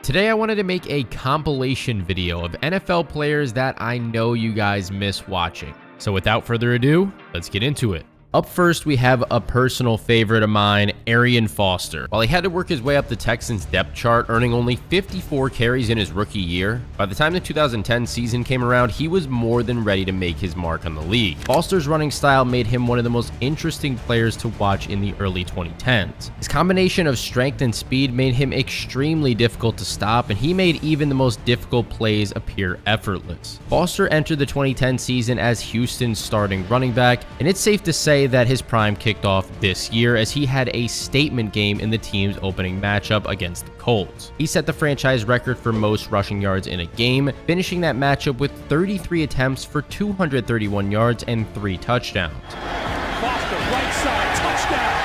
Today I wanted to make a compilation video of NFL players that I know you guys miss watching. So without further ado, let's get into it. Up first, we have a personal favorite of mine, Arian Foster. While he had to work his way up the Texans depth chart, earning only 54 carries in his rookie year, by the time the 2010 season came around, he was more than ready to make his mark on the league. Foster's running style made him one of the most interesting players to watch in the early 2010s. His combination of strength and speed made him extremely difficult to stop, and he made even the most difficult plays appear effortless. Foster entered the 2010 season as Houston's starting running back, and it's safe to say that his prime kicked off this year as he had a statement game in the team's opening matchup against the Colts. He set the franchise record for most rushing yards in a game, finishing that matchup with 33 attempts for 231 yards and 3 touchdowns. Foster, right side, touchdown!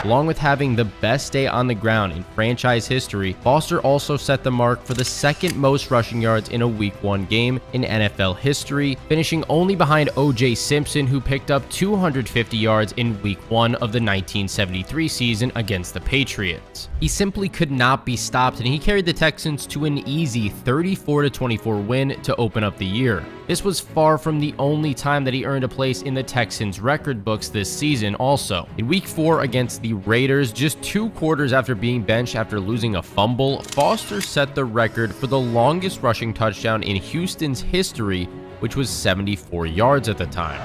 Along with having the best day on the ground in franchise history, Foster also set the mark for the second most rushing yards in a Week 1 game in NFL history, finishing only behind O.J. Simpson, who picked up 250 yards in Week 1 of the 1973 season against the Patriots. He simply could not be stopped, and he carried the Texans to an easy 34-24 win to open up the year. This was far from the only time that he earned a place in the Texans record books this season also. In Week 4 against the Raiders, just 2 quarters after being benched after losing a fumble, Foster set the record for the longest rushing touchdown in Houston's history, which was 74 yards at the time.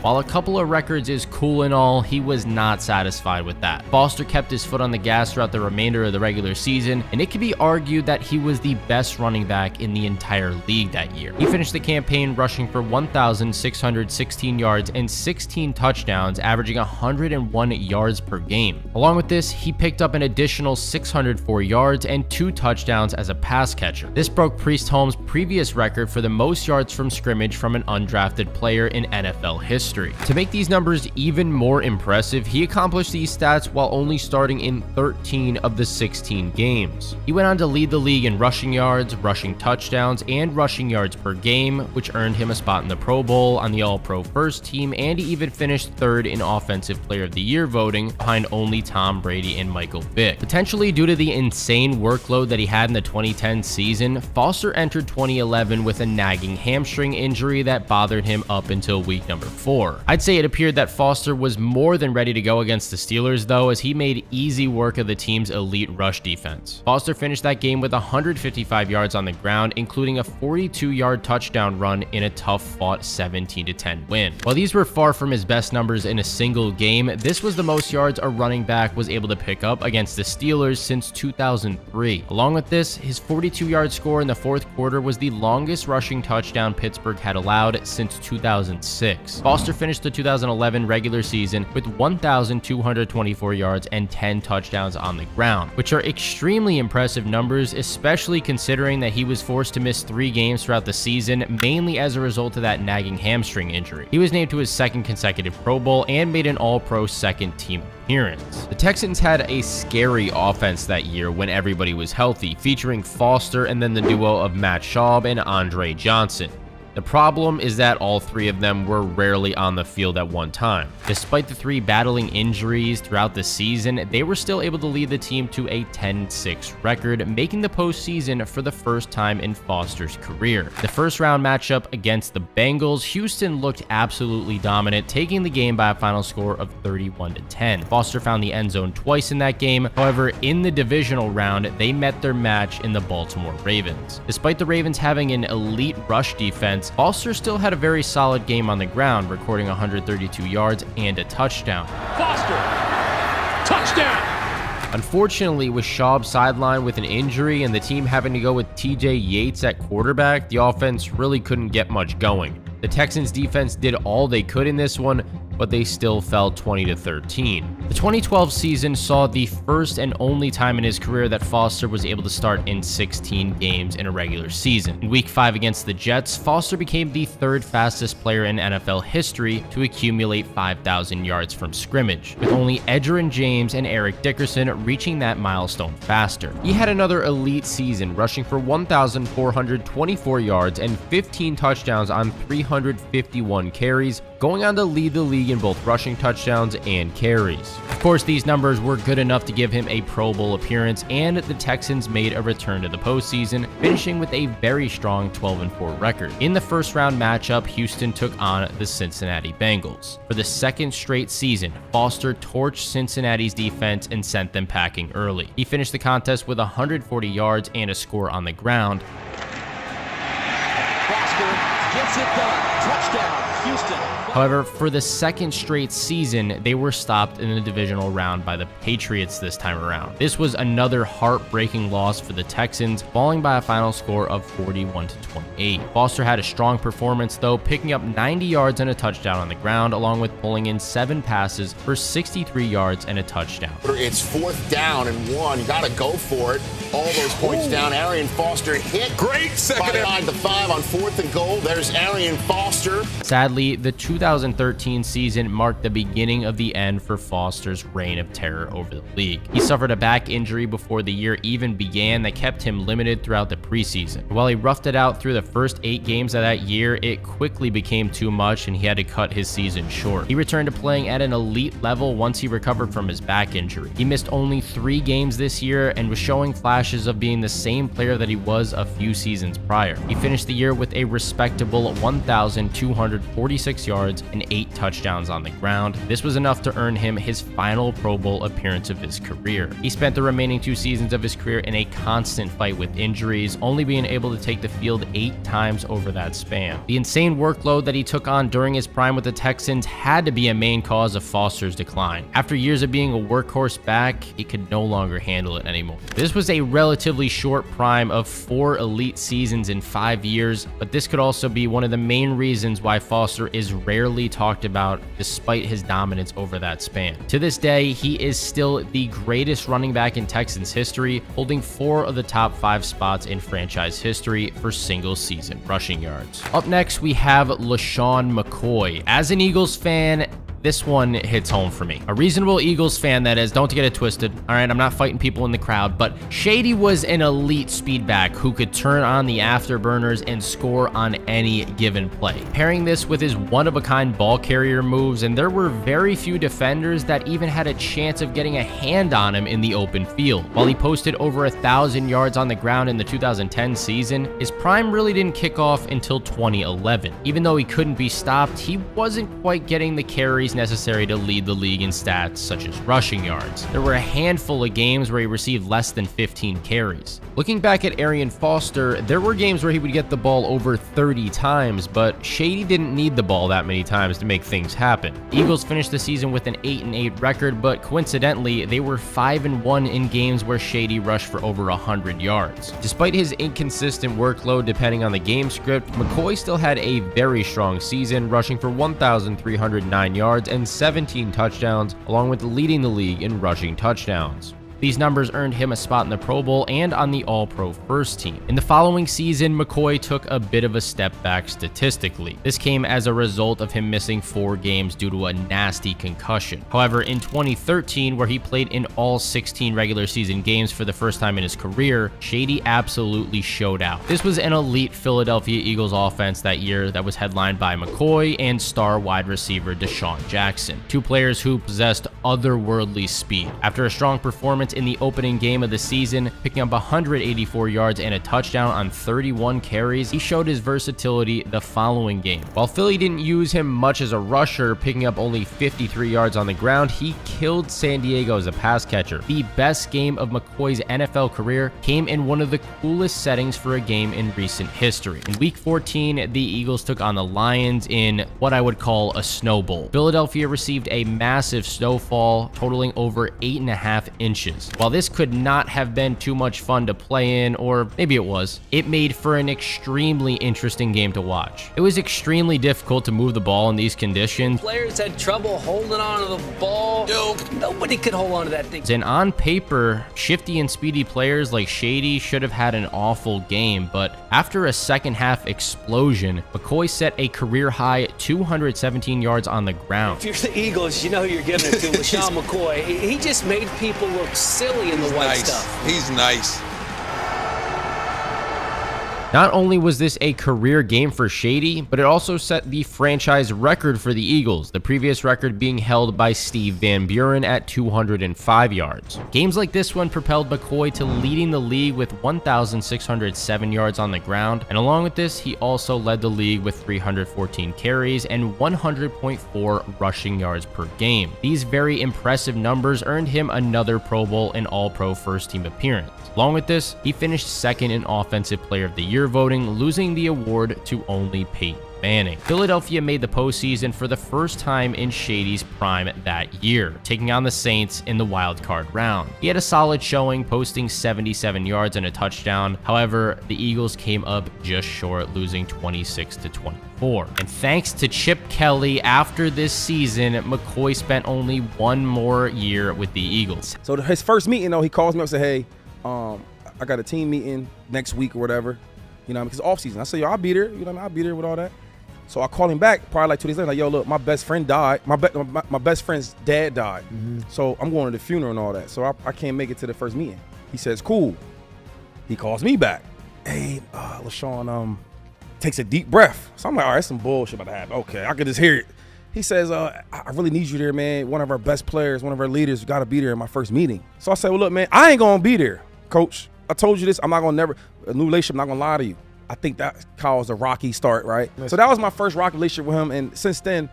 While a couple of records is cool and all, he was not satisfied with that. Foster kept his foot on the gas throughout the remainder of the regular season, and it can be argued that he was the best running back in the entire league that year. He finished the campaign rushing for 1,616 yards and 16 touchdowns, averaging 101 yards per game. Along with this, he picked up an additional 604 yards and 2 touchdowns as a pass catcher. This broke Pheoms' previous record for the most yards from scrimmage from an undrafted player in NFL history. To make these numbers even more impressive, he accomplished these stats while only starting in 13 of the 16 games. He went on to lead the league in rushing yards, rushing touchdowns, and rushing yards per game, which earned him a spot in the Pro Bowl, on the All-Pro First Team, and he even finished 3rd in Offensive Player of the Year voting, behind only Tom Brady and Michael Vick. Potentially due to the insane workload that he had in the 2010 season, Foster entered 2011 with a nagging hamstring injury that bothered him up until week number 4. I'd say it appeared that Foster was more than ready to go against the Steelers though, as he made easy work of the team's elite rush defense. Foster finished that game with 155 yards on the ground, including a 42-yard touchdown run in a tough-fought 17-10 win. While these were far from his best numbers in a single game, this was the most yards a running back was able to pick up against the Steelers since 2003. Along with this, his 42-yard score in the 4th quarter was the longest rushing touchdown Pittsburgh had allowed since 2006. Foster finished the 2011 regular season with 1,224 yards and 10 touchdowns on the ground, which are extremely impressive numbers, especially considering that he was forced to miss 3 games throughout the season, mainly as a result of that nagging hamstring injury. He was named to his 2nd consecutive Pro Bowl and made an All-Pro 2nd team appearance. The Texans had a scary offense that year when everybody was healthy, featuring Foster and then the duo of Matt Schaub and Andre Johnson. The problem is that all 3 of them were rarely on the field at one time. Despite the 3 battling injuries throughout the season, they were still able to lead the team to a 10-6 record, making the postseason for the first time in Foster's career. The first round matchup against the Bengals, Houston looked absolutely dominant, taking the game by a final score of 31-10. Foster found the end zone twice in that game. However, in the divisional round, they met their match in the Baltimore Ravens. Despite the Ravens having an elite rush defense, Foster still had a very solid game on the ground, recording 132 yards and a touchdown. Foster, touchdown! Unfortunately, with Schaub sidelined with an injury and the team having to go with TJ Yates at quarterback, the offense really couldn't get much going. The Texans defense did all they could in this one, but they still fell 20-13. The 2012 season saw the first and only time in his career that Foster was able to start in 16 games in a regular season. In Week 5 against the Jets, Foster became the 3rd fastest player in NFL history to accumulate 5,000 yards from scrimmage, with only Edgerrin James and Eric Dickerson reaching that milestone faster. He had another elite season, rushing for 1,424 yards and 15 touchdowns on 351 carries, going on to lead the league in both rushing touchdowns and carries. Of course, these numbers were good enough to give him a Pro Bowl appearance, and the Texans made a return to the postseason, finishing with a very strong 12-4 record. In the first round matchup, Houston took on the Cincinnati Bengals. For the second straight season, Foster torched Cincinnati's defense and sent them packing early. He finished the contest with 140 yards and a score on the ground. Foster gets it done. Touchdown, Houston. However, for the second straight season, they were stopped in the divisional round by the Patriots this time around. This was another heartbreaking loss for the Texans, falling by a final score of 41-28. Foster had a strong performance though, picking up 90 yards and a touchdown on the ground, along with pulling in 7 passes for 63 yards and a touchdown. It's 4th down and 1. You gotta go for it. All those points down. Arian Foster hit. Great second. 5 on 4th and goal. There's Arian Foster. Sadly, the 2013 season marked the beginning of the end for Foster's reign of terror over the league. He suffered a back injury before the year even began that kept him limited throughout the preseason. While he roughed it out through the first 8 games of that year, it quickly became too much and he had to cut his season short. He returned to playing at an elite level once he recovered from his back injury. He missed only 3 games this year and was showing flashes of being the same player that he was a few seasons prior. He finished the year with a respectable 1,246 yards and 8 touchdowns on the ground. This was enough to earn him his final Pro Bowl appearance of his career. He spent the remaining 2 seasons of his career in a constant fight with injuries, only being able to take the field 8 times over that span. The insane workload that he took on during his prime with the Texans had to be a main cause of Foster's decline. After years of being a workhorse back, he could no longer handle it anymore. This was a relatively short prime of 4 elite seasons in 5 years, but this could also be one of the main reasons why Foster is rarely talked about despite his dominance over that span. To this day, he is still the greatest running back in Texans history, holding 4 of the top 5 spots in franchise history for single season rushing yards. Up next, we have LeSean McCoy. As an Eagles fan, this one hits home for me. A reasonable Eagles fan, that is, don't get it twisted. All right, I'm not fighting people in the crowd, but Shady was an elite speed back who could turn on the afterburners and score on any given play. Pairing this with his one-of-a-kind ball carrier moves, and there were very few defenders that even had a chance of getting a hand on him in the open field. While he posted over 1,000 yards on the ground in the 2010 season, his prime really didn't kick off until 2011. Even though he couldn't be stopped, he wasn't quite getting the carries necessary to lead the league in stats such as rushing yards. There were a handful of games where he received less than 15 carries. Looking back at Arian Foster, there were games where he would get the ball over 30 times, but Shady didn't need the ball that many times to make things happen. The Eagles finished the season with an 8-8 record, but coincidentally, they were 5-1 in games where Shady rushed for over 100 yards. Despite his inconsistent workload depending on the game script, McCoy still had a very strong season, rushing for 1,309 yards and 17 touchdowns, along with leading the league in rushing touchdowns. These numbers earned him a spot in the Pro Bowl and on the All-Pro first team. In the following season, McCoy took a bit of a step back statistically. This came as a result of him missing 4 games due to a nasty concussion. However, in 2013, where he played in all 16 regular season games for the first time in his career, Shady absolutely showed out. This was an elite Philadelphia Eagles offense that year that was headlined by McCoy and star wide receiver Deshaun Jackson, 2 players who possessed otherworldly speed. After a strong performance in the opening game of the season, picking up 184 yards and a touchdown on 31 carries, he showed his versatility the following game. While Philly didn't use him much as a rusher, picking up only 53 yards on the ground, he killed San Diego as a pass catcher. The best game of McCoy's NFL career came in one of the coolest settings for a game in recent history. In Week 14, the Eagles took on the Lions in what I would call a snow bowl. Philadelphia received a massive snowfall totaling over 8.5 inches. While this could not have been too much fun to play in, or maybe it was, it made for an extremely interesting game to watch. It was extremely difficult to move the ball in these conditions. Players had trouble holding on to the ball. Nobody could hold on to that thing. And on paper, shifty and speedy players like Shady should have had an awful game, but after a second half explosion, McCoy set a career high 217 yards on the ground. If you're the Eagles, you know you're giving it to LeSean McCoy. He just made people look silly in the white stuff. He's nice. Not only was this a career game for Shady, but it also set the franchise record for the Eagles, the previous record being held by Steve Van Buren at 205 yards. Games like this one propelled McCoy to leading the league with 1,607 yards on the ground, and along with this, he also led the league with 314 carries and 100.4 rushing yards per game. These very impressive numbers earned him another Pro Bowl and All-Pro first-team appearance. Along with this, he finished second in Offensive Player of the Year voting, losing the award to only Peyton Manning. Philadelphia made the postseason for the first time in Shady's prime that year, taking on the Saints in the wild card round. He had a solid showing, posting 77 yards and a touchdown. However, the Eagles came up just short, losing 26-24. And thanks to Chip Kelly, after this season, McCoy spent only one more year with the Eagles. So his first meeting, though, he calls me up and said, hey, I got a team meeting next week or whatever, you know, because off season. I said, yo, I'll be there, you know, I'll be there with all that. So I called him back probably like 2 days later, like, yo, look, my best friend died. My best friend's dad died. So I'm going to the funeral and all that. So I can't make it to the first meeting. He says, cool. He calls me back. Hey, LeSean takes a deep breath. So I'm like, all right, some bullshit about to happen. Okay, I could just hear it. He says, I really need you there, man. One of our best players, one of our leaders, got to be there in my first meeting. So I said, well, look, man, I ain't going to be there, coach. I told you this. I'm not going to a new relationship, I'm not going to lie to you. I think that caused a rocky start, right? So that was my first rocky relationship with him. And since then,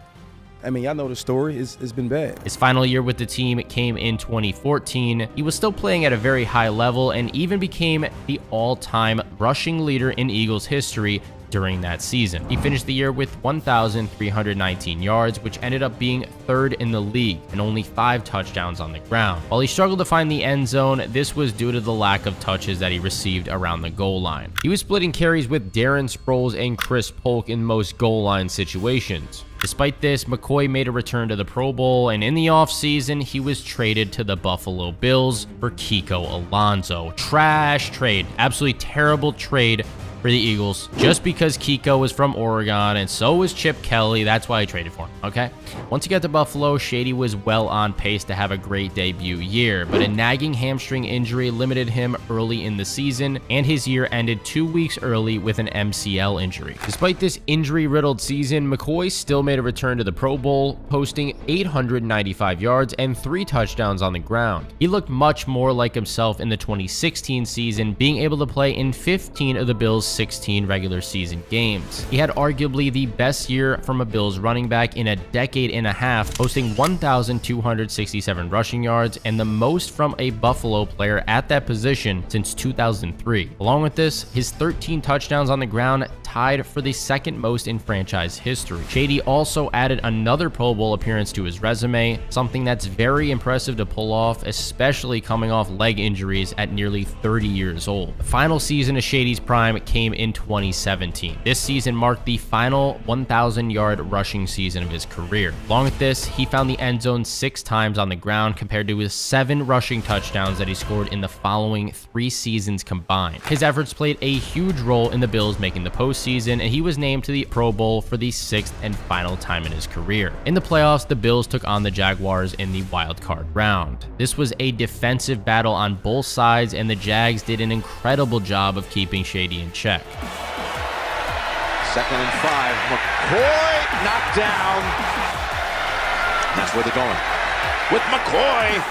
I mean, y'all know the story. It's been bad. His final year with the team came in 2014. He was still playing at a very high level and even became the all-time rushing leader in Eagles history during that season. He finished the year with 1,319 yards, which ended up being third in the league and only 5 touchdowns on the ground. While he struggled to find the end zone, this was due to the lack of touches that he received around the goal line. He was splitting carries with Darren Sproles and Chris Polk in most goal line situations. Despite this, McCoy made a return to the Pro Bowl, and in the offseason, he was traded to the Buffalo Bills for Kiko Alonso. Trash trade. Absolutely terrible trade for the Eagles, just because Kiko was from Oregon and so was Chip Kelly. That's why I traded for him, okay? Once he got to Buffalo, Shady was well on pace to have a great debut year, but a nagging hamstring injury limited him early in the season, and his year ended 2 weeks early with an MCL injury. Despite this injury-riddled season, McCoy still made a return to the Pro Bowl, posting 895 yards and 3 touchdowns on the ground. He looked much more like himself in the 2016 season, being able to play in 15 of the Bills' 16 regular season games. He had arguably the best year from a Bills running back in a decade and a half, posting 1,267 rushing yards and the most from a Buffalo player at that position since 2003. Along with this, his 13 touchdowns on the ground tied for the second most in franchise history. Shady also added another Pro Bowl appearance to his resume, something that's very impressive to pull off, especially coming off leg injuries at nearly 30 years old. The final season of Shady's prime came in 2017. This season marked the final 1,000-yard rushing season of his career. Along with this, he found the end zone 6 times on the ground compared to his 7 rushing touchdowns that he scored in the following 3 seasons combined. His efforts played a huge role in the Bills making the postseason, and he was named to the Pro Bowl for the 6th and final time in his career. In the playoffs, the Bills took on the Jaguars in the wild card round. This was a defensive battle on both sides, and the Jags did an incredible job of keeping Shady in check. 2nd and 5. McCoy knocked down. That's where they're going. With McCoy.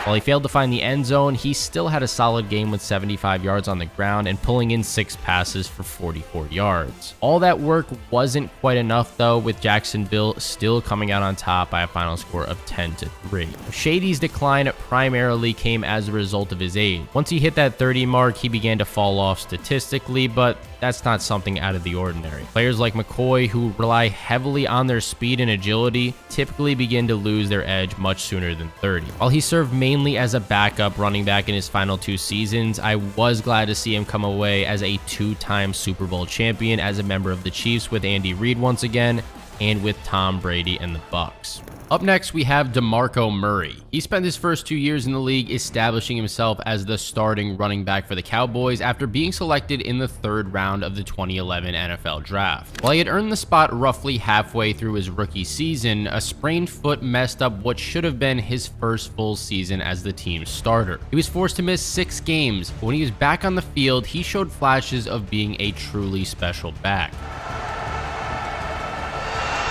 While he failed to find the end zone, he still had a solid game with 75 yards on the ground and pulling in 6 passes for 44 yards. All that work wasn't quite enough though, with Jacksonville still coming out on top by a final score of 10-3. Shady's decline primarily came as a result of his age. Once he hit that 30 mark, he began to fall off statistically, but that's not something out of the ordinary. Players like McCoy, who rely heavily on their speed and agility, typically begin to lose their edge much sooner than 30. While he served mainly as a backup running back in his final 2 seasons, I was glad to see him come away as a 2-time Super Bowl champion as a member of the Chiefs with Andy Reid once again. and with Tom Brady and the Bucs. Up next, we have DeMarco Murray. He spent his first 2 years in the league establishing himself as the starting running back for the Cowboys after being selected in the 3rd round of the 2011 NFL Draft. While he had earned the spot roughly halfway through his rookie season, a sprained foot messed up what should have been his first full season as the team's starter. He was forced to miss 6 games, but when he was back on the field, he showed flashes of being a truly special back.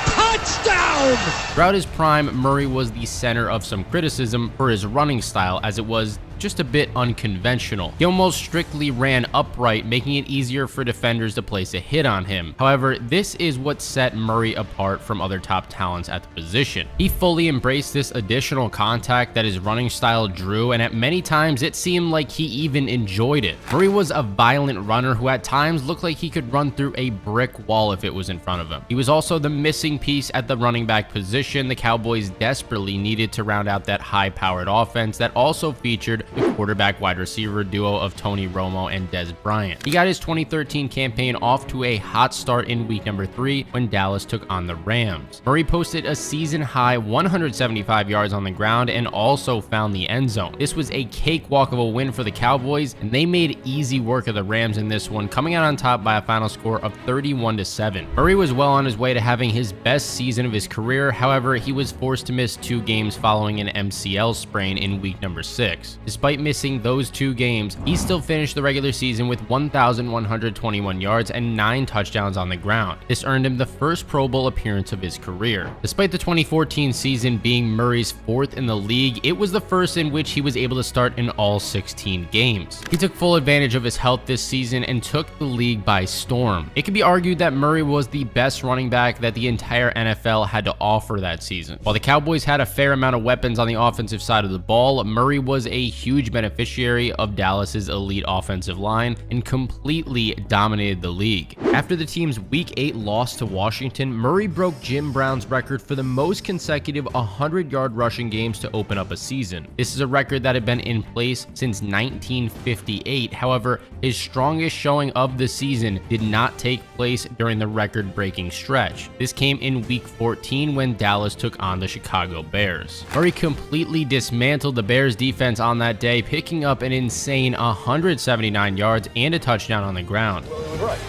Touchdown! Throughout his prime, Murray was the center of some criticism for his running style, as it was just a bit unconventional. He almost strictly ran upright, making it easier for defenders to place a hit on him. However, this is what set Murray apart from other top talents at the position. He fully embraced this additional contact that his running style drew, and at many times it seemed like he even enjoyed it. Murray was a violent runner who at times looked like he could run through a brick wall if it was in front of him. He was also the missing piece at the running back position the Cowboys desperately needed to round out that high-powered offense that also featured the quarterback wide receiver duo of Tony Romo and Des Bryant. He got his 2013 campaign off to a hot start in week number 3 when Dallas took on the Rams. Murray posted a season high 175 yards on the ground and also found the end zone. This was a cakewalk of a win for the Cowboys, and they made easy work of the Rams in this one, coming out on top by a final score of 31-7. Murray was well on his way to having his best season of his career. However, he was forced to miss 2 games following an MCL sprain in week number 6. Despite missing those 2 games, he still finished the regular season with 1,121 yards and 9 touchdowns on the ground. This earned him the first Pro Bowl appearance of his career. Despite the 2014 season being Murray's 4th in the league, it was the first in which he was able to start in all 16 games. He took full advantage of his health this season and took the league by storm. It can be argued that Murray was the best running back that the entire NFL had to offer that season. While the Cowboys had a fair amount of weapons on the offensive side of the ball, Murray was a huge beneficiary of Dallas's elite offensive line and completely dominated the league. After the team's Week 8 loss to Washington, Murray broke Jim Brown's record for the most consecutive 100-yard rushing games to open up a season. This is a record that had been in place since 1958. However, his strongest showing of the season did not take place during the record-breaking stretch. This came in Week 14 when Dallas took on the Chicago Bears. Murray completely dismantled the Bears defense on that day, picking up an insane 179 yards and a touchdown on the ground. Well, it was right.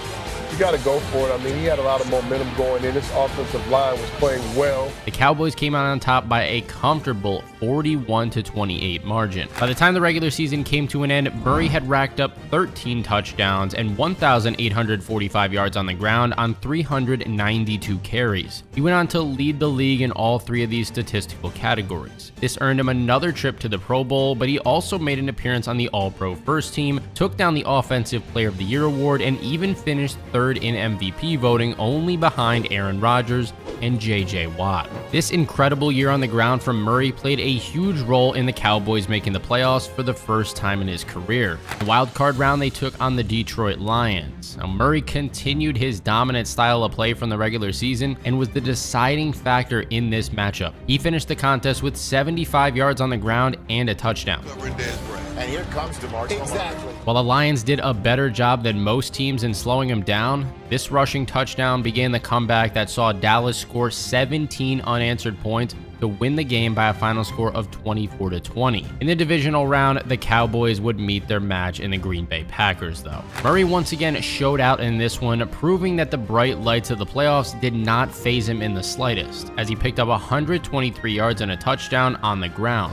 You got to go for it. I mean, he had a lot of momentum going in. This offensive line was playing well. The Cowboys came out on top by a comfortable 41-28 margin. By the time the regular season came to an end, Murray had racked up 13 touchdowns and 1,845 yards on the ground on 392 carries. He went on to lead the league in all 3 of these statistical categories. This earned him another trip to the Pro Bowl, but he also made an appearance on the All-Pro First Team, took down the Offensive Player of the Year award, and even finished 3rd in MVP voting, only behind Aaron Rodgers and J.J. Watt. This incredible year on the ground from Murray played a huge role in the Cowboys making the playoffs for the first time in his career. In the wild card round, they took on the Detroit Lions. Now, Murray continued his dominant style of play from the regular season and was the deciding factor in this matchup. He finished the contest with 75 yards on the ground and a touchdown. And here comes DeMarco. Exactly. While the Lions did a better job than most teams in slowing him down, this rushing touchdown began the comeback that saw Dallas score 17 unanswered points to win the game by a final score of 24-20. In the divisional round, the Cowboys would meet their match in the Green Bay Packers, though. Murray once again showed out in this one, proving that the bright lights of the playoffs did not faze him in the slightest, as he picked up 123 yards and a touchdown on the ground.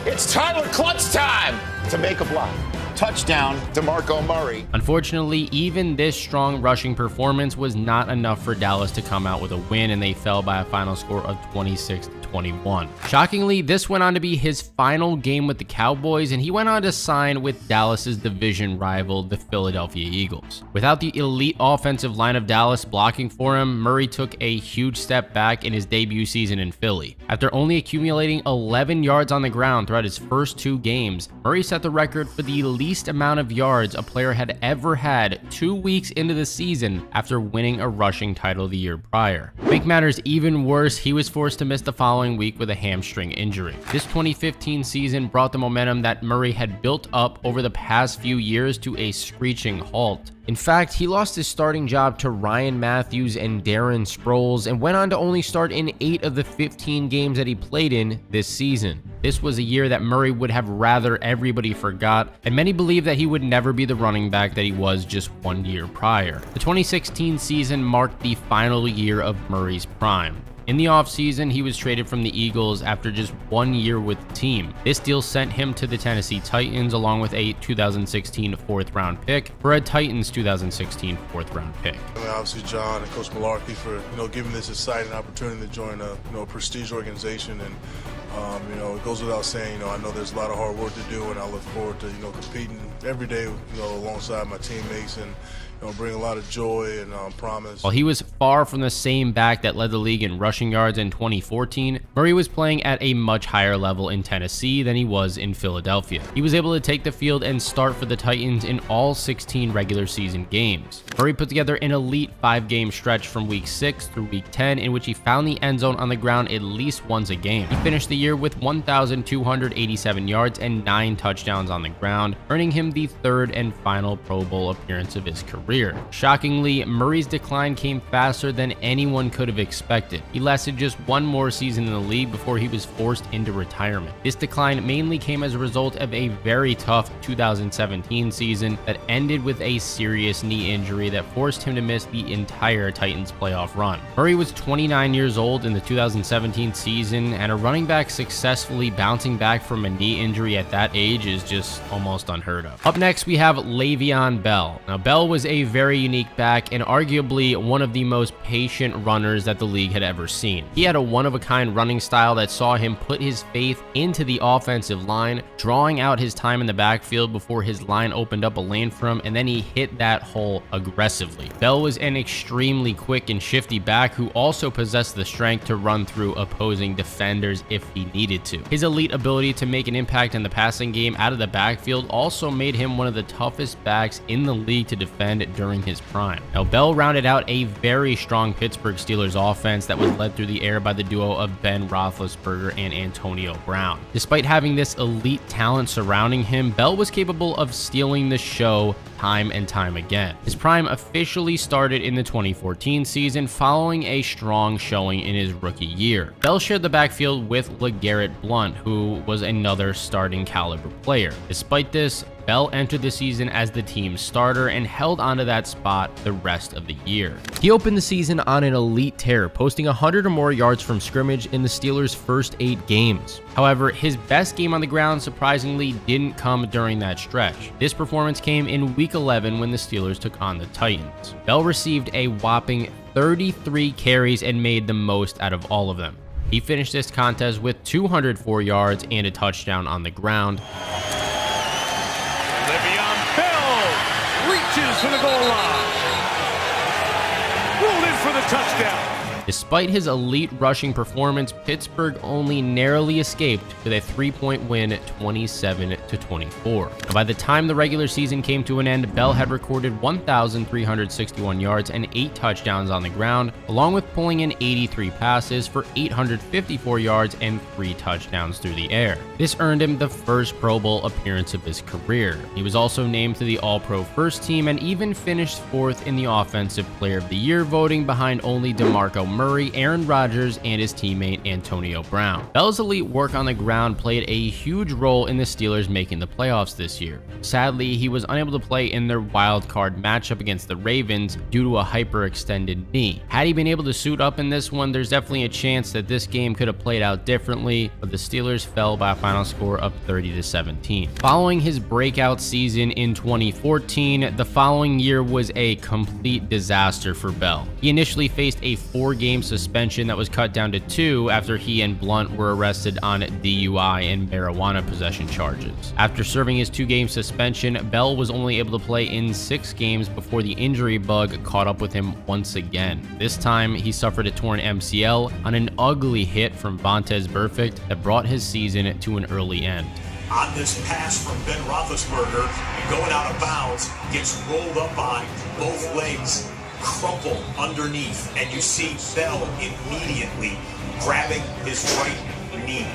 It's Tyler Clutch time to make a block. Touchdown, DeMarco Murray. Unfortunately, even this strong rushing performance was not enough for Dallas to come out with a win, and they fell by a final score of 26-21. Shockingly, this went on to be his final game with the Cowboys, and he went on to sign with Dallas's division rival, the Philadelphia Eagles. Without the elite offensive line of Dallas blocking for him, Murray took a huge step back in his debut season in Philly. After only accumulating 11 yards on the ground throughout his first 2 games, Murray set the record for the least amount of yards a player had ever had 2 weeks into the season after winning a rushing title the year prior. To make matters even worse, he was forced to miss the following following week with a hamstring injury. This 2015 season brought the momentum that Murray had built up over the past few years to a screeching halt. In fact, he lost his starting job to Ryan Matthews and Darren Sproles and went on to only start in 8 of the 15 games that he played in this season. This was a year that Murray would have rather everybody forgot, and many believe that he would never be the running back that he was just 1 year prior. The 2016 season marked the final year of Murray's prime. In the offseason, he was traded from the Eagles after just 1 year with the team. This deal sent him to the Tennessee Titans along with a 2016 4th-round pick for a Titans 2016 4th-round pick. Obviously, John and Coach Malarkey for giving this exciting opportunity to join a prestige organization, and it goes without saying. I know there's a lot of hard work to do, and I look forward to competing every day alongside my teammates and bring a lot of joy and promise. While he was far from the same back that led the league in rushing yards in 2014, Murray was playing at a much higher level in Tennessee than he was in Philadelphia. He was able to take the field and start for the Titans in all 16 regular season games. Murray put together an elite 5-game stretch from week 6 through week 10 in which he found the end zone on the ground at least once a game. He finished the year with 1,287 yards and 9 touchdowns on the ground, earning him the 3rd and final Pro Bowl appearance of his career. Shockingly, Murray's decline came faster than anyone could have expected. He lasted just 1 more season in the league before he was forced into retirement. This decline mainly came as a result of a very tough 2017 season that ended with a serious knee injury that forced him to miss the entire Titans playoff run. Murray was 29 years old in the 2017 season, and a running back successfully bouncing back from a knee injury at that age is just almost unheard of. Up next, we have Le'Veon Bell. Now, Bell was a very unique back and arguably one of the most patient runners that the league had ever seen. He had a one-of-a-kind running style that saw him put his faith into the offensive line, drawing out his time in the backfield before his line opened up a lane for him, and then he hit that hole aggressively. Bell was an extremely quick and shifty back who also possessed the strength to run through opposing defenders if he needed to. His elite ability to make an impact in the passing game out of the backfield also made him one of the toughest backs in the league to defend during his prime. Now, Bell rounded out a very strong Pittsburgh Steelers offense that was led through the air by the duo of Ben Roethlisberger and Antonio Brown. Despite having this elite talent surrounding him, Bell was capable of stealing the show time and time again. His prime officially started in the 2014 season following a strong showing in his rookie year. Bell shared the backfield with LeGarrette Blount, who was another starting caliber player. Despite this, Bell entered the season as the team's starter and held onto that spot the rest of the year. He opened the season on an elite tear, posting 100 or more yards from scrimmage in the Steelers' first 8 games. However, his best game on the ground surprisingly didn't come during that stretch. This performance came in Week 11 when the Steelers took on the Titans. Bell received a whopping 33 carries and made the most out of all of them. He finished this contest with 204 yards and a touchdown on the ground. Reaches for the goal line. Rolled in for the touchdown. Despite his elite rushing performance, Pittsburgh only narrowly escaped with a 3-point win, 27-24. By the time the regular season came to an end, Bell had recorded 1,361 yards and 8 touchdowns on the ground, along with pulling in 83 passes for 854 yards and 3 touchdowns through the air. This earned him the first Pro Bowl appearance of his career. He was also named to the All-Pro First Team and even finished 4th in the Offensive Player of the Year voting behind only DeMarco Murray, Aaron Rodgers, and his teammate Antonio Brown. Bell's elite work on the ground played a huge role in the Steelers making the playoffs this year. Sadly, he was unable to play in their wild card matchup against the Ravens due to a hyperextended knee. Had he been able to suit up in this one, there's definitely a chance that this game could have played out differently, but the Steelers fell by a final score of 30-17. Following his breakout season in 2014, the following year was a complete disaster for Bell. He initially faced a 4-game suspension that was cut down to 2 after he and Blount were arrested on DUI and marijuana possession charges. After serving his 2-game suspension, Bell was only able to play in 6 games before the injury bug caught up with him once again. This time, he suffered a torn MCL on an ugly hit from Vontaze Burfict that brought his season to an early end. On this pass from Ben Roethlisberger, going out of bounds, gets rolled up on both legs crumple underneath, and you see Bell immediately grabbing his right knee.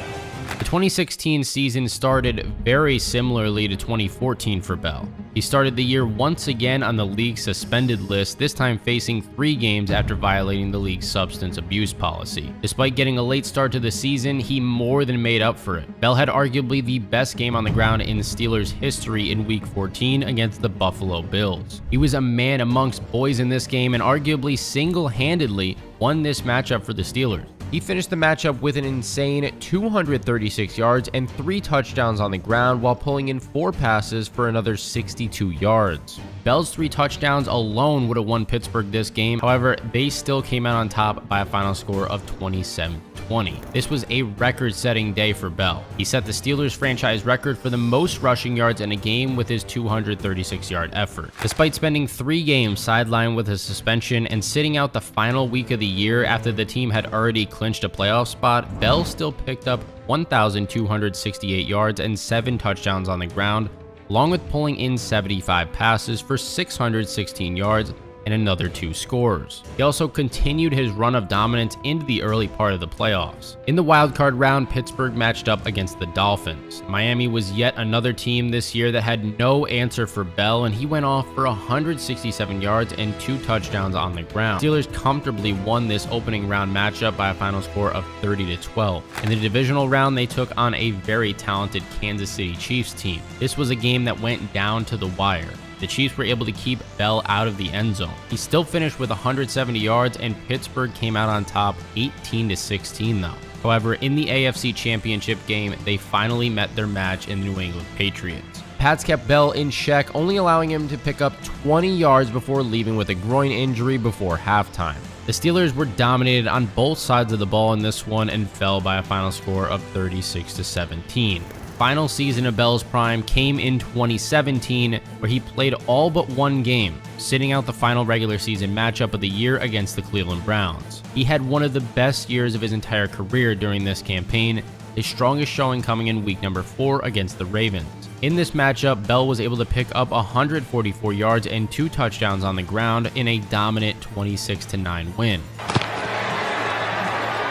The 2016 season started very similarly to 2014 for Bell. He started the year once again on the league's suspended list, this time facing 3 games after violating the league's substance abuse policy. Despite getting a late start to the season, he more than made up for it. Bell had arguably the best game on the ground in Steelers history in Week 14 against the Buffalo Bills. He was a man amongst boys in this game and arguably single-handedly won this matchup for the Steelers. He finished the matchup with an insane 236 yards and 3 touchdowns on the ground while pulling in 4 passes for another 62 yards. Bell's 3 touchdowns alone would have won Pittsburgh this game. However, they still came out on top by a final score of 27-20. This was a record-setting day for Bell. He set the Steelers franchise record for the most rushing yards in a game with his 236-yard effort. Despite spending 3 games sidelined with a suspension and sitting out the final week of the year after the team had already clinched a playoff spot, Bell still picked up 1,268 yards and 7 touchdowns on the ground, along with pulling in 75 passes for 616 yards and another 2 scores. He also continued his run of dominance into the early part of the playoffs. In the wildcard round, Pittsburgh matched up against the Dolphins. Miami was yet another team this year that had no answer for Bell, and he went off for 167 yards and 2 touchdowns on the ground. Steelers comfortably won this opening round matchup by a final score of 30-12. In the divisional round, they took on a very talented Kansas City Chiefs team. This was a game that went down to the wire. The Chiefs were able to keep Bell out of the end zone. He still finished with 170 yards, and Pittsburgh came out on top 18-16 though. However, in the AFC Championship game, they finally met their match in the New England Patriots. Pats kept Bell in check, only allowing him to pick up 20 yards before leaving with a groin injury before halftime. The Steelers were dominated on both sides of the ball in this one and fell by a final score of 36-17. Final season of Bell's prime came in 2017, where he played all but 1 game, sitting out the final regular season matchup of the year against the Cleveland Browns. He had one of the best years of his entire career during this campaign, his strongest showing coming in week number 4 against the Ravens. In this matchup, Bell was able to pick up 144 yards and 2 touchdowns on the ground in a dominant 26-9 win.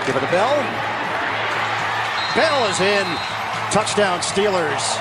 Give it to Bell. Bell is in. Touchdown Steelers.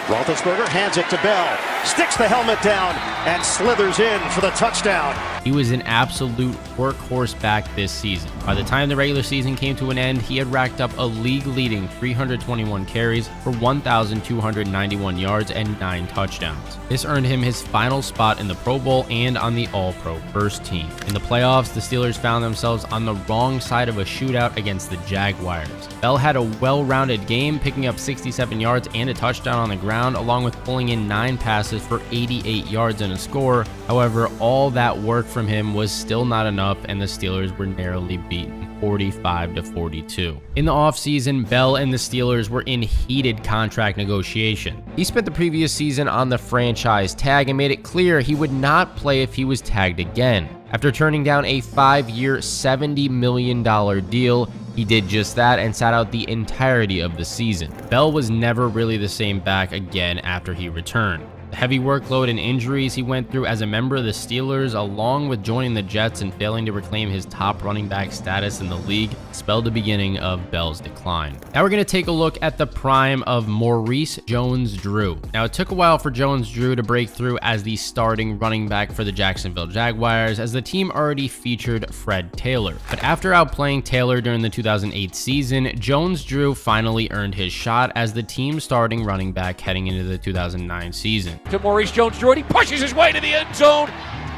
Roethlisberger hands it to Bell, sticks the helmet down, and slithers in for the touchdown. He was an absolute workhorse back this season. By the time the regular season came to an end, he had racked up a league-leading 321 carries for 1,291 yards and 9 touchdowns. This earned him his final spot in the Pro Bowl and on the All-Pro first team. In the playoffs, the Steelers found themselves on the wrong side of a shootout against the Jaguars. Bell had a well-rounded game, picking up 67 yards and a touchdown on the ground, along with pulling in 9 passes for 88 yards and a score. However, all that work from him was still not enough, and the Steelers were narrowly beaten 45-42. In the offseason, Bell and the Steelers were in heated contract negotiation. He spent the previous season on the franchise tag and made it clear he would not play if he was tagged again. After turning down a 5-year, $70 million deal, he did just that and sat out the entirety of the season. Bell was never really the same back again after he returned. The heavy workload and injuries he went through as a member of the Steelers, along with joining the Jets and failing to reclaim his top running back status in the league, spelled the beginning of Bell's decline. Now we're going to take a look at the prime of Maurice Jones-Drew. Now it took a while for Jones-Drew to break through as the starting running back for the Jacksonville Jaguars, as the team already featured Fred Taylor. But after outplaying Taylor during the 2008 season, Jones-Drew finally earned his shot as the team's starting running back heading into the 2009 season. To Maurice Jones-Drew, and he pushes his way to the end zone.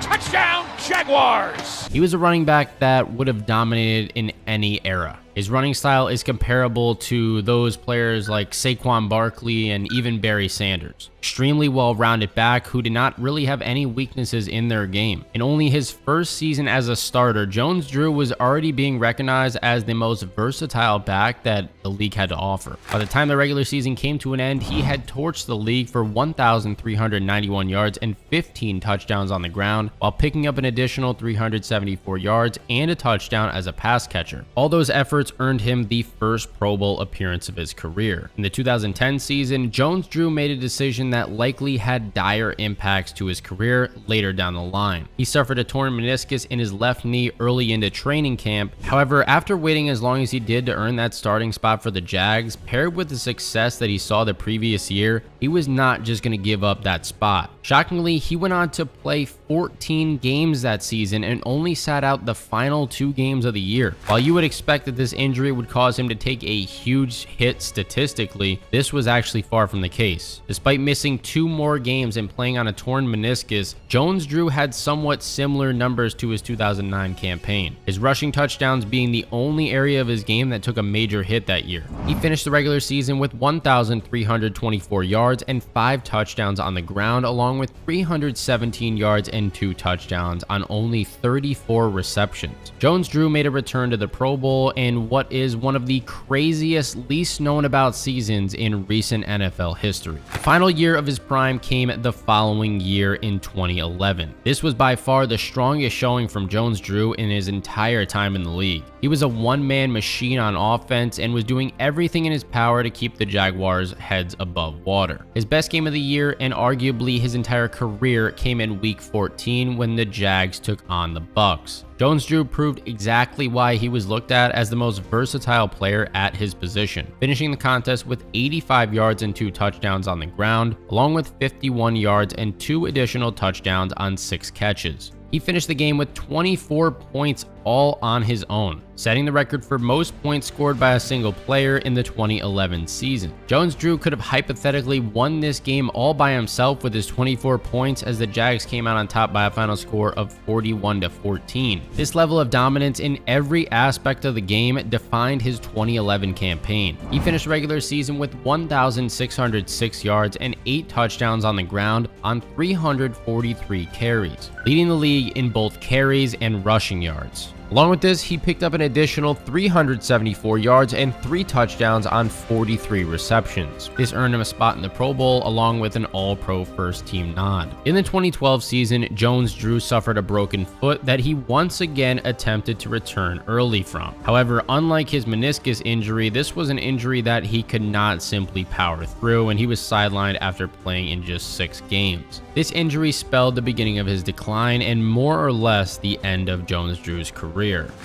Touchdown, Jaguars! He was a running back that would have dominated in any era. His running style is comparable to those players like Saquon Barkley and even Barry Sanders. Extremely well-rounded back who did not really have any weaknesses in their game. In only his first season as a starter, Jones-Drew was already being recognized as the most versatile back that the league had to offer. By the time the regular season came to an end, he had torched the league for 1,391 yards and 15 touchdowns on the ground, while picking up an additional 374 yards and a touchdown as a pass catcher. All those efforts efforts earned him the first Pro Bowl appearance of his career. In the 2010 season, Jones-Drew made a decision that likely had dire impacts to his career later down the line. He suffered a torn meniscus in his left knee early into training camp. However, after waiting as long as he did to earn that starting spot for the Jags, paired with the success that he saw the previous year, he was not just going to give up that spot. Shockingly, he went on to play 14 games that season and only sat out the final 2 games of the year. While you would expect that this injury would cause him to take a huge hit statistically, this was actually far from the case. Despite missing 2 more games and playing on a torn meniscus, Jones-Drew had somewhat similar numbers to his 2009 campaign, his rushing touchdowns being the only area of his game that took a major hit that year. He finished the regular season with 1,324 yards and 5 touchdowns on the ground, along with 317 yards and 2 touchdowns on only 34 receptions. Jones-Drew made a return to the Pro Bowl in what is one of the craziest, least known about seasons in recent NFL history. The final year of his prime came the following year in 2011. This was by far the strongest showing from Jones-Drew in his entire time in the league. He was a one-man machine on offense and was doing everything in his power to keep the Jaguars' heads above water. His best game of the year and arguably his entire career came in Week 14 when the Jags took on the Bucs. Jones-Drew proved exactly why he was looked at as the most versatile player at his position, finishing the contest with 85 yards and 2 touchdowns on the ground, along with 51 yards and 2 additional touchdowns on 6 catches. He finished the game with 24 points all on his own, setting the record for most points scored by a single player in the 2011 season. Jones-Drew could have hypothetically won this game all by himself with his 24 points as the Jags came out on top by a final score of 41-14. This level of dominance in every aspect of the game defined his 2011 campaign. He finished the regular season with 1,606 yards and 8 touchdowns on the ground on 343 carries, leading the league in both carries and rushing yards. Along with this, he picked up an additional 374 yards and 3 touchdowns on 43 receptions. This earned him a spot in the Pro Bowl along with an All-Pro first team nod. In the 2012 season, Jones-Drew suffered a broken foot that he once again attempted to return early from. However, unlike his meniscus injury, this was an injury that he could not simply power through, and he was sidelined after playing in just 6 games. This injury spelled the beginning of his decline and more or less the end of Jones-Drew's career.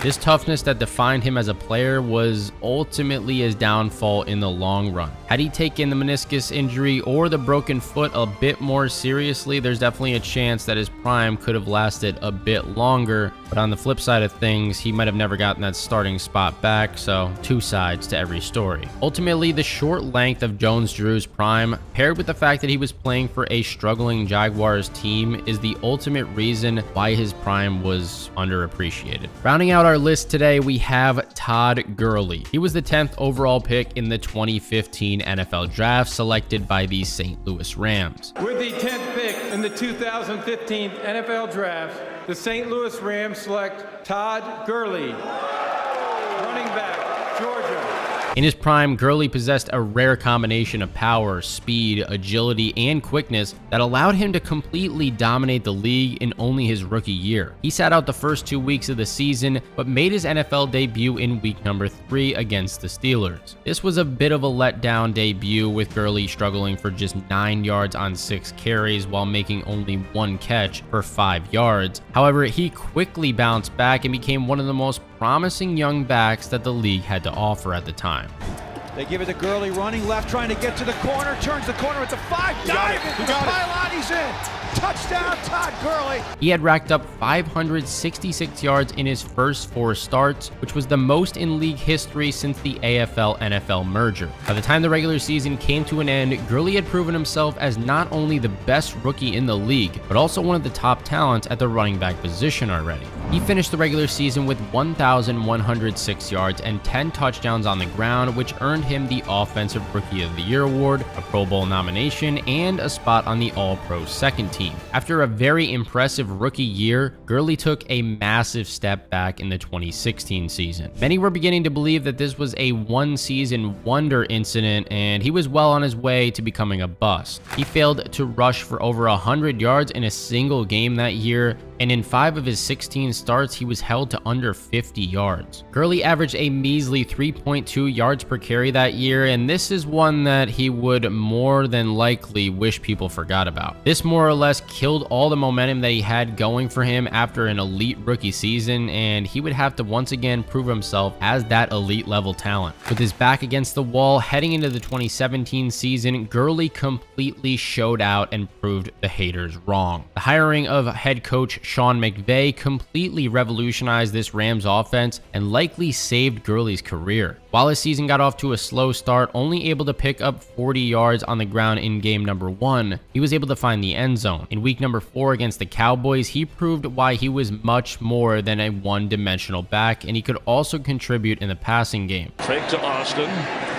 This toughness that defined him as a player was ultimately his downfall in the long run. Had he taken the meniscus injury or the broken foot a bit more seriously, there's definitely a chance that his prime could have lasted a bit longer, but on the flip side of things, he might have never gotten that starting spot back, so 2 sides to every story. Ultimately, the short length of Jones-Drew's prime, paired with the fact that he was playing for a struggling Jaguars team, is the ultimate reason why his prime was underappreciated. Rounding out our list today, we have Todd Gurley. He was the 10th overall pick in the 2015 NFL Draft, selected by the St. Louis Rams. With the 10th pick in the 2015 NFL Draft, the St. Louis Rams select Todd Gurley, running back, Georgia. In his prime, Gurley possessed a rare combination of power, speed, agility, and quickness that allowed him to completely dominate the league in only his rookie year. He sat out the first 2 weeks of the season, but made his NFL debut in week number 3 against the Steelers. This was a bit of a letdown debut, with Gurley struggling for just 9 yards on 6 carries while making only 1 catch for 5 yards. However, he quickly bounced back and became one of the most promising young backs that the league had to offer at the time. They give it to Gurley, running left, trying to get to the corner, turns the corner with the 5, dive into the pylon, he's in. Touchdown, Todd Gurley. He had racked up 566 yards in his first 4 starts, which was the most in league history since the AFL-NFL merger. By the time the regular season came to an end, Gurley had proven himself as not only the best rookie in the league, but also one of the top talents at the running back position already. He finished the regular season with 1,106 yards and 10 touchdowns on the ground, which earned him the Offensive Rookie of the Year award, a Pro Bowl nomination, and a spot on the All-Pro second team. After a very impressive rookie year, Gurley took a massive step back in the 2016 season. Many were beginning to believe that this was a one-season wonder incident, and he was well on his way to becoming a bust. He failed to rush for over 100 yards in a single game that year, and in 5 of his 16 starts, he was held to under 50 yards. Gurley averaged a measly 3.2 yards per carry that year, and this is one that he would more than likely wish people forgot about. This more or less killed all the momentum that he had going for him after an elite rookie season, and he would have to once again prove himself as that elite level talent. With his back against the wall heading into the 2017 season, Gurley completely showed out and proved the haters wrong. The hiring of head coach Sean McVay completely revolutionized this Rams offense and likely saved Gurley's career. While his season got off to a slow start, only able to pick up 40 yards on the ground in game number 1, he was able to find the end zone. In week number 4 against the Cowboys, he proved why he was much more than a one-dimensional back, and he could also contribute in the passing game. Fake to Austin.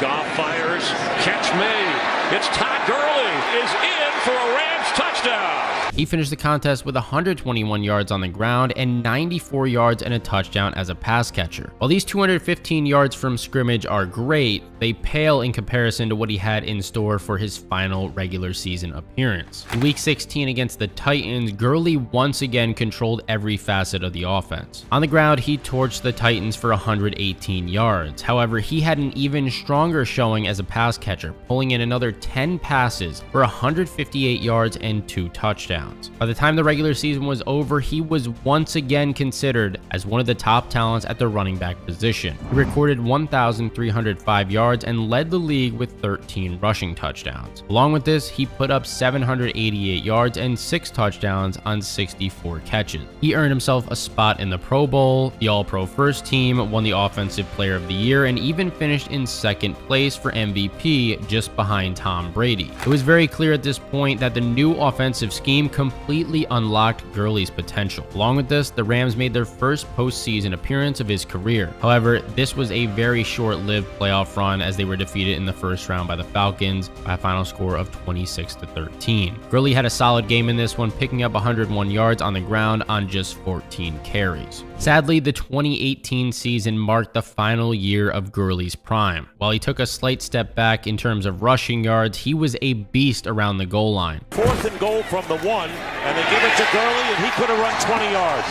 Goff fires. Catch me. It's Todd Gurley is in for a Rams touchdown. He finished the contest with 121 yards on the ground and 94 yards and a touchdown as a pass catcher. While these 215 yards from scrimmage are great, they pale in comparison to what he had in store for his final regular season appearance. In week 16 against the Titans, Gurley once again controlled every facet of the offense. On the ground, he torched the Titans for 118 yards. However, he had an even stronger showing as a pass catcher, pulling in another 10 passes for 158 yards and 2 touchdowns. By the time the regular season was over, he was once again considered as one of the top talents at the running back position. He recorded 1,305 yards and led the league with 13 rushing touchdowns. Along with this, he put up 788 yards and 6 touchdowns on 64 catches. He earned himself a spot in the Pro Bowl, the All-Pro First Team, won the Offensive Player of the Year, and even finished in second place for MVP, just behind Tom Brady. It was very clear at this point that the new offensive scheme completely unlocked Gurley's potential. Along with this, the Rams made their first postseason appearance of his career. However, this was a very short-lived playoff run as they were defeated in the first round by the Falcons by a final score of 26-13. Gurley had a solid game in this one, picking up 101 yards on the ground on just 14 carries. Sadly, the 2018 season marked the final year of Gurley's prime. While he took a slight step back in terms of rushing yards, he was a beast around the goal line. 4th and goal from the 1, and they give it to Gurley, and he could have run 20 yards.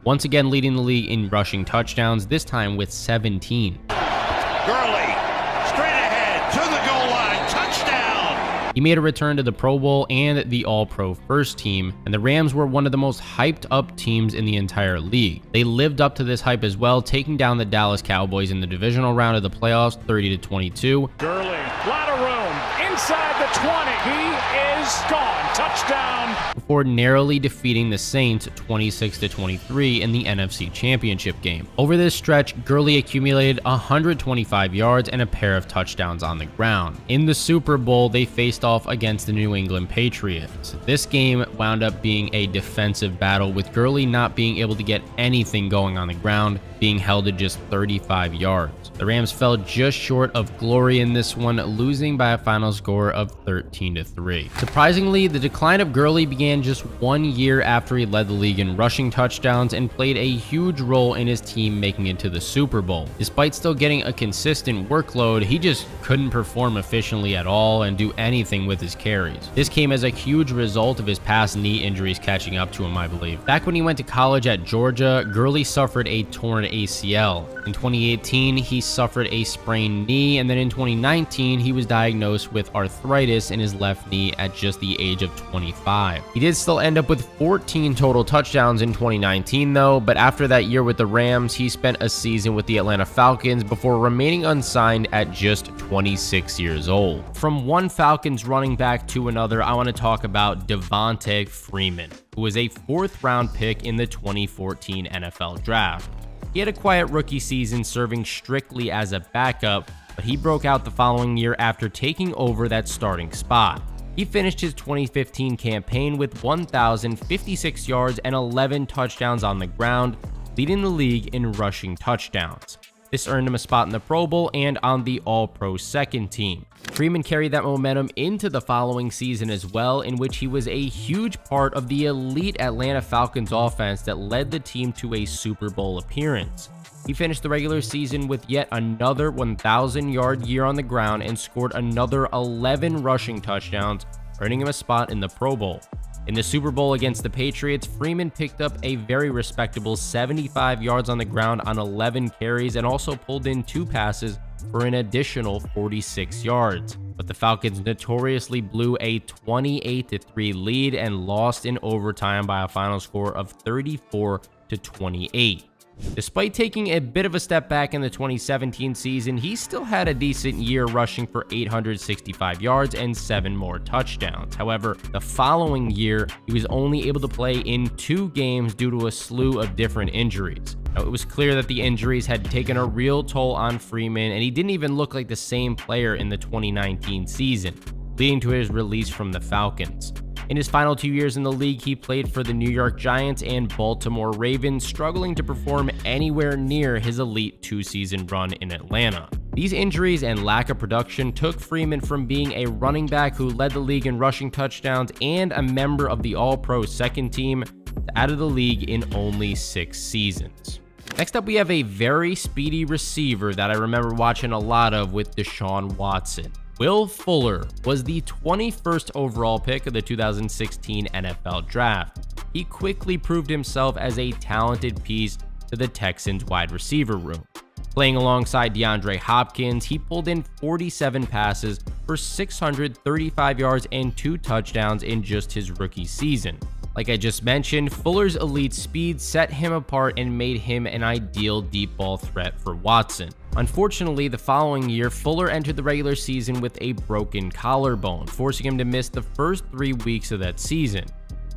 Once again leading the league in rushing touchdowns, this time with 17. Gurley, straight ahead, to the goal line, touchdown! He made a return to the Pro Bowl and the All-Pro First Team, and the Rams were one of the most hyped-up teams in the entire league. They lived up to this hype as well, taking down the Dallas Cowboys in the divisional round of the playoffs 30-22. Gurley, lot of room, inside the 20, he is gone, touchdown! Before narrowly defeating the Saints 26-23 in the NFC Championship game. Over this stretch, Gurley accumulated 125 yards and a pair of touchdowns on the ground. In the Super Bowl, they faced off against the New England Patriots. This game wound up being a defensive battle, with Gurley not being able to get anything going on the ground, being held to just 35 yards. The Rams fell just short of glory in this one, losing by a final score of 13-3. Surprisingly, the decline of Gurley began just 1 year after he led the league in rushing touchdowns and played a huge role in his team making it to the Super Bowl. Despite still getting a consistent workload, he just couldn't perform efficiently at all and do anything with his carries. This came as a huge result of his past knee injuries catching up to him, I believe. Back when he went to college at Georgia, Gurley suffered a torn ACL. In 2018, he suffered a sprained knee, and then in 2019, he was diagnosed with arthritis in his left knee at just the age of 25. He did still end up with 14 total touchdowns in 2019 though, but after that year with the Rams, he spent a season with the Atlanta Falcons before remaining unsigned at just 26 years old. From one Falcons running back to another, I want to talk about Devonta Freeman, who was a 4th round pick in the 2014 NFL Draft. He had a quiet rookie season serving strictly as a backup, but he broke out the following year after taking over that starting spot. He finished his 2015 campaign with 1,056 yards and 11 touchdowns on the ground, leading the league in rushing touchdowns. This earned him a spot in the Pro Bowl and on the All-Pro Second Team. Freeman carried that momentum into the following season as well, in which he was a huge part of the elite Atlanta Falcons offense that led the team to a Super Bowl appearance. He finished the regular season with yet another 1,000-yard year on the ground and scored another 11 rushing touchdowns, earning him a spot in the Pro Bowl. In the Super Bowl against the Patriots, Freeman picked up a very respectable 75 yards on the ground on 11 carries and also pulled in 2 passes for an additional 46 yards. But the Falcons notoriously blew a 28-3 lead and lost in overtime by a final score of 34-28. Despite taking a bit of a step back in the 2017 season, he still had a decent year, rushing for 865 yards and 7 more touchdowns. However, the following year, he was only able to play in 2 games due to a slew of different injuries. Now, it was clear that the injuries had taken a real toll on Freeman, and he didn't even look like the same player in the 2019 season, leading to his release from the Falcons. In his final 2 years in the league, he played for the New York Giants and Baltimore Ravens, struggling to perform anywhere near his elite 2-season run in Atlanta. These injuries and lack of production took Freeman from being a running back who led the league in rushing touchdowns and a member of the All-Pro second team to out of the league in only 6 seasons. Next up, we have a very speedy receiver that I remember watching a lot of with Deshaun Watson. Will Fuller was the 21st overall pick of the 2016 NFL Draft. He quickly proved himself as a talented piece to the Texans wide receiver room. Playing alongside DeAndre Hopkins, he pulled in 47 passes for 635 yards and 2 touchdowns in just his rookie season. Like I just mentioned, Fuller's elite speed set him apart and made him an ideal deep ball threat for Watson. Unfortunately, the following year, Fuller entered the regular season with a broken collarbone, forcing him to miss the first 3 weeks of that season.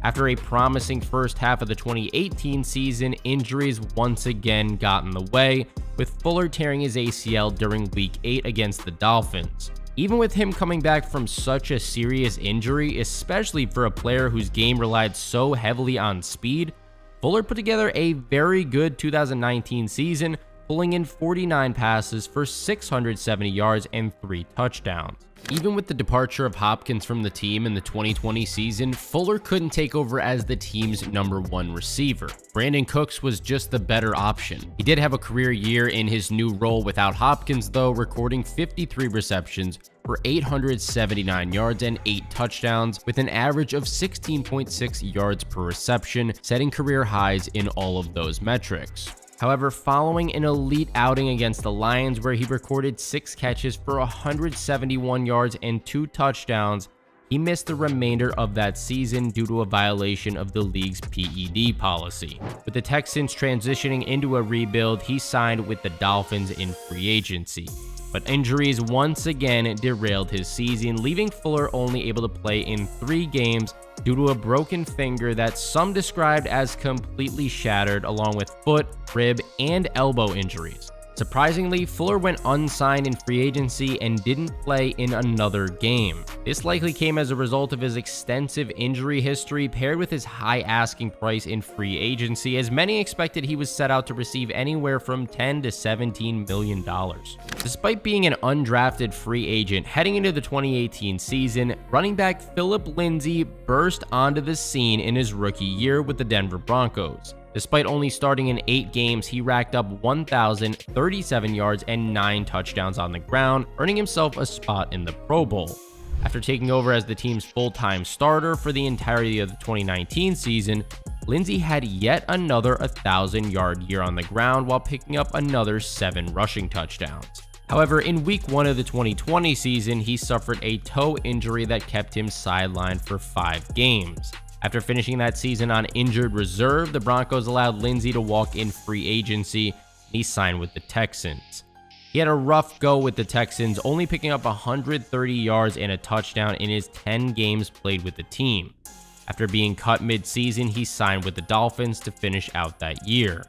After a promising first half of the 2018 season, injuries once again got in the way, with Fuller tearing his ACL during Week 8 against the Dolphins. Even with him coming back from such a serious injury, especially for a player whose game relied so heavily on speed, Fuller put together a very good 2019 season, pulling in 49 passes for 670 yards and 3 touchdowns. Even with the departure of Hopkins from the team in the 2020 season, Fuller couldn't take over as the team's #1 receiver. Brandon Cooks was just the better option. He did have a career year in his new role without Hopkins, though, recording 53 receptions for 879 yards and 8 touchdowns, with an average of 16.6 yards per reception, setting career highs in all of those metrics. However, following an elite outing against the Lions where he recorded 6 catches for 171 yards and 2 touchdowns, he missed the remainder of that season due to a violation of the league's PED policy. With the Texans transitioning into a rebuild, he signed with the Dolphins in free agency. But injuries once again derailed his season, leaving Fuller only able to play in 3 games due to a broken finger that some described as completely shattered, along with foot, rib, and elbow injuries. Surprisingly, Fuller went unsigned in free agency and didn't play in another game. This likely came as a result of his extensive injury history paired with his high asking price in free agency, as many expected he was set out to receive anywhere from $10 to $17 million. Despite being an undrafted free agent heading into the 2018 season, running back Phillip Lindsay burst onto the scene in his rookie year with the Denver Broncos. Despite only starting in 8 games, he racked up 1,037 yards and 9 touchdowns on the ground, earning himself a spot in the Pro Bowl. After taking over as the team's full-time starter for the entirety of the 2019 season, Lindsay had yet another 1,000-yard year on the ground while picking up another 7 rushing touchdowns. However, in Week 1 of the 2020 season, he suffered a toe injury that kept him sidelined for 5 games. After finishing that season on injured reserve, the Broncos allowed Lindsay to walk in free agency, and he signed with the Texans. He had a rough go with the Texans, only picking up 130 yards and a touchdown in his 10 games played with the team. After being cut mid-season, he signed with the Dolphins to finish out that year.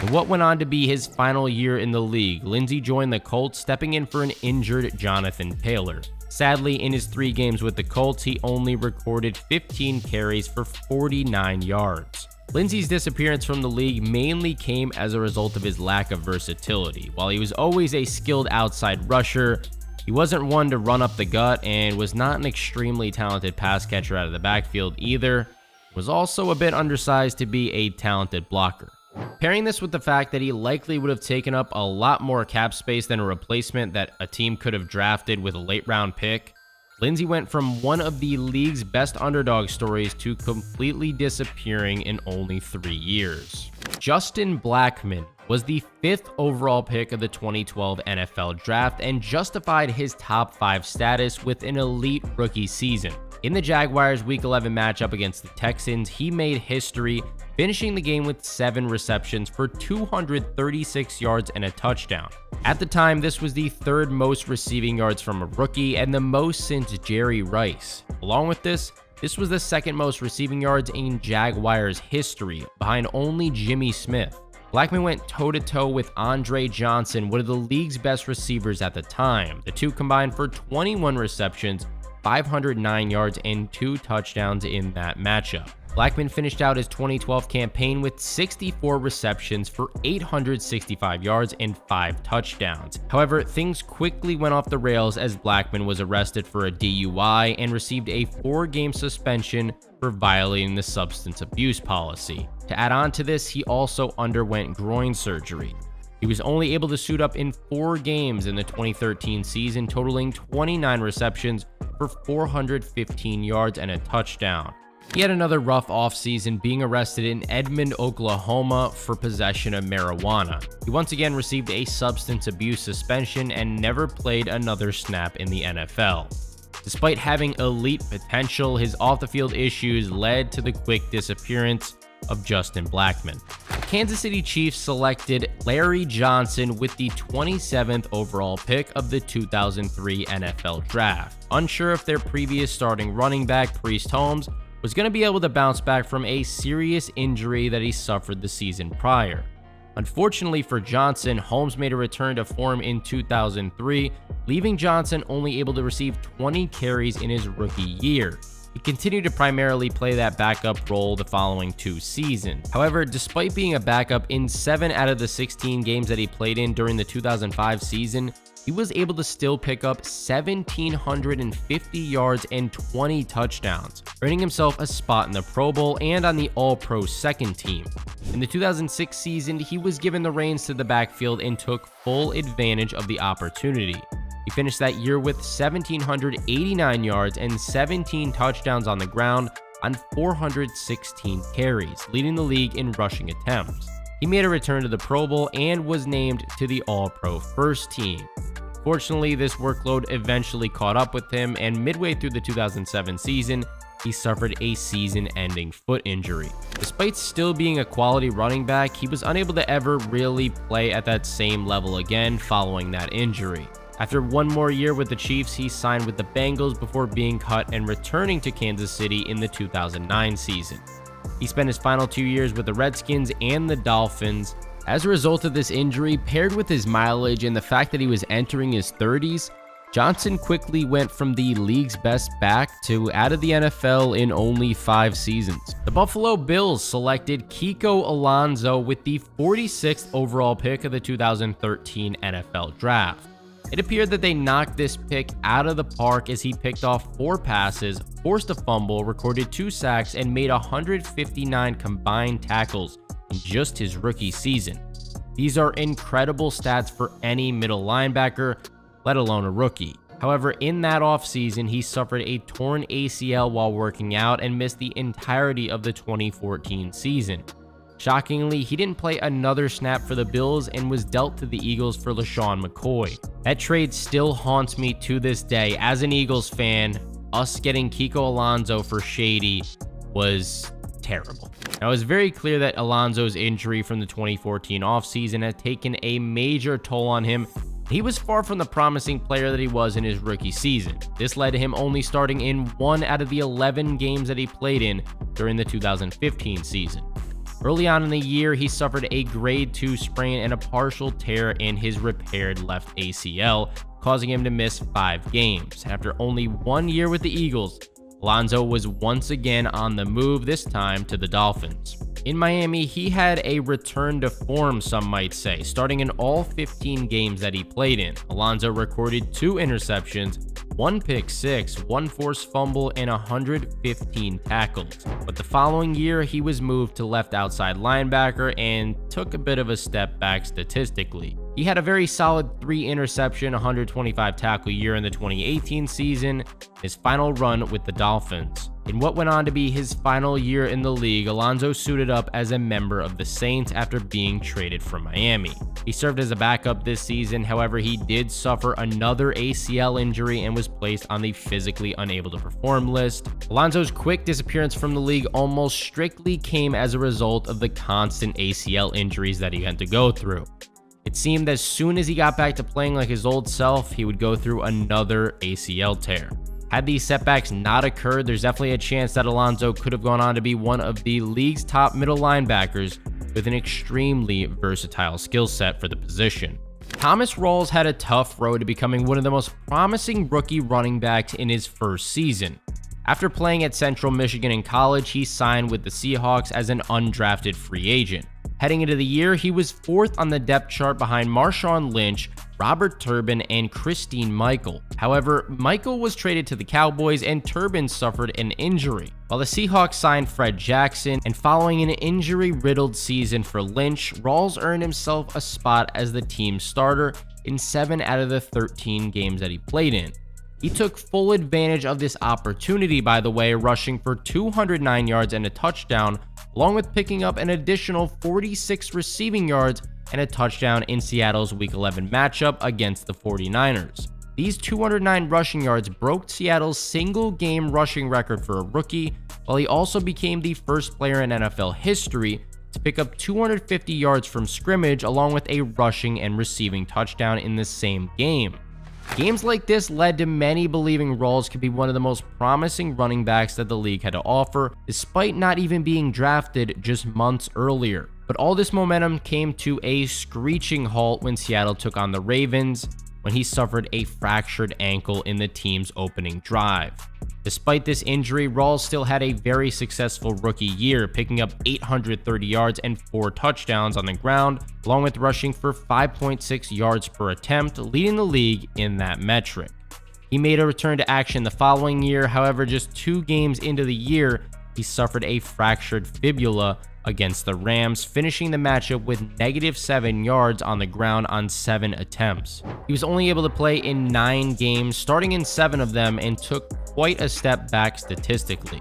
In what went on to be his final year in the league, Lindsay joined the Colts, stepping in for an injured Jonathan Taylor. Sadly, in his 3 games with the Colts, he only recorded 15 carries for 49 yards. Lindsay's disappearance from the league mainly came as a result of his lack of versatility. While he was always a skilled outside rusher, he wasn't one to run up the gut and was not an extremely talented pass catcher out of the backfield either. He was also a bit undersized to be a talented blocker. Pairing this with the fact that he likely would have taken up a lot more cap space than a replacement that a team could have drafted with a late round pick, Lindsay went from one of the league's best underdog stories to completely disappearing in only 3 years. Justin Blackmon was the 5th overall pick of the 2012 NFL Draft and justified his top 5 status with an elite rookie season. In the Jaguars' Week 11 matchup against the Texans, he made history, finishing the game with 7 receptions for 236 yards and a touchdown. At the time, this was the 3rd most receiving yards from a rookie and the most since Jerry Rice. Along with this was the 2nd most receiving yards in Jaguars history, behind only Jimmy Smith. Blackmon went toe-to-toe with Andre Johnson, one of the league's best receivers at the time. The two combined for 21 receptions, 509 yards, and 2 touchdowns in that matchup. Blackmon finished out his 2012 campaign with 64 receptions for 865 yards and 5 touchdowns. However, things quickly went off the rails as Blackmon was arrested for a DUI and received a 4-game suspension for violating the substance abuse policy. To add on to this, he also underwent groin surgery. He was only able to suit up in 4 games in the 2013 season, totaling 29 receptions for 415 yards and a touchdown. He had another rough offseason, being arrested in Edmond, Oklahoma for possession of marijuana. He once again received a substance abuse suspension and never played another snap in the NFL. Despite having elite potential, his off-the-field issues led to the quick disappearance of Justin Blackmon. The Kansas City Chiefs selected Larry Johnson with the 27th overall pick of the 2003 NFL Draft. Unsure if their previous starting running back, Pheoms, was going to be able to bounce back from a serious injury that he suffered the season prior. Unfortunately for Johnson, Holmes made a return to form in 2003, leaving Johnson only able to receive 20 carries in his rookie year. He continued to primarily play that backup role the following 2 seasons. However, despite being a backup in 7 out of the 16 games that he played in during the 2005 season, he was able to still pick up 1,750 yards and 20 touchdowns, earning himself a spot in the Pro Bowl and on the All-Pro second team. In the 2006 season, he was given the reins to the backfield and took full advantage of the opportunity. He finished that year with 1,789 yards and 17 touchdowns on the ground on 416 carries, leading the league in rushing attempts. He made a return to the Pro Bowl and was named to the All-Pro first team. Fortunately, this workload eventually caught up with him, and midway through the 2007 season, he suffered a season-ending foot injury. Despite still being a quality running back, he was unable to ever really play at that same level again following that injury. After 1 more year with the Chiefs, he signed with the Bengals before being cut and returning to Kansas City in the 2009 season. He spent his final 2 years with the Redskins and the Dolphins. As a result of this injury, paired with his mileage and the fact that he was entering his 30s, Johnson quickly went from the league's best back to out of the NFL in only 5 seasons. The Buffalo Bills selected Kiko Alonso with the 46th overall pick of the 2013 NFL Draft. It appeared that they knocked this pick out of the park as he picked off 4 passes, forced a fumble, recorded 2 sacks, and made 159 combined tackles in just his rookie season. These are incredible stats for any middle linebacker, let alone a rookie. However, in that offseason, he suffered a torn ACL while working out and missed the entirety of the 2014 season. Shockingly, he didn't play another snap for the Bills and was dealt to the Eagles for LeSean McCoy. That trade still haunts me to this day. As an Eagles fan, us getting Kiko Alonso for Shady was terrible. Now, it was very clear that Alonso's injury from the 2014 offseason had taken a major toll on him. He was far from the promising player that he was in his rookie season. This led to him only starting in 1 out of the 11 games that he played in during the 2015 season. Early on in the year, he suffered a grade 2 sprain and a partial tear in his repaired left ACL, causing him to miss 5 games. After only 1 year with the Eagles, Alonso was once again on the move, this time to the Dolphins. In Miami, he had a return to form, some might say, starting in all 15 games that he played in. Alonso recorded 2 interceptions, 1 pick six, 1 forced fumble, and 115 tackles. But the following year, he was moved to left outside linebacker and took a bit of a step back statistically. He had a very solid 3-interception, 125 tackle year in the 2018 season, his final run with the Dolphins. In what went on to be his final year in the league, Alonso suited up as a member of the Saints after being traded from Miami. He served as a backup this season, however, he did suffer another ACL injury and was placed on the physically unable to perform list. Alonso's quick disappearance from the league almost strictly came as a result of the constant ACL injuries that he had to go through. It seemed as soon as he got back to playing like his old self, he would go through another ACL tear. Had these setbacks not occurred, there's definitely a chance that Alonso could have gone on to be one of the league's top middle linebackers with an extremely versatile skill set for the position. Thomas Rawls had a tough road to becoming one of the most promising rookie running backs in his first season. After playing at Central Michigan in college, he signed with the Seahawks as an undrafted free agent. Heading into the year, he was 4th on the depth chart behind Marshawn Lynch, Robert Turbin, and Christine Michael. However, Michael was traded to the Cowboys and Turbin suffered an injury, while the Seahawks signed Fred Jackson, and following an injury-riddled season for Lynch, Rawls earned himself a spot as the team's starter in 7 out of the 13 games that he played in. He took full advantage of this opportunity, by the way, rushing for 209 yards and a touchdown, along with picking up an additional 46 receiving yards and a touchdown in Seattle's Week 11 matchup against the 49ers. These 209 rushing yards broke Seattle's single-game rushing record for a rookie, while he also became the first player in NFL history to pick up 250 yards from scrimmage along with a rushing and receiving touchdown in the same game. Games like this led to many believing Rawls could be one of the most promising running backs that the league had to offer, despite not even being drafted just months earlier. But all this momentum came to a screeching halt when Seattle took on the Ravens, when he suffered a fractured ankle in the team's opening drive. Despite this injury, Rawls still had a very successful rookie year, picking up 830 yards and 4 touchdowns on the ground, along with rushing for 5.6 yards per attempt, leading the league in that metric. He made a return to action the following year, however, just 2 games into the year, he suffered a fractured fibula against the Rams, finishing the matchup with -7 yards on the ground on 7 attempts. He was only able to play in 9 games, starting in 7 of them, and took quite a step back statistically.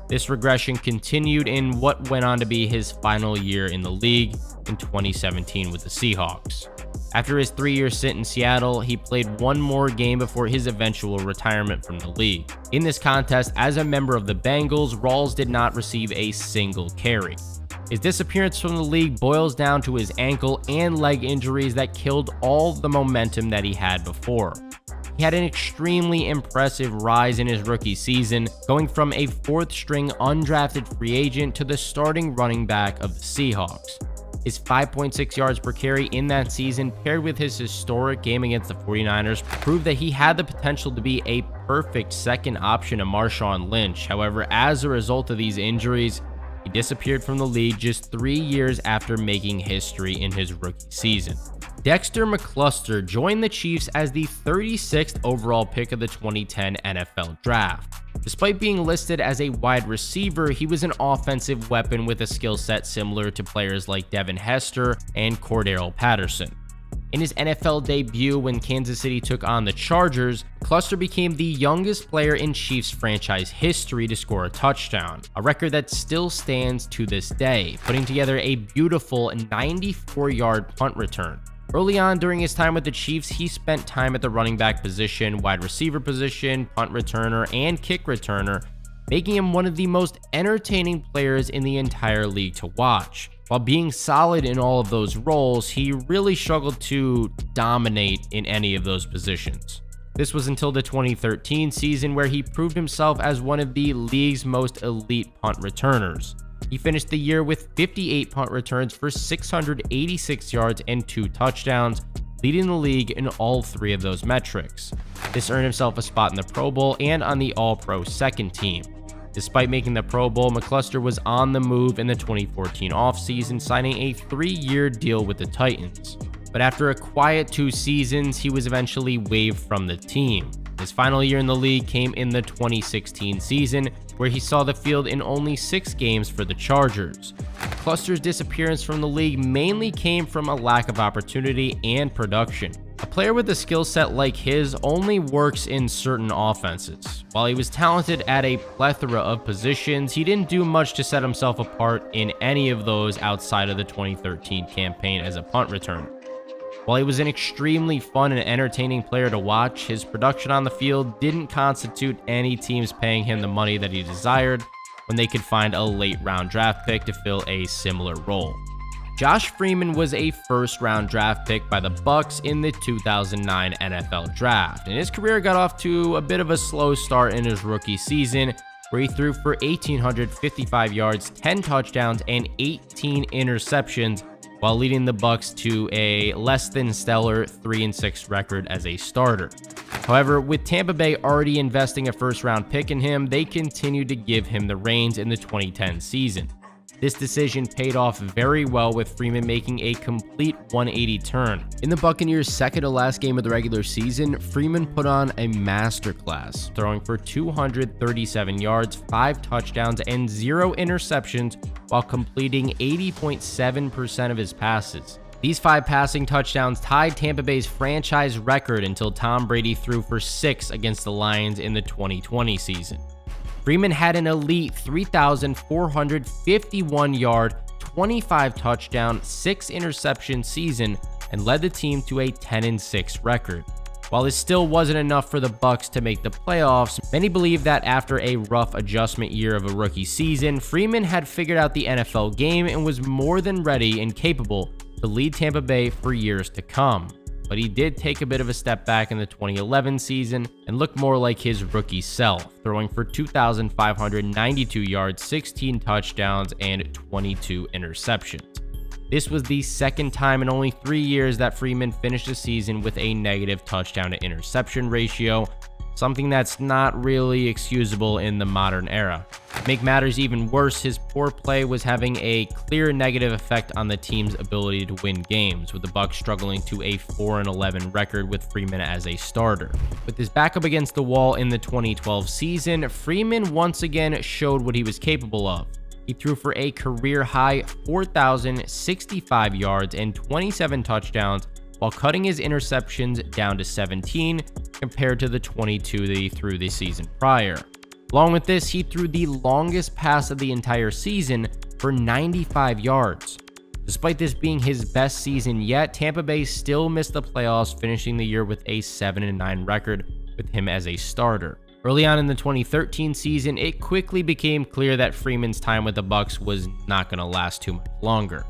This regression continued in what went on to be his final year in the league in 2017 with the Seahawks. After his 3-year stint in Seattle, he played 1 more game before his eventual retirement from the league. In this contest, as a member of the Bengals, Rawls did not receive a single carry. His disappearance from the league boils down to his ankle and leg injuries that killed all the momentum that he had before. He had an extremely impressive rise in his rookie season, going from a 4th-string undrafted free agent to the starting running back of the Seahawks. His 5.6 yards per carry in that season, paired with his historic game against the 49ers, proved that he had the potential to be a perfect second option to Marshawn Lynch. However, as a result of these injuries, he disappeared from the league just 3 years after making history in his rookie season. Dexter McCluster joined the Chiefs as the 36th overall pick of the 2010 NFL Draft. Despite being listed as a wide receiver, he was an offensive weapon with a skill set similar to players like Devin Hester and Cordero Patterson. In his NFL debut when Kansas City took on the Chargers, McCluster became the youngest player in Chiefs franchise history to score a touchdown, a record that still stands to this day, putting together a beautiful 94-yard punt return. Early on during his time with the Chiefs, he spent time at the running back position, wide receiver position, punt returner, and kick returner, making him one of the most entertaining players in the entire league to watch. While being solid in all of those roles, he really struggled to dominate in any of those positions. This was until the 2013 season where he proved himself as one of the league's most elite punt returners. He finished the year with 58 punt returns for 686 yards and 2 touchdowns, leading the league in all 3 of those metrics. This earned himself a spot in the Pro Bowl and on the All-Pro second team. Despite making the Pro Bowl, McCluster was on the move in the 2014 offseason, signing a 3-year deal with the Titans. But after a quiet 2 seasons, he was eventually waived from the team. His final year in the league came in the 2016 season, where he saw the field in only 6 games for the Chargers. McCluster's disappearance from the league mainly came from a lack of opportunity and production. A player with a skill set like his only works in certain offenses. While he was talented at a plethora of positions, he didn't do much to set himself apart in any of those outside of the 2013 campaign as a punt returner. While he was an extremely fun and entertaining player to watch, his production on the field didn't constitute any teams paying him the money that he desired when they could find a late-round draft pick to fill a similar role. Josh Freeman was a first-round draft pick by the Bucs in the 2009 NFL Draft, and his career got off to a bit of a slow start in his rookie season, where he threw for 1,855 yards, 10 touchdowns, and 18 interceptions, while leading the Bucs to a less than stellar 3-6 record as a starter. However, with Tampa Bay already investing a first-round pick in him, they continued to give him the reins in the 2010 season. This decision paid off very well, with Freeman making a complete 180 turn. In the Buccaneers' second to last game of the regular season, Freeman put on a masterclass, throwing for 237 yards, 5 touchdowns, and 0 interceptions while completing 80.7% of his passes. These 5 passing touchdowns tied Tampa Bay's franchise record until Tom Brady threw for 6 against the Lions in the 2020 season. Freeman had an elite 3,451-yard, 25 touchdown, 6 interception season and led the team to a 10-6 record. While it still wasn't enough for the Bucs to make the playoffs, many believe that after a rough adjustment year of a rookie season, Freeman had figured out the NFL game and was more than ready and capable to lead Tampa Bay for years to come. But he did take a bit of a step back in the 2011 season and looked more like his rookie self, throwing for 2,592 yards, 16 touchdowns, and 22 interceptions. This was the second time in only 3 years that Freeman finished a season with a negative touchdown to interception ratio, something that's not really excusable in the modern era. To make matters even worse, his poor play was having a clear negative effect on the team's ability to win games, with the Bucs struggling to a 4-11 record with Freeman as a starter. With his back up against the wall in the 2012 season, Freeman once again showed what he was capable of. He threw for a career-high 4,065 yards and 27 touchdowns, while cutting his interceptions down to 17 compared to the 22 that he threw the season prior. Along with this, he threw the longest pass of the entire season for 95 yards. Despite this being his best season yet, Tampa Bay still missed the playoffs, finishing the year with a 7-9 record with him as a starter. Early on in the 2013 season, it quickly became clear that Freeman's time with the Bucs was not going to last too much longer.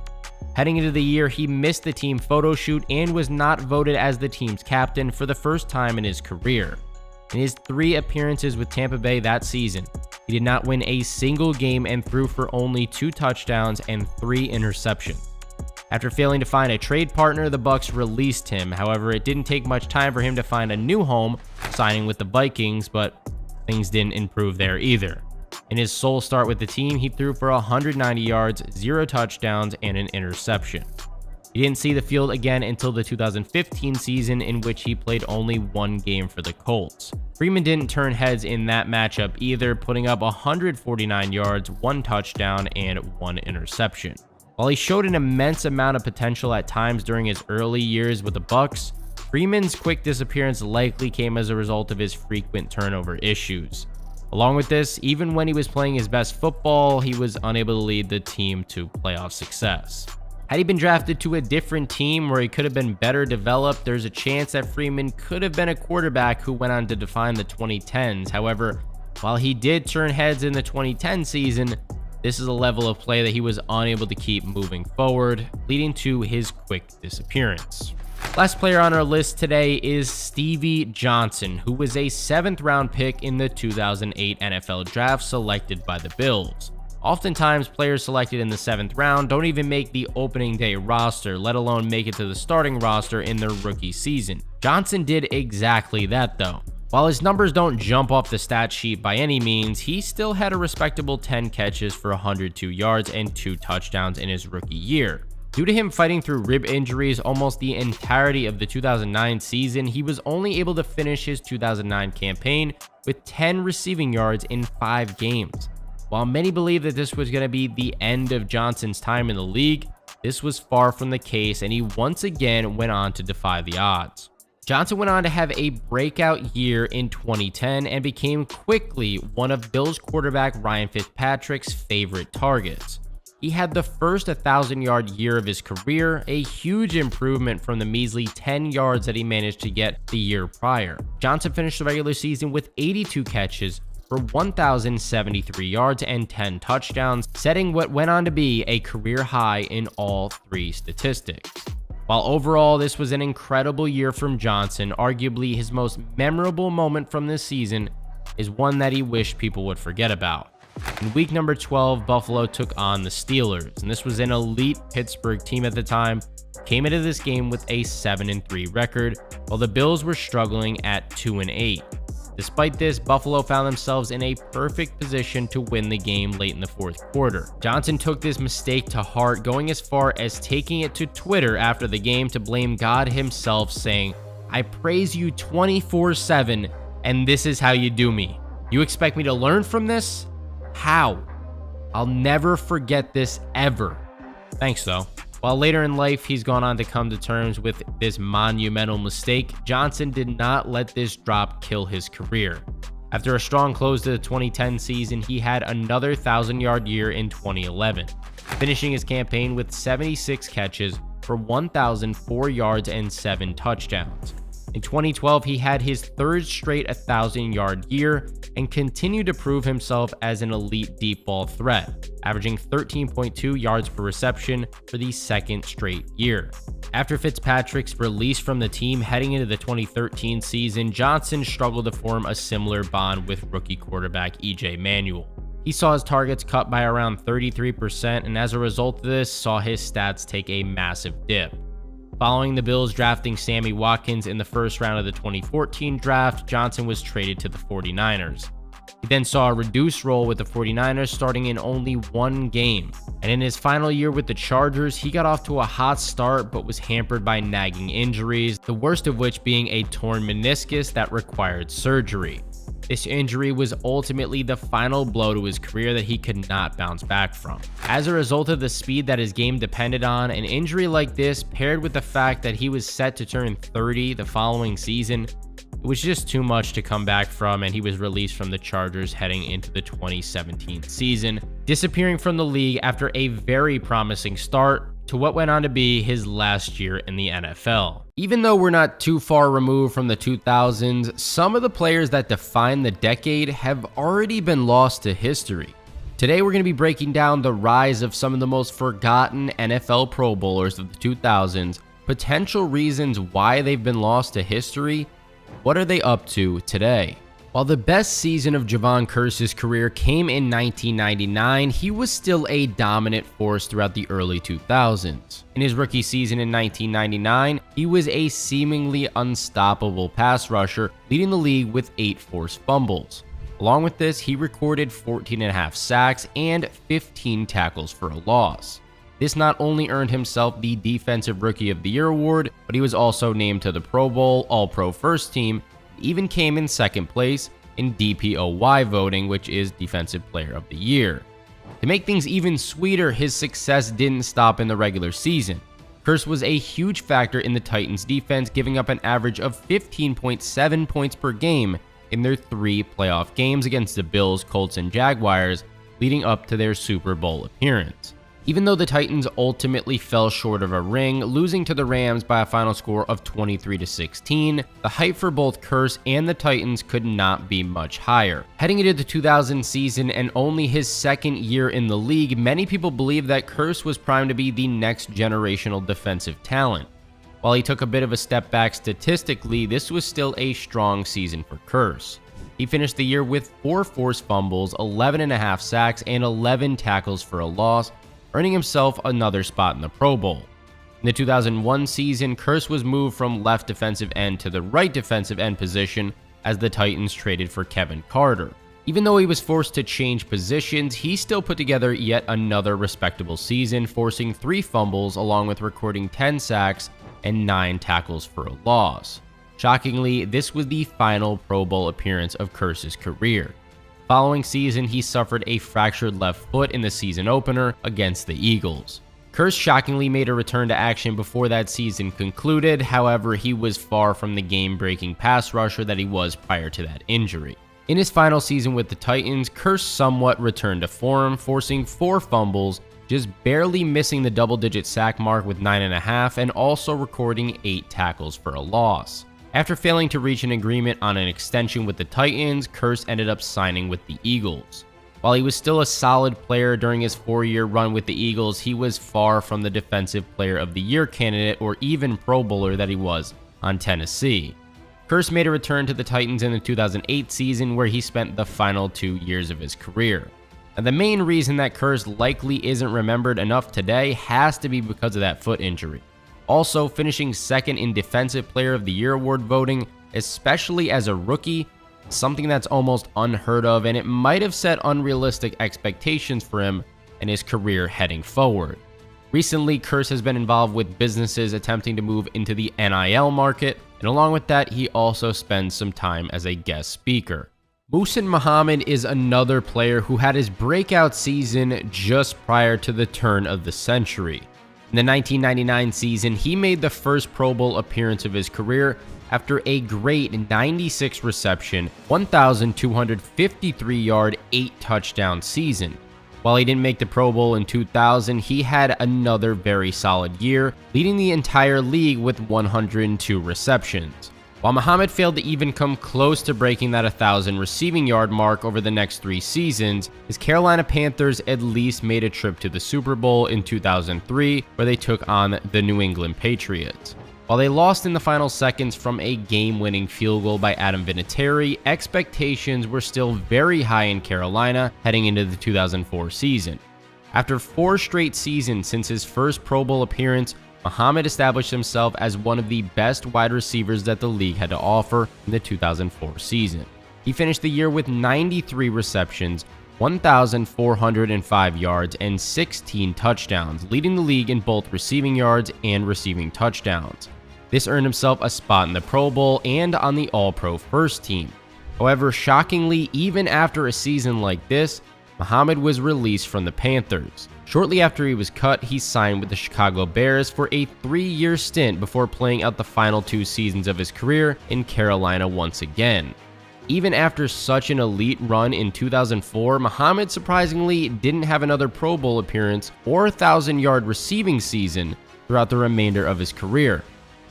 Heading into the year, he missed the team photo shoot and was not voted as the team's captain for the first time in his career. In his 3 appearances with Tampa Bay that season, he did not win a single game and threw for only 2 touchdowns and 3 interceptions. After failing to find a trade partner, the Bucs released him. However, it didn't take much time for him to find a new home, signing with the Vikings, but things didn't improve there either. In his sole start with the team, he threw for 190 yards, 0 touchdowns, and an interception. He didn't see the field again until the 2015 season, in which he played only 1 game for the Colts. Freeman didn't turn heads in that matchup either, putting up 149 yards, 1 touchdown, and 1 interception. While he showed an immense amount of potential at times during his early years with the Bucs, Freeman's quick disappearance likely came as a result of his frequent turnover issues. Along with this, even when he was playing his best football, he was unable to lead the team to playoff success. Had he been drafted to a different team where he could have been better developed, there's a chance that Freeman could have been a quarterback who went on to define the 2010s. However, while he did turn heads in the 2010 season, this is a level of play that he was unable to keep moving forward, leading to his quick disappearance. Last player on our list today is Stevie Johnson, who was a 7th round pick in the 2008 NFL Draft selected by the Bills. Oftentimes, players selected in the 7th round don't even make the opening day roster, let alone make it to the starting roster in their rookie season. Johnson did exactly that though. While his numbers don't jump off the stat sheet by any means, he still had a respectable 10 catches for 102 yards and 2 touchdowns in his rookie year. Due to him fighting through rib injuries almost the entirety of the 2009 season, he was only able to finish his 2009 campaign with 10 receiving yards in 5 games. While many believe that this was going to be the end of Johnson's time in the league, this was far from the case, and he once again went on to defy the odds. Johnson went on to have a breakout year in 2010 and became quickly one of Bills quarterback Ryan Fitzpatrick's favorite targets. He had the first 1,000-yard year of his career, a huge improvement from the measly 10 yards that he managed to get the year prior. Johnson finished the regular season with 82 catches for 1,073 yards and 10 touchdowns, setting what went on to be a career high in all three statistics. While overall this was an incredible year from Johnson, arguably his most memorable moment from this season is one that he wished people would forget about. In week number 12, Buffalo took on the Steelers, and this was an elite Pittsburgh team at the time, came into this game with a 7-3 record, while the Bills were struggling at 2-8. Despite this, Buffalo found themselves in a perfect position to win the game late in the fourth quarter. Johnson took this mistake to heart, going as far as taking it to Twitter after the game to blame God himself, saying, "I praise you 24/7, and this is how you do me. You expect me to learn from this? How? I'll never forget this ever." Thanks though. While later in life he's gone on to come to terms with this monumental mistake, Johnson did not let this drop kill his career. After a strong close to the 2010 season, he had another 1,000-yard year in 2011, finishing his campaign with 76 catches for 1,004 yards and 7 touchdowns. In 2012, he had his third straight 1,000-yard year and continued to prove himself as an elite deep ball threat, averaging 13.2 yards per reception for the second straight year. After Fitzpatrick's release from the team heading into the 2013 season, Johnson struggled to form a similar bond with rookie quarterback E.J. Manuel. He saw his targets cut by around 33%, and as a result of this, saw his stats take a massive dip. Following the Bills drafting Sammy Watkins in the first round of the 2014 draft, Johnson was traded to the 49ers. He then saw a reduced role with the 49ers, starting in only one game. And in his final year with the Chargers, he got off to a hot start but was hampered by nagging injuries, the worst of which being a torn meniscus that required surgery. This injury was ultimately the final blow to his career that he could not bounce back from. As a result of the speed that his game depended on, an injury like this, paired with the fact that he was set to turn 30 the following season, it was just too much to come back from, and he was released from the Chargers heading into the 2017 season, disappearing from the league after a very promising start to what went on to be his last year in the NFL. Even though we're not too far removed from the 2000s, some of the players that define the decade have already been lost to history. Today we're going to be breaking down the rise of some of the most forgotten NFL Pro Bowlers of the 2000s, potential reasons why they've been lost to history, what are they up to today. While the best season of Javon Kearse's career came in 1999, he was still a dominant force throughout the early 2000s. In his rookie season in 1999, he was a seemingly unstoppable pass rusher, leading the league with 8 forced fumbles. Along with this, he recorded 14.5 sacks and 15 tackles for a loss. This not only earned himself the Defensive Rookie of the Year award, but he was also named to the Pro Bowl All-Pro First Team, even came in second place in DPOY voting, which is Defensive Player of the Year. To make things even sweeter, his success didn't stop in the regular season. Kearse was a huge factor in the Titans' defense, giving up an average of 15.7 points per game in their 3 playoff games against the Bills, Colts, and Jaguars, leading up to their Super Bowl appearance. Even though the Titans ultimately fell short of a ring, losing to the Rams by a final score of 23-16, the hype for both Kearse and the Titans could not be much higher. Heading into the 2000 season and only his second year in the league, many people believe that Kearse was primed to be the next generational defensive talent. While he took a bit of a step back statistically, this was still a strong season for Kearse. He finished the year with 4 forced fumbles, 11.5 sacks, and 11 tackles for a loss, earning himself another spot in the Pro Bowl. In the 2001 season, Kearse was moved from left defensive end to the right defensive end position as the Titans traded for Kevin Carter. Even though he was forced to change positions, he still put together yet another respectable season, forcing 3 fumbles along with recording 10 sacks and 9 tackles for a loss. Shockingly, this was the final Pro Bowl appearance of Kearse's career. following season, he suffered a fractured left foot in the season opener against the Eagles. Kearse shockingly made a return to action before that season concluded. However, he was far from the game-breaking pass rusher that he was prior to that injury. In his final season with the Titans, Kearse somewhat returned to form, forcing 4 fumbles, just barely missing the double-digit sack mark with 9.5, and also recording 8 tackles for a loss. After failing to reach an agreement on an extension with the Titans, Kearse ended up signing with the Eagles. While he was still a solid player during his 4-year run with the Eagles, he was far from the Defensive Player of the Year candidate or even Pro Bowler that he was on Tennessee. Kearse made a return to the Titans in the 2008 season, where he spent the final 2 years of his career. And the main reason that Kearse likely isn't remembered enough today has to be because of that foot injury. Also, finishing second in Defensive Player of the Year award voting, especially as a rookie, something that's almost unheard of, and it might have set unrealistic expectations for him and his career heading forward. Recently, Kearse has been involved with businesses attempting to move into the NIL market, and along with that, he also spends some time as a guest speaker. Muhsin Muhammad is another player who had his breakout season just prior to the turn of the century. In the 1999 season, he made the first Pro Bowl appearance of his career after a great 96 reception, 1,253-yard, 8-touchdown season. While he didn't make the Pro Bowl in 2000, he had another very solid year, leading the entire league with 102 receptions. While Muhammad failed to even come close to breaking that 1,000 receiving yard mark over the next 3 seasons, his Carolina Panthers at least made a trip to the Super Bowl in 2003, where they took on the New England Patriots. While they lost in the final seconds from a game-winning field goal by Adam Vinatieri, expectations were still very high in Carolina heading into the 2004 season. After 4 straight seasons since his first Pro Bowl appearance, Muhammad established himself as one of the best wide receivers that the league had to offer in the 2004 season. He finished the year with 93 receptions, 1,405 yards, and 16 touchdowns, leading the league in both receiving yards and receiving touchdowns. This earned himself a spot in the Pro Bowl and on the All-Pro First Team. However, shockingly, even after a season like this, Muhammad was released from the Panthers. Shortly after he was cut, he signed with the Chicago Bears for a 3-year stint before playing out the final 2 seasons of his career in Carolina once again. Even after such an elite run in 2004, Muhammad surprisingly didn't have another Pro Bowl appearance or 1,000-yard receiving season throughout the remainder of his career.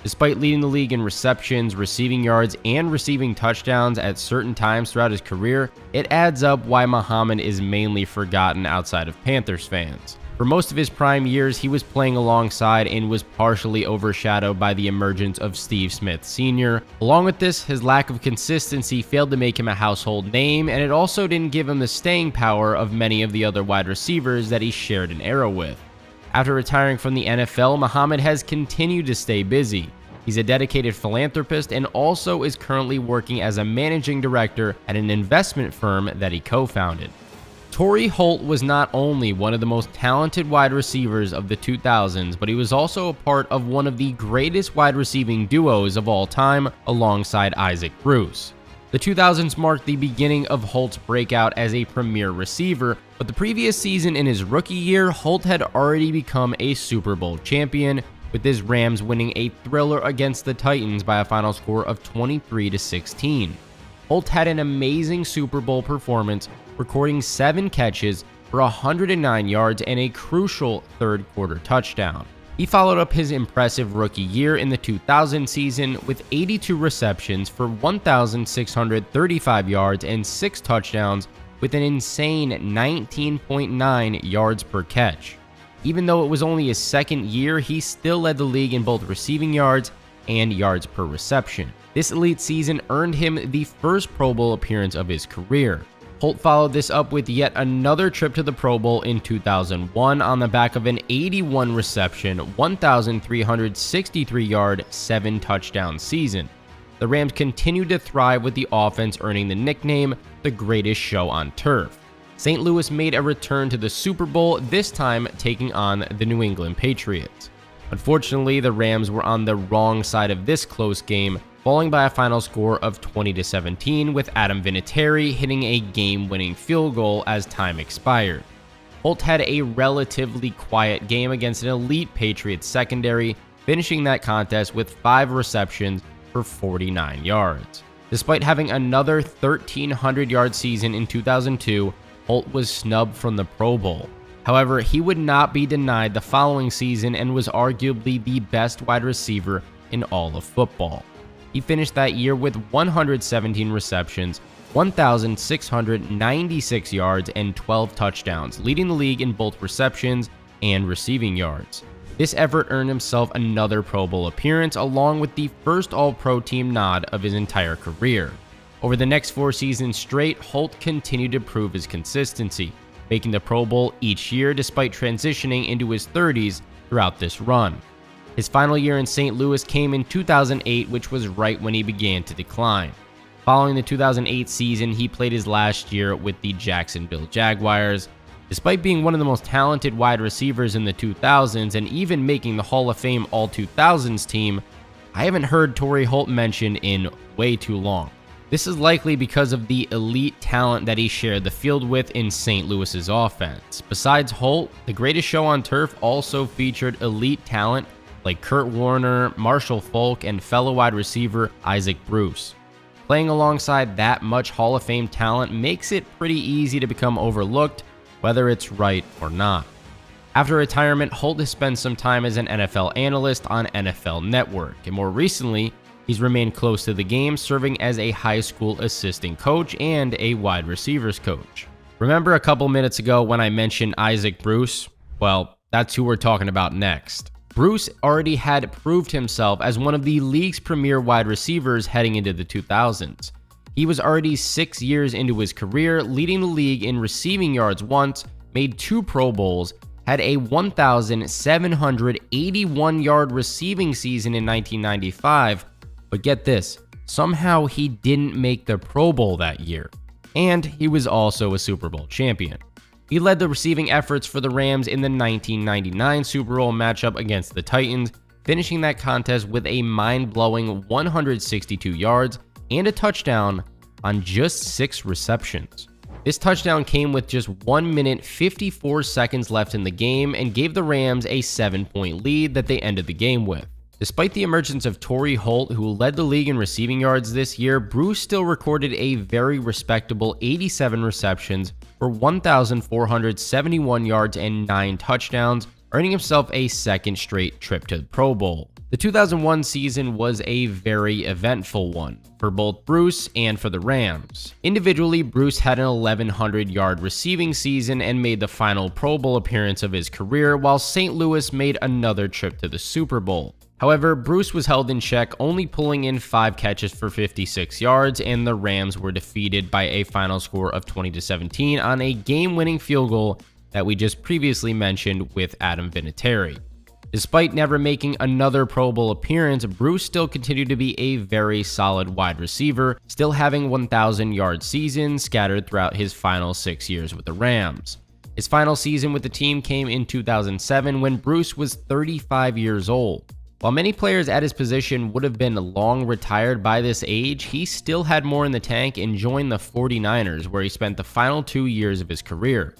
Despite leading the league in receptions, receiving yards, and receiving touchdowns at certain times throughout his career, it adds up why Muhammad is mainly forgotten outside of Panthers fans. For most of his prime years, he was playing alongside and was partially overshadowed by the emergence of Steve Smith Sr. Along with this, his lack of consistency failed to make him a household name, and it also didn't give him the staying power of many of the other wide receivers that he shared an era with. After retiring from the NFL, Muhammad has continued to stay busy. He's a dedicated philanthropist and also is currently working as a managing director at an investment firm that he co-founded. Torry Holt was not only one of the most talented wide receivers of the 2000s, but he was also a part of one of the greatest wide receiving duos of all time alongside Isaac Bruce. The 2000s marked the beginning of Holt's breakout as a premier receiver, but the previous season in his rookie year, Holt had already become a Super Bowl champion, with his Rams winning a thriller against the Titans by a final score of 23-16. Holt had an amazing Super Bowl performance, recording 7 catches for 109 yards and a crucial third-quarter touchdown. He followed up his impressive rookie year in the 2000 season with 82 receptions for 1,635 yards and 6 touchdowns with an insane 19.9 yards per catch. Even though it was only his second year, he still led the league in both receiving yards and yards per reception. This elite season earned him the first Pro Bowl appearance of his career. Holt followed this up with yet another trip to the Pro Bowl in 2001 on the back of an 81 reception, 1,363-yard, 7-touchdown season. The Rams continued to thrive with the offense earning the nickname the greatest show on turf. St. Louis made a return to the Super Bowl, this time taking on the New England Patriots. Unfortunately, the Rams were on the wrong side of this close game, falling by a final score of 20-17 with Adam Vinatieri hitting a game-winning field goal as time expired. Holt had a relatively quiet game against an elite Patriots secondary, finishing that contest with 5 receptions for 49 yards. Despite having another 1,300-yard season in 2002, Holt was snubbed from the Pro Bowl. However, he would not be denied the following season and was arguably the best wide receiver in all of football. He finished that year with 117 receptions, 1,696 yards, and 12 touchdowns, leading the league in both receptions and receiving yards. This effort earned himself another Pro Bowl appearance, along with the first All-Pro team nod of his entire career. Over the next 4 seasons straight, Holt continued to prove his consistency, making the Pro Bowl each year despite transitioning into his 30s throughout this run. His final year in St. Louis came in 2008, which was right when he began to decline. Following the 2008 season, he played his last year with the Jacksonville Jaguars. Despite being one of the most talented wide receivers in the 2000s and even making the Hall of Fame All-2000s team, I haven't heard Torry Holt mentioned in way too long. This is likely because of the elite talent that he shared the field with in St. Louis's offense. Besides Holt, the Greatest Show on Turf also featured elite talent like Kurt Warner, Marshall Faulk, and fellow wide receiver Isaac Bruce. Playing alongside that much Hall of Fame talent makes it pretty easy to become overlooked, whether it's right or not. After retirement, Holt has spent some time as an NFL analyst on NFL Network, and more recently, he's remained close to the game, serving as a high school assistant coach and a wide receivers coach. Remember a couple minutes ago when I mentioned Isaac Bruce? Well, that's who we're talking about next. Bruce already had proved himself as one of the league's premier wide receivers heading into the 2000s. He was already 6 years into his career, leading the league in receiving yards once, made 2 Pro Bowls, had a 1,781-yard receiving season in 1995, but get this, somehow he didn't make the Pro Bowl that year, and he was also a Super Bowl champion. He led the receiving efforts for the Rams in the 1999 Super Bowl matchup against the Titans, finishing that contest with a mind-blowing 162 yards and a touchdown on just 6 receptions. This touchdown came with just 1 minute 54 seconds left in the game and gave the Rams a 7-point lead that they ended the game with. Despite the emergence of Torry Holt, who led the league in receiving yards this year, Bruce still recorded a very respectable 87 receptions for 1,471 yards and 9 touchdowns, earning himself a second straight trip to the Pro Bowl. The 2001 season was a very eventful one for both Bruce and for the Rams. Individually, Bruce had an 1,100-yard receiving season and made the final Pro Bowl appearance of his career, while St. Louis made another trip to the Super Bowl. However, Bruce was held in check, only pulling in 5 catches for 56 yards, and the Rams were defeated by a final score of 20-17 on a game-winning field goal that we just previously mentioned with Adam Vinatieri. Despite never making another Pro Bowl appearance, Bruce still continued to be a very solid wide receiver, still having 1,000-yard seasons scattered throughout his final 6 years with the Rams. His final season with the team came in 2007 when Bruce was 35 years old. While many players at his position would have been long retired by this age, he still had more in the tank and joined the 49ers, where he spent the final 2 years of his career.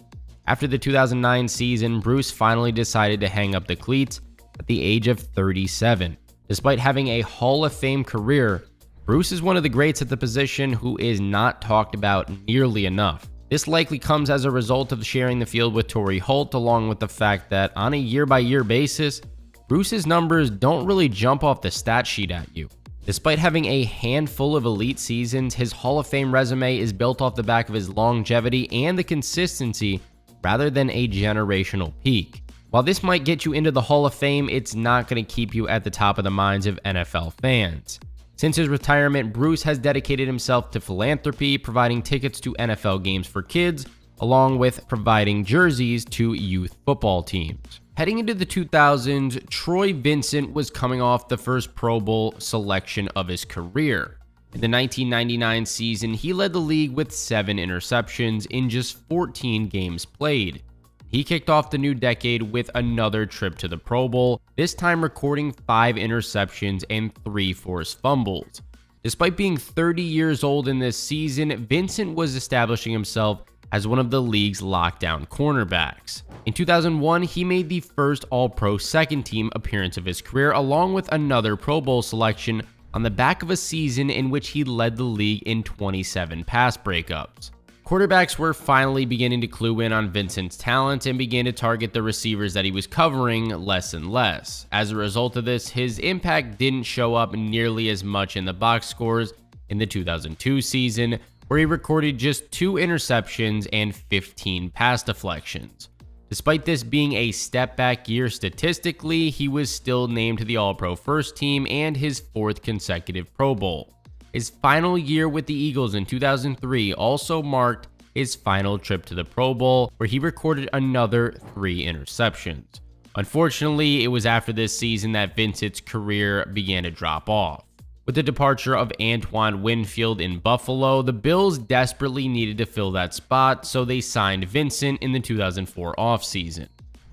After the 2009 season, Bruce finally decided to hang up the cleats at the age of 37. Despite having a Hall of Fame career, Bruce is one of the greats at the position who is not talked about nearly enough. This likely comes as a result of sharing the field with Torry Holt, along with the fact that on a year-by-year basis, Bruce's numbers don't really jump off the stat sheet at you. Despite having a handful of elite seasons, his Hall of Fame resume is built off the back of his longevity and the consistency rather than a generational peak. While this might get you into the Hall of Fame, it's not going to keep you at the top of the minds of NFL fans. Since his retirement, Bruce has dedicated himself to philanthropy, providing tickets to NFL games for kids, along with providing jerseys to youth football teams. Heading into the 2000s, Troy Vincent was coming off the first Pro Bowl selection of his career. In the 1999 season, he led the league with 7 interceptions in just 14 games played. He kicked off the new decade with another trip to the Pro Bowl, this time recording 5 interceptions and 3 forced fumbles. Despite being 30 years old in this season, Vincent was establishing himself as one of the league's lockdown cornerbacks. In 2001, he made the first All-Pro second-team appearance of his career, along with another Pro Bowl selection on the back of a season in which he led the league in 27 pass breakups. Quarterbacks were finally beginning to clue in on Vincent's talent and began to target the receivers that he was covering less and less. As a result of this, his impact didn't show up nearly as much in the box scores in the 2002 season, where he recorded just 2 interceptions and 15 pass deflections. Despite this being a step-back year statistically, he was still named to the All-Pro first team and his 4th consecutive Pro Bowl. His final year with the Eagles in 2003 also marked his final trip to the Pro Bowl, where he recorded another 3 interceptions. Unfortunately, it was after this season that Vincent's career began to drop off. With the departure of Antoine Winfield in Buffalo, the Bills desperately needed to fill that spot, so they signed Vincent in the 2004 offseason.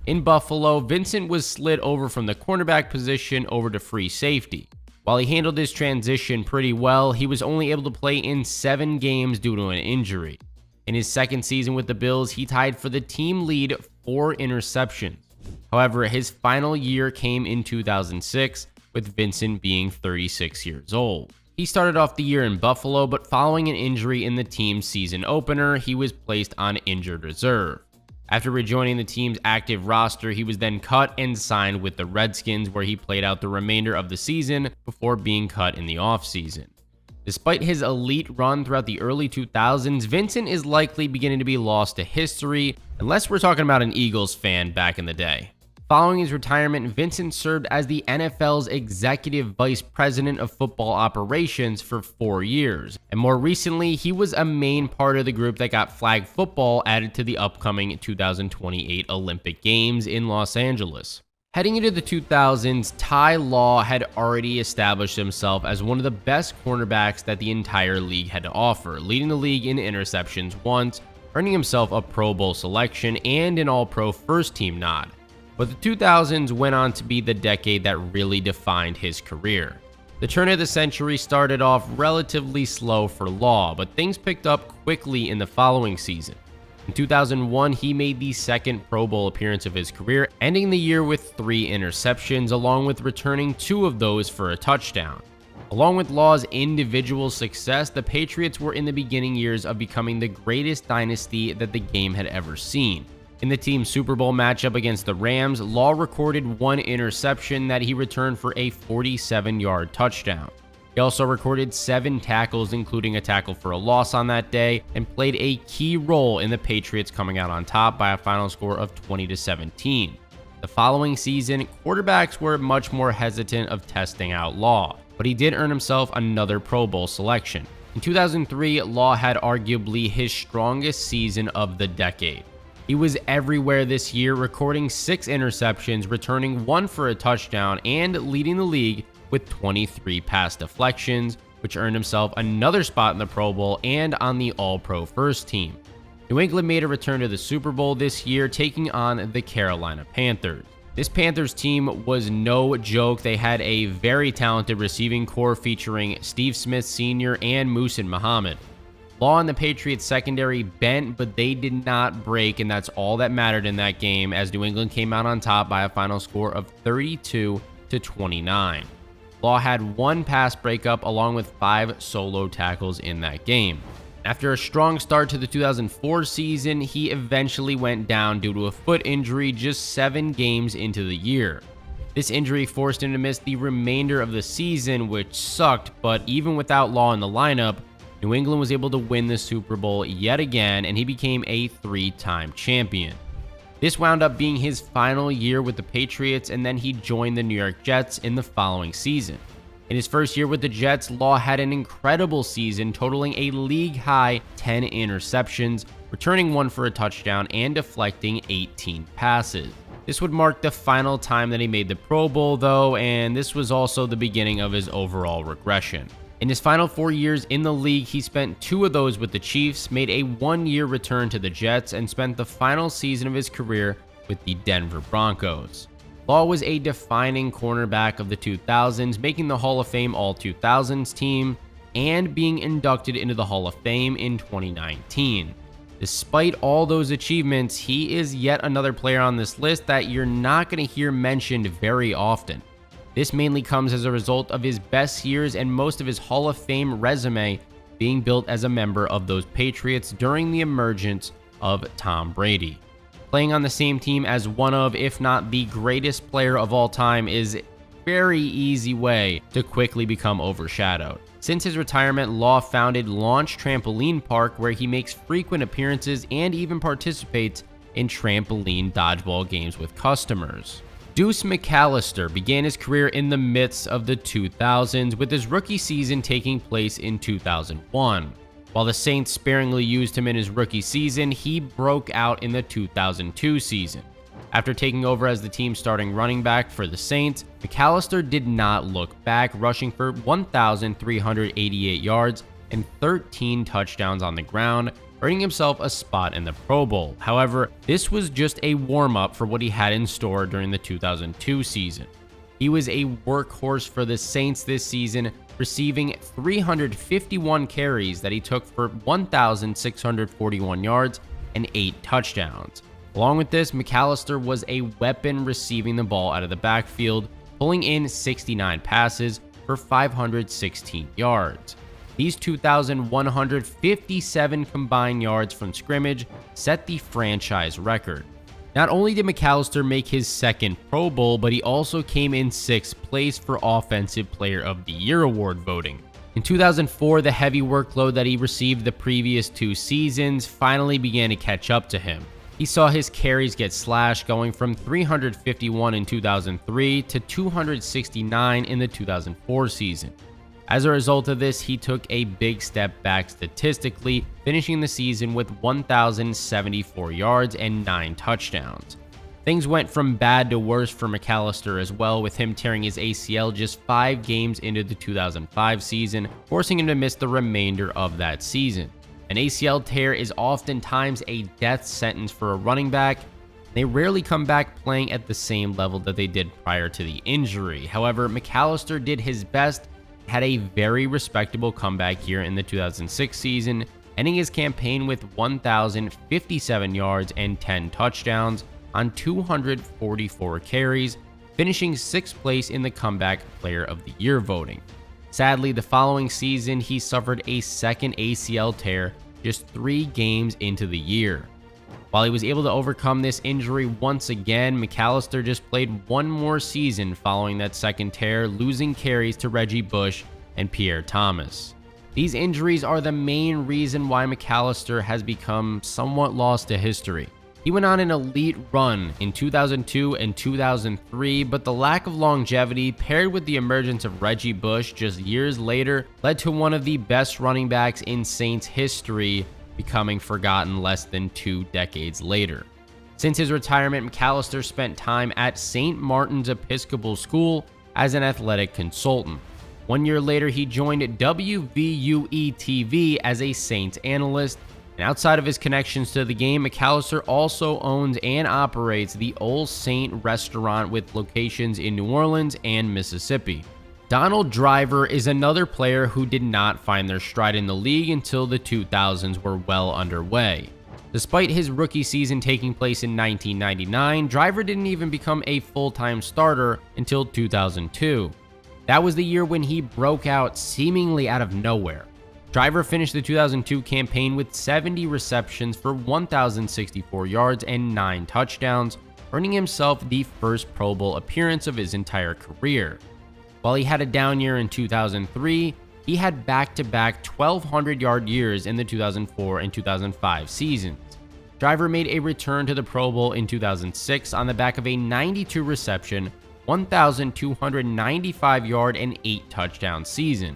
In Buffalo, Vincent was slid over from the cornerback position over to free safety. While he handled this transition pretty well, he was only able to play in 7 games due to an injury. In his second season with the Bills, he tied for the team lead 4 interceptions. However, his final year came in 2006, with Vincent being 36 years old. He started off the year in Buffalo, but following an injury in the team's season opener, he was placed on injured reserve. After rejoining the team's active roster, he was then cut and signed with the Redskins, where he played out the remainder of the season before being cut in the offseason. Despite his elite run throughout the early 2000s, Vincent is likely beginning to be lost to history, unless we're talking about an Eagles fan back in the day. Following his retirement, Vincent served as the NFL's Executive Vice President of Football Operations for 4 years, and more recently, he was a main part of the group that got flag football added to the upcoming 2028 Olympic Games in Los Angeles. Heading into the 2000s, Ty Law had already established himself as one of the best cornerbacks that the entire league had to offer, leading the league in interceptions once, earning himself a Pro Bowl selection and an All-Pro first-team nod. But the 2000s went on to be the decade that really defined his career. The turn of the century started off relatively slow for Law, but things picked up quickly in the following season. In 2001, he made the second Pro Bowl appearance of his career, ending the year with 3 interceptions, along with returning 2 of those for a touchdown. Along with Law's individual success, the Patriots were in the beginning years of becoming the greatest dynasty that the game had ever seen. In the team's Super Bowl matchup against the Rams, Law recorded 1 interception that he returned for a 47-yard touchdown. He also recorded 7 tackles, including a tackle for a loss on that day, and played a key role in the Patriots coming out on top by a final score of 20-17. The following season, quarterbacks were much more hesitant of testing out Law, but he did earn himself another Pro Bowl selection. In 2003, Law had arguably his strongest season of the decade. He was everywhere this year, recording 6 interceptions, returning 1 for a touchdown, and leading the league with 23 pass deflections, which earned himself another spot in the Pro Bowl and on the All-Pro first team. New England made a return to the Super Bowl this year, taking on the Carolina Panthers. This Panthers team was no joke. They had a very talented receiving core featuring Steve Smith Sr. and Muhsin Muhammad. Law and the Patriots secondary bent, but they did not break, and that's all that mattered in that game, as New England came out on top by a final score of 32-29. Law had 1 pass breakup along with 5 solo tackles in that game. After a strong start to the 2004 season, he eventually went down due to a foot injury just 7 games into the year. This injury forced him to miss the remainder of the season, which sucked, but even without Law in the lineup, New England was able to win the Super Bowl yet again, and he became a 3-time champion. This wound up being his final year with the Patriots, and then he joined the New York Jets in the following season. In his first year with the Jets, Law had an incredible season, totaling a league-high 10 interceptions, returning 1 for a touchdown, and deflecting 18 passes. This would mark the final time that he made the Pro Bowl, though, and this was also the beginning of his overall regression. In his final 4 years in the league, he spent 2 of those with the Chiefs, made a 1-year return to the Jets, and spent the final season of his career with the Denver Broncos. Law was a defining cornerback of the 2000s, making the Hall of Fame All-2000s team. and being inducted into the Hall of Fame in 2019. Despite all those achievements, he is yet another player on this list that you're not going to hear mentioned very often. This mainly comes as a result of his best years and most of his Hall of Fame resume being built as a member of those Patriots during the emergence of Tom Brady. Playing on the same team as one of, if not the greatest player of all time is a very easy way to quickly become overshadowed. Since his retirement, Law founded Launch Trampoline Park, where he makes frequent appearances and even participates in trampoline dodgeball games with customers. Deuce McAllister began his career in the midst of the 2000s, with his rookie season taking place in 2001. While the Saints sparingly used him in his rookie season, he broke out in the 2002 season. After taking over as the team's starting running back for the Saints, McAllister did not look back, rushing for 1,388 yards and 13 touchdowns on the ground, earning himself a spot in the Pro Bowl. However, this was just a warm-up for what he had in store during the 2002 season. He was a workhorse for the Saints this season, receiving 351 carries that he took for 1,641 yards and 8 touchdowns. Along with this, McAllister was a weapon receiving the ball out of the backfield, pulling in 69 passes for 516 yards. These 2,157 combined yards from scrimmage set the franchise record. Not only did McAllister make his second Pro Bowl, but he also came in 6th place for Offensive Player of the Year award voting. In 2004, the heavy workload that he received the previous 2 seasons finally began to catch up to him. He saw his carries get slashed, going from 351 in 2003 to 269 in the 2004 season. As a result of this, he took a big step back statistically, finishing the season with 1,074 yards and 9 touchdowns. Things went from bad to worse for McAllister as well, with him tearing his ACL just 5 games into the 2005 season, forcing him to miss the remainder of that season. An ACL tear is oftentimes a death sentence for a running back. They rarely come back playing at the same level that they did prior to the injury. However, McAllister did his best, had a very respectable comeback year in the 2006 season, ending his campaign with 1,057 yards and 10 touchdowns on 244 carries, finishing 6th place in the Comeback Player of the Year voting. Sadly, the following season, he suffered a second ACL tear just 3 games into the year. While he was able to overcome this injury once again, McAllister just played one more season following that second tear, losing carries to Reggie Bush and Pierre Thomas. These injuries are the main reason why McAllister has become somewhat lost to history. He went on an elite run in 2002 and 2003, but the lack of longevity paired with the emergence of Reggie Bush just years later led to one of the best running backs in Saints history becoming forgotten less than 2 decades later. Since his retirement, McAllister spent time at St. Martin's Episcopal School as an athletic consultant. 1 year later, he joined WVUE-TV as a Saints analyst. And outside of his connections to the game, McAllister also owns and operates the Old Saint restaurant with locations in New Orleans and Mississippi. Donald Driver is another player who did not find their stride in the league until the 2000s were well underway. Despite his rookie season taking place in 1999, Driver didn't even become a full-time starter until 2002. That was the year when he broke out seemingly out of nowhere. Driver finished the 2002 campaign with 70 receptions for 1,064 yards and 9 touchdowns, earning himself the first Pro Bowl appearance of his entire career. While he had a down year in 2003, he had back-to-back 1,200-yard years in the 2004 and 2005 seasons. Driver made a return to the Pro Bowl in 2006 on the back of a 92-reception, 1,295-yard and 8-touchdown season.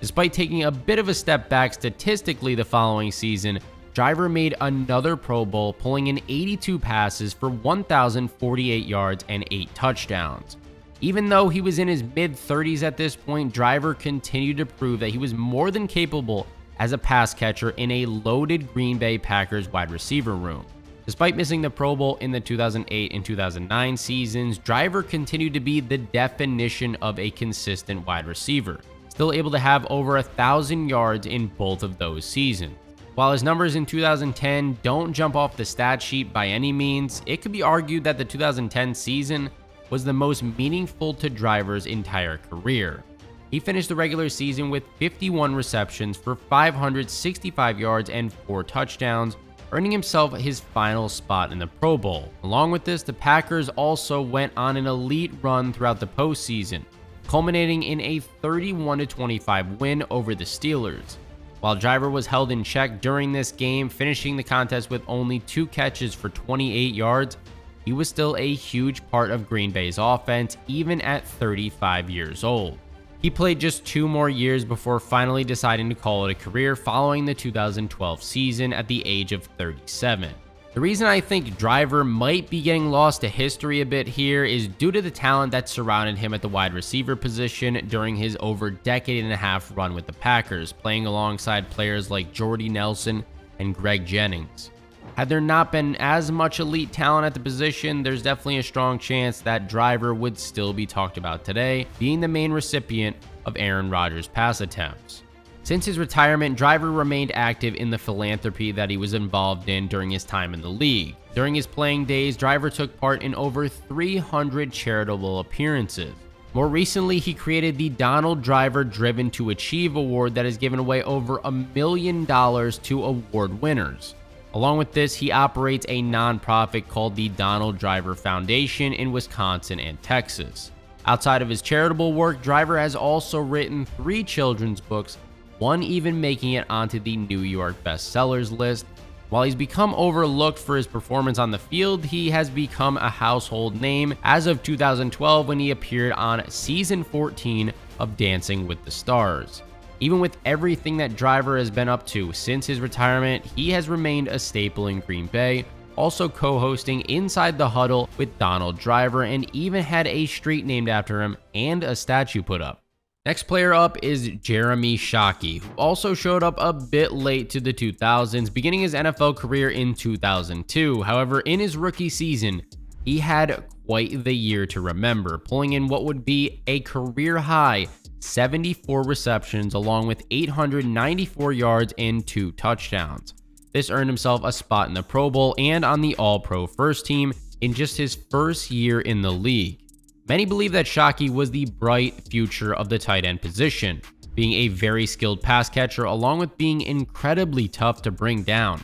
Despite taking a bit of a step back statistically the following season, Driver made another Pro Bowl, pulling in 82 passes for 1,048 yards and 8 touchdowns. Even though he was in his mid-30s at this point, Driver continued to prove that he was more than capable as a pass catcher in a loaded Green Bay Packers wide receiver room. Despite missing the Pro Bowl in the 2008 and 2009 seasons, Driver continued to be the definition of a consistent wide receiver, still able to have over 1,000 yards in both of those seasons. While his numbers in 2010 don't jump off the stat sheet by any means, it could be argued that the 2010 season was the most meaningful to Driver's entire career. He finished the regular season with 51 receptions for 565 yards and 4 touchdowns, earning himself his final spot in the Pro Bowl. Along with this, the Packers also went on an elite run throughout the postseason, culminating in a 31-25 win over the Steelers. While Driver was held in check during this game, finishing the contest with only 2 catches for 28 yards, he was still a huge part of Green Bay's offense, even at 35 years old. He played just 2 more years before finally deciding to call it a career following the 2012 season at the age of 37. The reason I think Driver might be getting lost to history a bit here is due to the talent that surrounded him at the wide receiver position during his over decade-and-a-half run with the Packers, playing alongside players like Jordy Nelson and Greg Jennings. Had there not been as much elite talent at the position, there's definitely a strong chance that Driver would still be talked about today, being the main recipient of Aaron Rodgers' pass attempts. Since his retirement, Driver remained active in the philanthropy that he was involved in during his time in the league. During his playing days, Driver took part in over 300 charitable appearances. More recently, he created the Donald Driver Driven to Achieve award that has given away over $1 million to award winners. Along with this, he operates a nonprofit called the Donald Driver Foundation in Wisconsin and Texas. Outside of his charitable work, Driver has also written 3 children's books, one even making it onto the New York bestsellers list. While he's become overlooked for his performance on the field, he has become a household name as of 2012 when he appeared on season 14 of Dancing with the Stars. Even with everything that Driver has been up to since his retirement, he has remained a staple in Green Bay, also co-hosting Inside the Huddle with Donald Driver, and even had a street named after him and a statue put up. Next player up is Jeremy Shockey, who also showed up a bit late to the 2000s, beginning his NFL career in 2002. However, in his rookie season, he had quite the year to remember, pulling in what would be a career-high 74 receptions along with 894 yards and 2 touchdowns. This earned himself a spot in the Pro Bowl and on the All-Pro first team in just his first year in the league. Many believe that Shockey was the bright future of the tight end position, being a very skilled pass catcher along with being incredibly tough to bring down.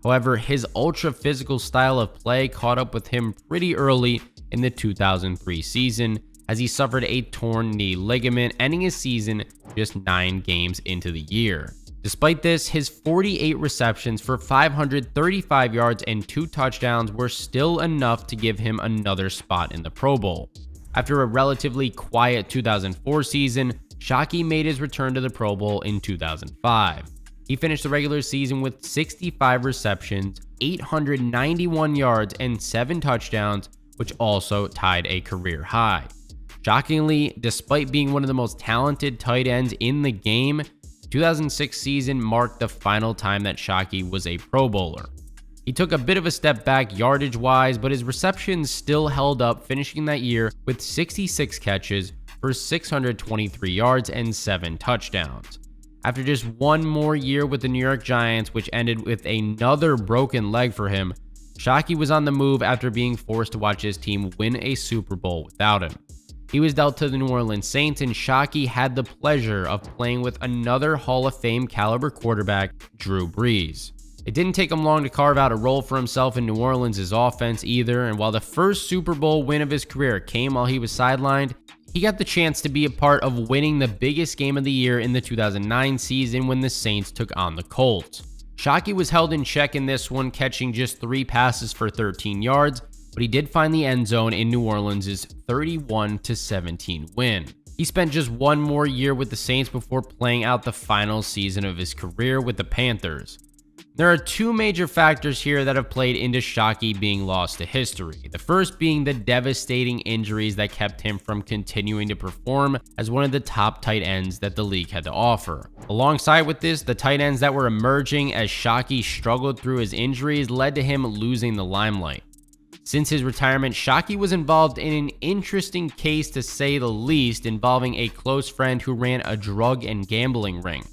However, his ultra-physical style of play caught up with him pretty early in the 2003 season as he suffered a torn knee ligament, ending his season just 9 games into the year. Despite this, his 48 receptions for 535 yards and 2 touchdowns were still enough to give him another spot in the Pro Bowl. After a relatively quiet 2004 season, Shockey made his return to the Pro Bowl in 2005. He finished the regular season with 65 receptions, 891 yards, and 7 touchdowns, which also tied a career high. Shockingly, despite being one of the most talented tight ends in the game, the 2006 season marked the final time that Shockey was a Pro Bowler. He took a bit of a step back yardage-wise, but his receptions still held up, finishing that year with 66 catches for 623 yards and 7 touchdowns. After just 1 more year with the New York Giants, which ended with another broken leg for him, Shockey was on the move after being forced to watch his team win a Super Bowl without him. He was dealt to the New Orleans Saints, and Shockey had the pleasure of playing with another Hall of Fame caliber quarterback, Drew Brees. It didn't take him long to carve out a role for himself in New Orleans' offense either, and while the first Super Bowl win of his career came while he was sidelined, he got the chance to be a part of winning the biggest game of the year in the 2009 season when the Saints took on the Colts. Shockey was held in check in this one, catching just 3 passes for 13 yards, but he did find the end zone in New Orleans' 31-17 win. He spent just 1 more year with the Saints before playing out the final season of his career with the Panthers. There are 2 major factors here that have played into Shockey being lost to history. The first being the devastating injuries that kept him from continuing to perform as one of the top tight ends that the league had to offer. Alongside with this, the tight ends that were emerging as Shockey struggled through his injuries led to him losing the limelight. Since his retirement, Shockey was involved in an interesting case to say the least, involving a close friend who ran a drug and gambling ring.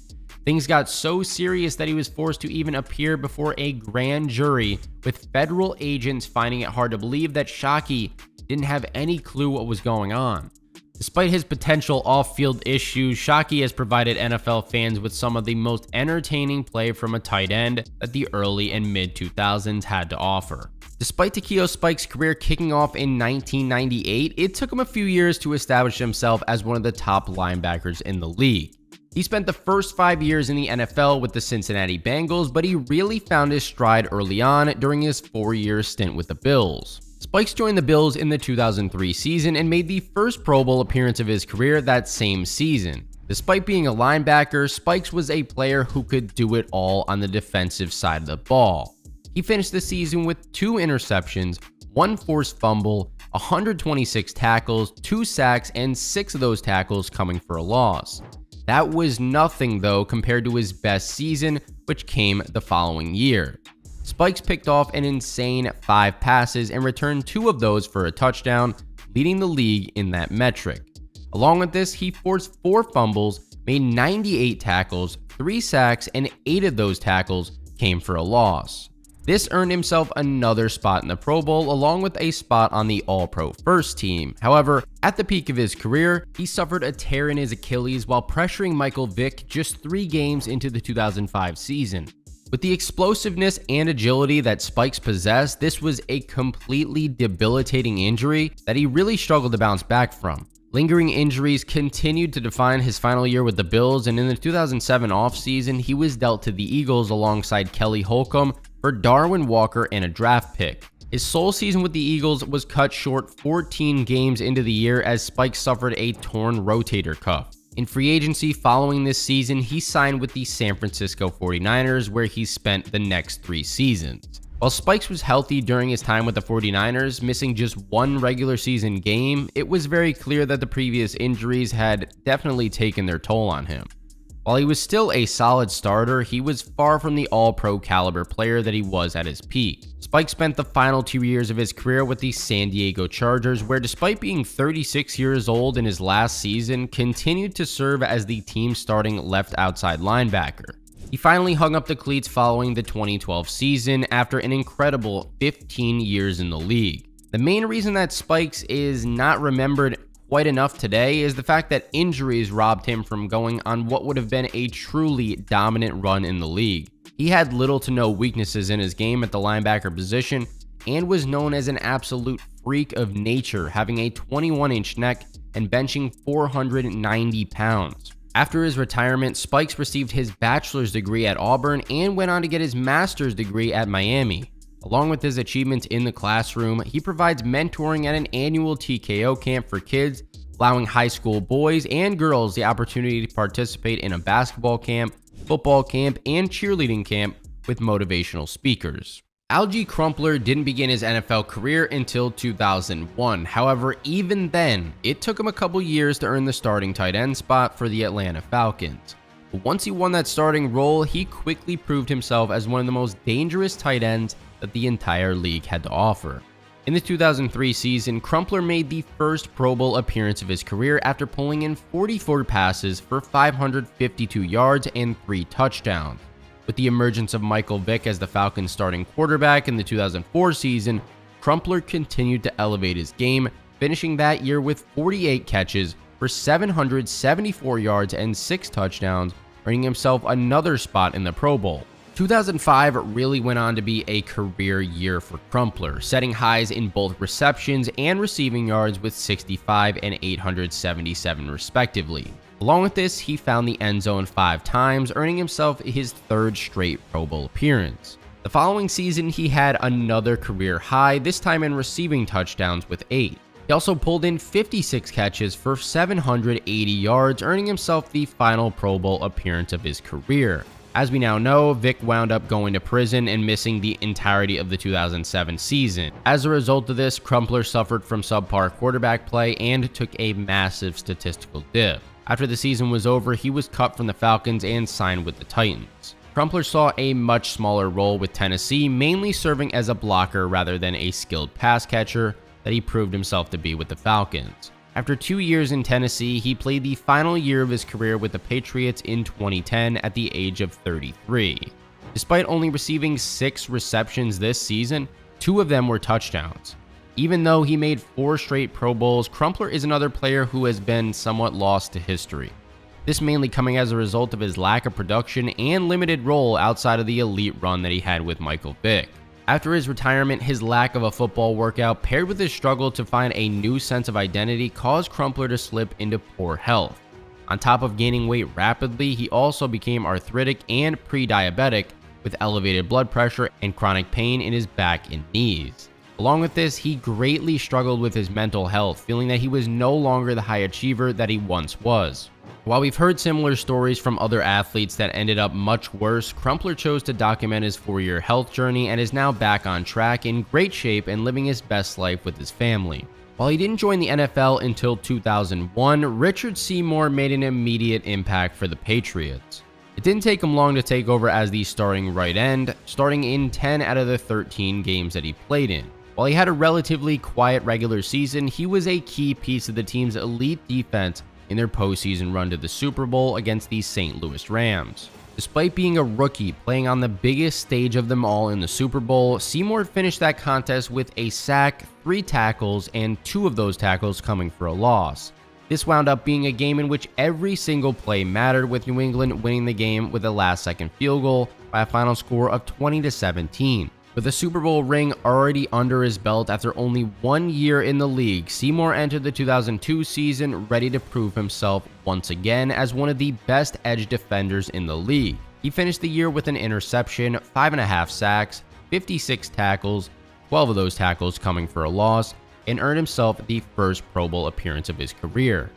Things got so serious that he was forced to even appear before a grand jury, with federal agents finding it hard to believe that Shockey didn't have any clue what was going on. Despite his potential off-field issues, Shockey has provided NFL fans with some of the most entertaining play from a tight end that the early and mid-2000s had to offer. Despite Takeo Spikes' career kicking off in 1998, it took him a few years to establish himself as one of the top linebackers in the league. He spent the first 5 years in the NFL with the Cincinnati Bengals, but he really found his stride early on during his 4-year stint with the Bills. Spikes joined the Bills in the 2003 season and made the first Pro Bowl appearance of his career that same season. Despite being a linebacker, Spikes was a player who could do it all on the defensive side of the ball. He finished the season with 2 interceptions, 1 forced fumble, 126 tackles, 2 sacks, and 6 of those tackles coming for a loss. That was nothing though compared to his best season, which came the following year. Spikes picked off an insane 5 passes and returned 2 of those for a touchdown, leading the league in that metric. Along with this, he forced 4 fumbles, made 98 tackles, 3 sacks, and 8 of those tackles came for a loss. This earned himself another spot in the Pro Bowl, along with a spot on the All-Pro First Team. However, at the peak of his career, he suffered a tear in his Achilles while pressuring Michael Vick just 3 games into the 2005 season. With the explosiveness and agility that Spikes possessed, this was a completely debilitating injury that he really struggled to bounce back from. Lingering injuries continued to define his final year with the Bills, and in the 2007 offseason, he was dealt to the Eagles alongside Kelly Holcomb for Darwin Walker and a draft pick. His sole season with the Eagles was cut short 14 games into the year as Spikes suffered a torn rotator cuff. In free agency following this season, he signed with the San Francisco 49ers, where he spent the next 3 seasons. While Spikes was healthy during his time with the 49ers, missing just 1 regular season game, it was very clear that the previous injuries had definitely taken their toll on him. While he was still a solid starter, he was far from the all-pro caliber player that he was at his peak. Spikes spent the final 2 years of his career with the San Diego Chargers, where despite being 36 years old in his last season, continued to serve as the team's starting left outside linebacker. He finally hung up the cleats following the 2012 season after an incredible 15 years in the league. The main reason that Spikes is not remembered quite enough today is the fact that injuries robbed him from going on what would have been a truly dominant run in the league. He had little to no weaknesses in his game at the linebacker position and was known as an absolute freak of nature, having a 21-inch neck and benching 490 pounds. After his retirement, Spikes received his bachelor's degree at Auburn and went on to get his master's degree at Miami. Along with his achievements in the classroom, he provides mentoring at an annual TKO camp for kids, allowing high school boys and girls the opportunity to participate in a basketball camp, football camp, and cheerleading camp with motivational speakers. Alge Crumpler didn't begin his NFL career until 2001. However, even then, it took him a couple years to earn the starting tight end spot for the Atlanta Falcons. But once he won that starting role, he quickly proved himself as one of the most dangerous tight ends that the entire league had to offer. In the 2003 season, Crumpler made the first Pro Bowl appearance of his career after pulling in 44 passes for 552 yards and 3 touchdowns. With the emergence of Michael Vick as the Falcons' starting quarterback in the 2004 season, Crumpler continued to elevate his game, finishing that year with 48 catches for 774 yards and 6 touchdowns, earning himself another spot in the Pro Bowl. 2005 really went on to be a career year for Crumpler, setting highs in both receptions and receiving yards with 65 and 877 respectively. Along with this, he found the end zone 5 times, earning himself his 3rd straight Pro Bowl appearance. The following season, he had another career high, this time in receiving touchdowns with 8. He also pulled in 56 catches for 780 yards, earning himself the final Pro Bowl appearance of his career. As we now know, Vick wound up going to prison and missing the entirety of the 2007 season. As a result of this, Crumpler suffered from subpar quarterback play and took a massive statistical dip. After the season was over, he was cut from the Falcons and signed with the Titans. Crumpler saw a much smaller role with Tennessee, mainly serving as a blocker rather than a skilled pass catcher that he proved himself to be with the Falcons. After 2 years in Tennessee, he played the final year of his career with the Patriots in 2010 at the age of 33. Despite only receiving 6 receptions this season, 2 of them were touchdowns. Even though he made 4 straight Pro Bowls, Crumpler is another player who has been somewhat lost to history. This mainly coming as a result of his lack of production and limited role outside of the elite run that he had with Michael Vick. After his retirement, his lack of a football workout paired with his struggle to find a new sense of identity caused Crumpler to slip into poor health. On top of gaining weight rapidly, he also became arthritic and pre-diabetic with elevated blood pressure and chronic pain in his back and knees. Along with this, he greatly struggled with his mental health, feeling that he was no longer the high achiever that he once was. While we've heard similar stories from other athletes that ended up much worse, Crumpler chose to document his 4-year health journey and is now back on track, in great shape and living his best life with his family. While he didn't join the NFL until 2001, Richard Seymour made an immediate impact for the Patriots. It didn't take him long to take over as the starting right end, starting in 10 out of the 13 games that he played in. While he had a relatively quiet regular season, he was a key piece of the team's elite defense in their postseason run to the Super Bowl against the St. Louis Rams. Despite being a rookie playing on the biggest stage of them all in the Super Bowl, Seymour finished that contest with a sack, 3 tackles, and 2 of those tackles coming for a loss. This wound up being a game in which every single play mattered, with New England winning the game with a last-second field goal by a final score of 20-17. With a Super Bowl ring already under his belt after only 1 year in the league, Seymour entered the 2002 season ready to prove himself once again as one of the best edge defenders in the league. He finished the year with an interception, 5.5 sacks, 56 tackles, 12 of those tackles coming for a loss, and earned himself the first Pro Bowl appearance of his career.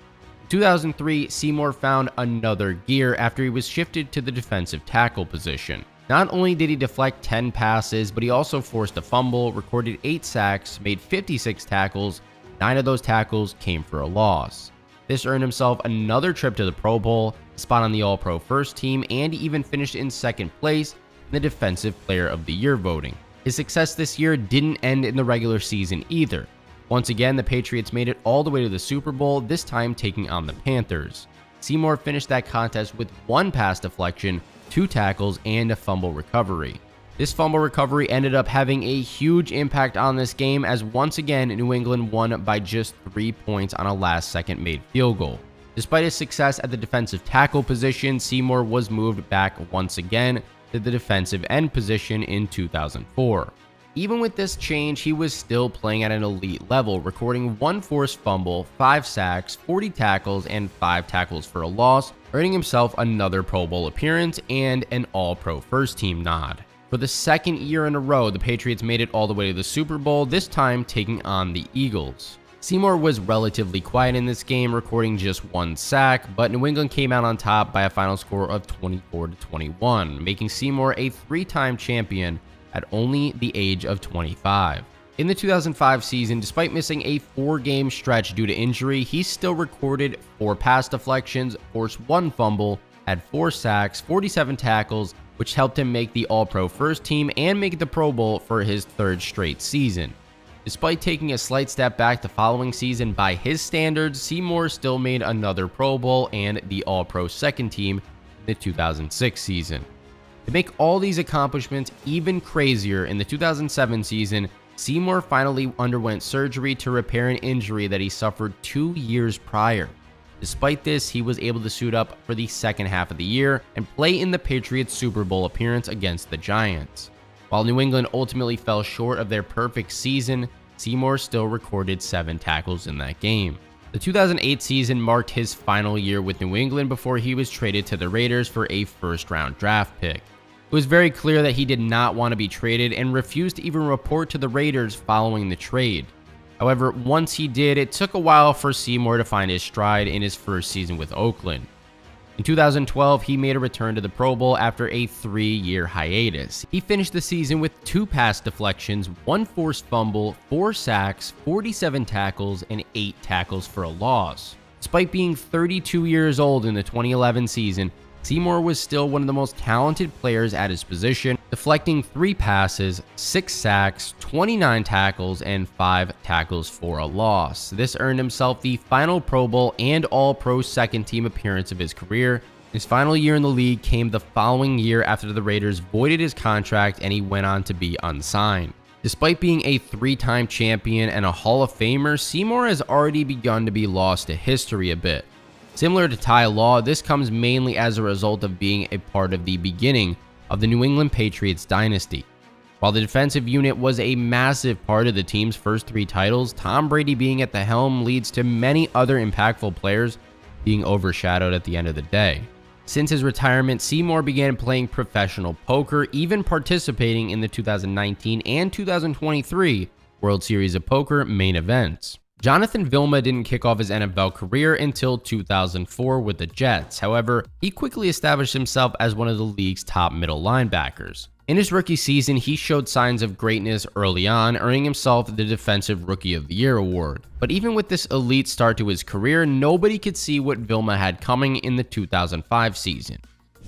In 2003, Seymour found another gear after he was shifted to the defensive tackle position. Not only did he deflect 10 passes, but he also forced a fumble, recorded 8 sacks, made 56 tackles. 9 of those tackles came for a loss. This earned himself another trip to the Pro Bowl, a spot on the All-Pro first team, and he even finished in second place in the Defensive Player of the Year voting. His success this year didn't end in the regular season either. Once again, the Patriots made it all the way to the Super Bowl, this time taking on the Panthers. Seymour finished that contest with 1 pass deflection, 2 tackles, and a fumble recovery. This fumble recovery ended up having a huge impact on this game, as once again New England won by just 3 points on a last-second made field goal. Despite his success at the defensive tackle position, Seymour was moved back once again to the defensive end position in 2004. Even with this change, he was still playing at an elite level, recording 1 forced fumble, 5 sacks, 40 tackles, and 5 tackles for a loss, earning himself another Pro Bowl appearance and an All-Pro First Team nod. For the second year in a row, the Patriots made it all the way to the Super Bowl, this time taking on the Eagles. Seymour was relatively quiet in this game, recording just 1 sack, but New England came out on top by a final score of 24-21, making Seymour a 3-time champion at only the age of 25. In the 2005 season, despite missing a 4-game stretch due to injury, he still recorded 4 pass deflections, forced 1 fumble, had 4 sacks, 47 tackles, which helped him make the All-Pro First Team and make the Pro Bowl for his 3rd straight season. Despite taking a slight step back the following season by his standards, Seymour still made another Pro Bowl and the All-Pro Second Team in the 2006 season. To make all these accomplishments even crazier, in the 2007 season, Seymour finally underwent surgery to repair an injury that he suffered 2 years prior. Despite this, he was able to suit up for the second half of the year and play in the Patriots' Super Bowl appearance against the Giants. While New England ultimately fell short of their perfect season, Seymour still recorded 7 tackles in that game. The 2008 season marked his final year with New England before he was traded to the Raiders for a first-round draft pick. It was very clear that he did not want to be traded and refused to even report to the Raiders following the trade. However, once he did, it took a while for Seymour to find his stride in his first season with Oakland. In 2012, he made a return to the Pro Bowl after a 3-year hiatus. He finished the season with 2 pass deflections, 1 forced fumble, 4 sacks, 47 tackles, and 8 tackles for a loss. Despite being 32 years old in the 2011 season, Seymour was still one of the most talented players at his position, deflecting 3 passes, 6 sacks, 29 tackles, and 5 tackles for a loss. This earned himself the final Pro Bowl and All-Pro second-team appearance of his career. His final year in the league came the following year after the Raiders voided his contract and he went on to be unsigned. Despite being a 3-time champion and a Hall of Famer, Seymour has already begun to be lost to history a bit. Similar to Ty Law, this comes mainly as a result of being a part of the beginning of the New England Patriots dynasty. While the defensive unit was a massive part of the team's first 3 titles, Tom Brady being at the helm leads to many other impactful players being overshadowed at the end of the day. Since his retirement, Seymour began playing professional poker, even participating in the 2019 and 2023 World Series of Poker main events. Jonathan Vilma didn't kick off his NFL career until 2004 with the Jets. However, he quickly established himself as one of the league's top middle linebackers. In his rookie season, he showed signs of greatness early on, earning himself the Defensive Rookie of the Year award. But even with this elite start to his career, nobody could see what Vilma had coming in the 2005 season.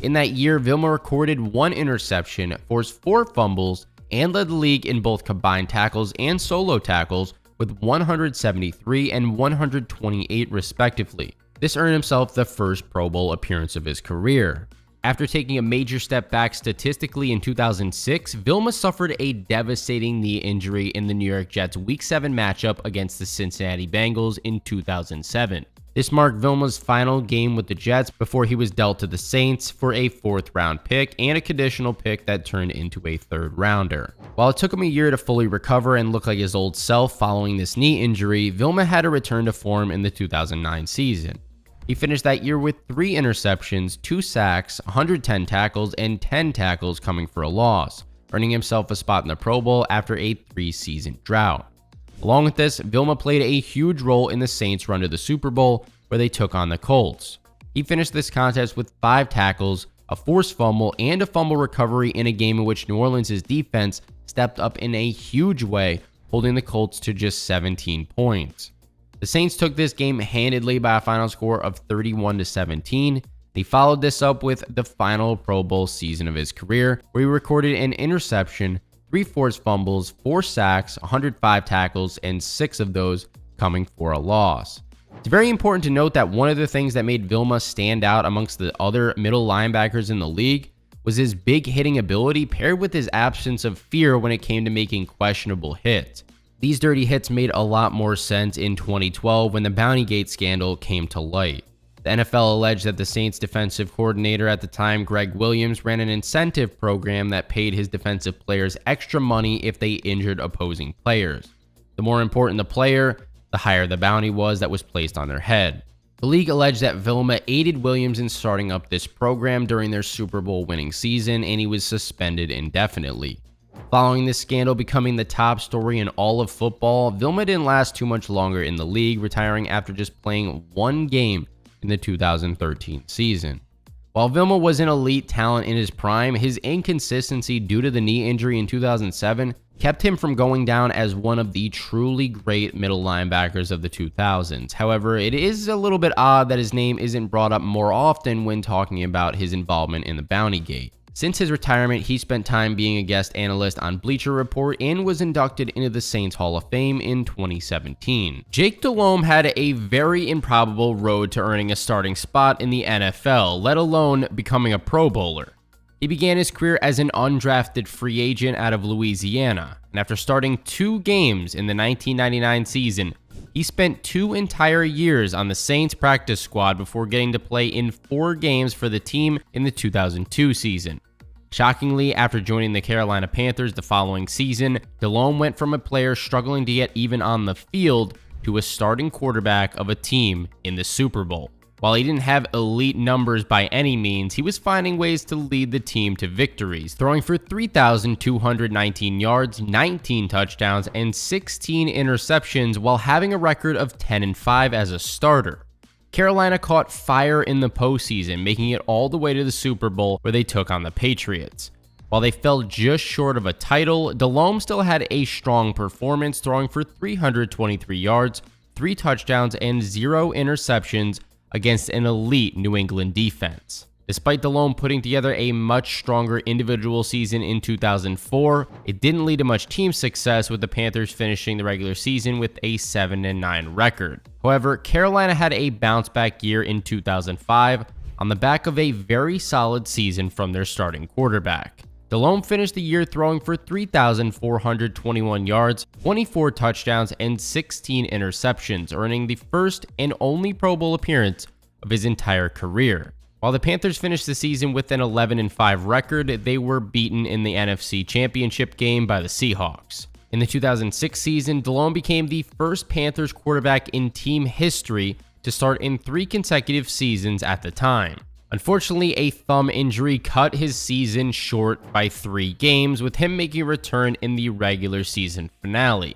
In that year, Vilma recorded 1 interception, forced 4 fumbles, and led the league in both combined tackles and solo tackles, with 173 and 128 respectively. This earned himself the first Pro Bowl appearance of his career. After taking a major step back statistically in 2006, Vilma suffered a devastating knee injury in the New York Jets' Week 7 matchup against the Cincinnati Bengals in 2007. This marked Vilma's final game with the Jets before he was dealt to the Saints for a 4th-round pick and a conditional pick that turned into a 3rd-rounder. While it took him a year to fully recover and look like his old self following this knee injury, Vilma had a return to form in the 2009 season. He finished that year with 3 interceptions, 2 sacks, 110 tackles, and 10 tackles coming for a loss, earning himself a spot in the Pro Bowl after a 3-season drought. Along with this, Vilma played a huge role in the Saints' run to the Super Bowl, where they took on the Colts. He finished this contest with 5 tackles, a forced fumble, and a fumble recovery in a game in which New Orleans' defense stepped up in a huge way, holding the Colts to just 17 points. The Saints took this game handedly by a final score of 31-17. He followed this up with the final Pro Bowl season of his career, where he recorded an interception, 3 forced fumbles, 4 sacks, 105 tackles, and 6 of those coming for a loss. It's very important to note that one of the things that made Vilma stand out amongst the other middle linebackers in the league was his big hitting ability paired with his absence of fear when it came to making questionable hits. These dirty hits made a lot more sense in 2012 when the Bountygate scandal came to light. The NFL alleged that the Saints defensive coordinator at the time, Greg Williams, ran an incentive program that paid his defensive players extra money if they injured opposing players. The more important the player, the higher the bounty was that was placed on their head. The league alleged that Vilma aided Williams in starting up this program during their Super Bowl winning season, and he was suspended indefinitely. Following this scandal becoming the top story in all of football, Vilma didn't last too much longer in the league, retiring after just playing 1 game in the 2013 season. While Vilma was an elite talent in his prime, his inconsistency due to the knee injury in 2007 kept him from going down as one of the truly great middle linebackers of the 2000s. However, it is a little bit odd that his name isn't brought up more often when talking about his involvement in the Bountygate. Since his retirement, he spent time being a guest analyst on Bleacher Report and was inducted into the Saints Hall of Fame in 2017. Jake Delhomme had a very improbable road to earning a starting spot in the NFL, let alone becoming a Pro Bowler. He began his career as an undrafted free agent out of Louisiana, and after starting 2 games in the 1999 season, he spent 2 entire years on the Saints practice squad before getting to play in 4 games for the team in the 2002 season. Shockingly, after joining the Carolina Panthers the following season, Delhomme went from a player struggling to get even on the field to a starting quarterback of a team in the Super Bowl. While he didn't have elite numbers by any means, he was finding ways to lead the team to victories, throwing for 3,219 yards, 19 touchdowns, and 16 interceptions while having a record of 10-5 as a starter. Carolina caught fire in the postseason, making it all the way to the Super Bowl where they took on the Patriots. While they fell just short of a title, Delhomme still had a strong performance, throwing for 323 yards, 3 touchdowns, and 0 interceptions against an elite New England defense. Despite Delhomme putting together a much stronger individual season in 2004, it didn't lead to much team success, with the Panthers finishing the regular season with a 7-9 record. However, Carolina had a bounce-back year in 2005 on the back of a very solid season from their starting quarterback. Delhomme finished the year throwing for 3,421 yards, 24 touchdowns, and 16 interceptions, earning the first and only Pro Bowl appearance of his entire career. While the Panthers finished the season with an 11-5 record, they were beaten in the NFC Championship game by the Seahawks. In the 2006 season, Delhomme became the first Panthers quarterback in team history to start in 3 consecutive seasons at the time. Unfortunately, a thumb injury cut his season short by 3 games, with him making a return in the regular season finale.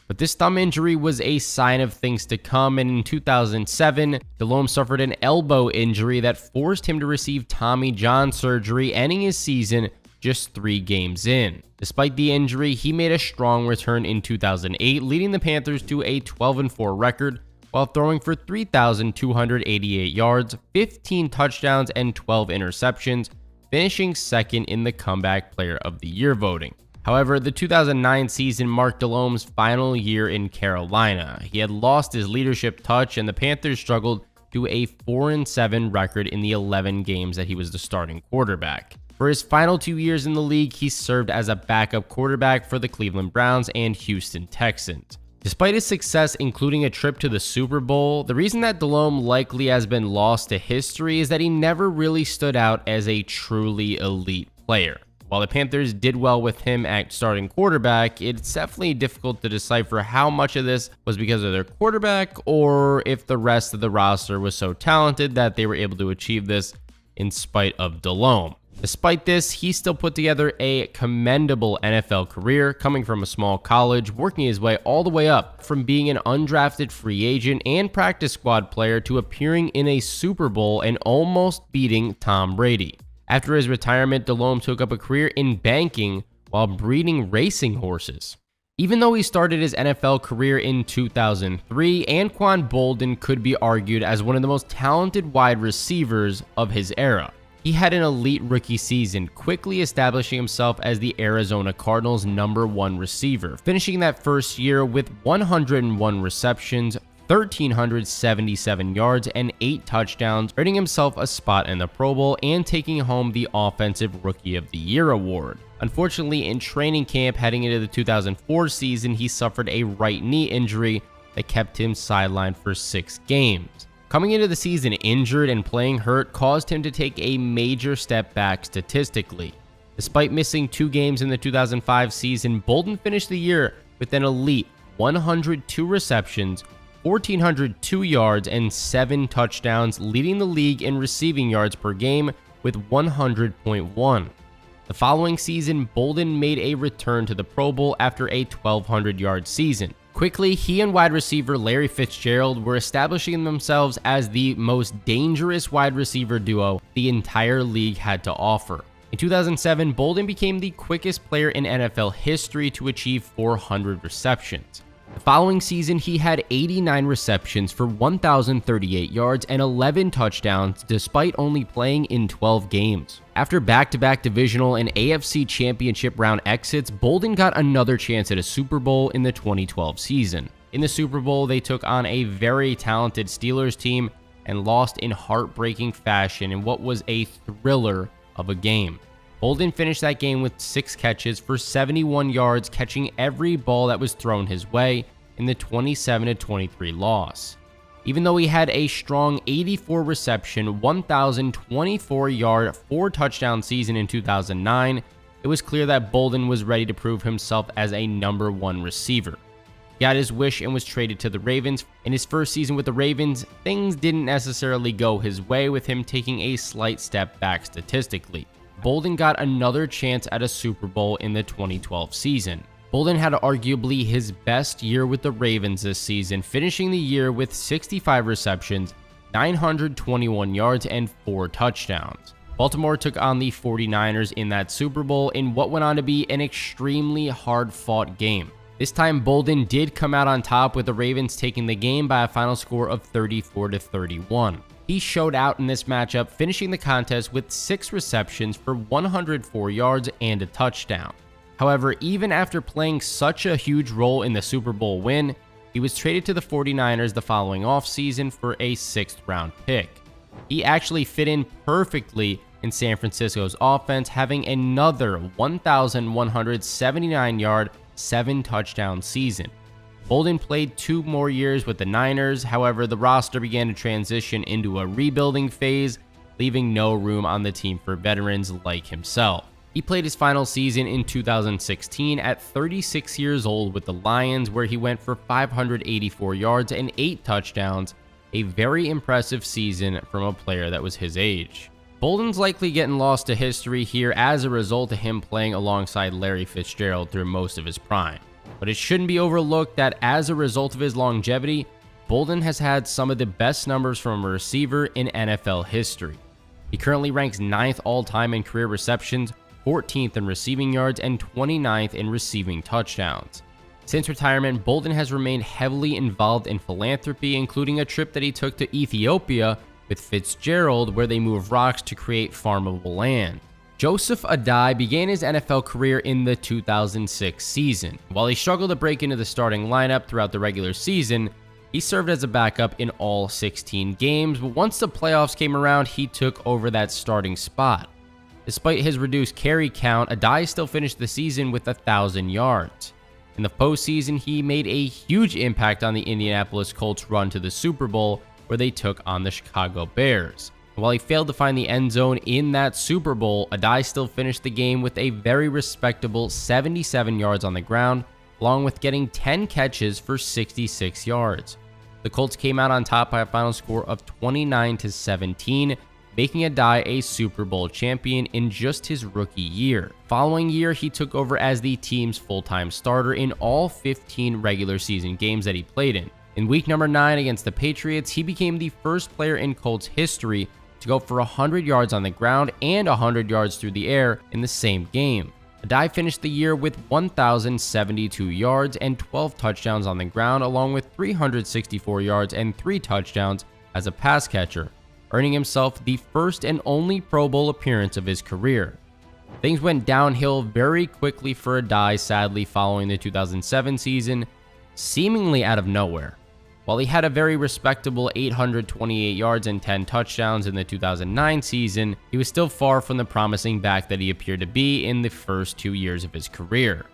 But this thumb injury was a sign of things to come, and in 2007, Delhomme suffered an elbow injury that forced him to receive Tommy John surgery, ending his season just 3 games in. Despite the injury, he made a strong return in 2008, leading the Panthers to a 12-4 record, while throwing for 3,288 yards, 15 touchdowns, and 12 interceptions, finishing second in the Comeback Player of the Year voting. However, the 2009 season marked Delhomme's final year in Carolina. He had lost his leadership touch, and the Panthers struggled to a 4-7 record in the 11 games that he was the starting quarterback. For his final 2 years in the league, he served as a backup quarterback for the Cleveland Browns and Houston Texans. Despite his success, including a trip to the Super Bowl, the reason that Delhomme likely has been lost to history is that he never really stood out as a truly elite player. While the Panthers did well with him at starting quarterback, it's definitely difficult to decipher how much of this was because of their quarterback or if the rest of the roster was so talented that they were able to achieve this in spite of Delhomme. Despite this, he still put together a commendable NFL career, coming from a small college, working his way all the way up from being an undrafted free agent and practice squad player to appearing in a Super Bowl and almost beating Tom Brady. After his retirement, Delhomme took up a career in banking while breeding racing horses. Even though he started his NFL career in 2003, Anquan Boldin could be argued as one of the most talented wide receivers of his era. He had an elite rookie season, quickly establishing himself as the Arizona Cardinals' #1 receiver, finishing that first year with 101 receptions, 1,377 yards, and 8 touchdowns, earning himself a spot in the Pro Bowl and taking home the Offensive Rookie of the Year award. Unfortunately, in training camp heading into the 2004 season, he suffered a right knee injury that kept him sidelined for 6 games. Coming into the season injured and playing hurt caused him to take a major step back statistically. Despite missing 2 games in the 2005 season, Boldin finished the year with an elite 102 receptions, 1,402 yards, and 7 touchdowns, leading the league in receiving yards per game with 100.1. The following season, Boldin made a return to the Pro Bowl after a 1,200-yard season. Quickly, he and wide receiver Larry Fitzgerald were establishing themselves as the most dangerous wide receiver duo the entire league had to offer. In 2007, Boldin became the quickest player in NFL history to achieve 400 receptions. The following season, he had 89 receptions for 1,038 yards and 11 touchdowns despite only playing in 12 games. After back-to-back divisional and AFC championship round exits, Boldin got another chance at a Super Bowl in the 2012 season. In the Super Bowl, they took on a very talented Steelers team and lost in heartbreaking fashion in what was a thriller of a game. Boldin finished that game with 6 catches for 71 yards, catching every ball that was thrown his way in the 27-23 loss. Even though he had a strong 84 reception, 1,024-yard, 4-touchdown season in 2009, it was clear that Boldin was ready to prove himself as a #1 receiver. He got his wish and was traded to the Ravens. In his first season with the Ravens, things didn't necessarily go his way, with him taking a slight step back statistically. Boldin got another chance at a Super Bowl in the 2012 season. Boldin had arguably his best year with the Ravens this season, finishing the year with 65 receptions, 921 yards, and 4 touchdowns. Baltimore took on the 49ers in that Super Bowl in what went on to be an extremely hard-fought game. This time, Boldin did come out on top, with the Ravens taking the game by a final score of 34-31. He showed out in this matchup, finishing the contest with 6 receptions for 104 yards and a touchdown. However, even after playing such a huge role in the Super Bowl win, he was traded to the 49ers the following offseason for a 6th round pick. He actually fit in perfectly in San Francisco's offense, having another 1,179-yard, 7-touchdown season. Boldin played 2 more years with the Niners. However, the roster began to transition into a rebuilding phase, leaving no room on the team for veterans like himself. He played his final season in 2016 at 36 years old with the Lions, where he went for 584 yards and 8 touchdowns, a very impressive season from a player that was his age. Boldin's likely getting lost to history here as a result of him playing alongside Larry Fitzgerald through most of his prime. But it shouldn't be overlooked that as a result of his longevity, Boldin has had some of the best numbers from a receiver in NFL history. He currently ranks 9th all-time in career receptions, 14th in receiving yards, and 29th in receiving touchdowns. Since retirement, Boldin has remained heavily involved in philanthropy, including a trip that he took to Ethiopia with Fitzgerald, where they moved rocks to create farmable land. Joseph Adai began his NFL career in the 2006 season. While he struggled to break into the starting lineup throughout the regular season, he served as a backup in all 16 games, but once the playoffs came around, he took over that starting spot. Despite his reduced carry count, Adai still finished the season with 1,000 yards. In the postseason, he made a huge impact on the Indianapolis Colts' run to the Super Bowl, where they took on the Chicago Bears. While he failed to find the end zone in that Super Bowl, Adai still finished the game with a very respectable 77 yards on the ground, along with getting 10 catches for 66 yards. The Colts came out on top by a final score of 29-17, making Adai a Super Bowl champion in just his rookie year. Following year, he took over as the team's full-time starter in all 15 regular season games that he played in. In week number 9 against the Patriots, he became the first player in Colts history to go for 100 yards on the ground and 100 yards through the air in the same game. Adai finished the year with 1,072 yards and 12 touchdowns on the ground, along with 364 yards and 3 touchdowns as a pass catcher, earning himself the first and only Pro Bowl appearance of his career. Things went downhill very quickly for Adai, sadly, following the 2007 season, seemingly out of nowhere. While he had a very respectable 828 yards and 10 touchdowns in the 2009 season, he was still far from the promising back that he appeared to be in the first 2 years of his career.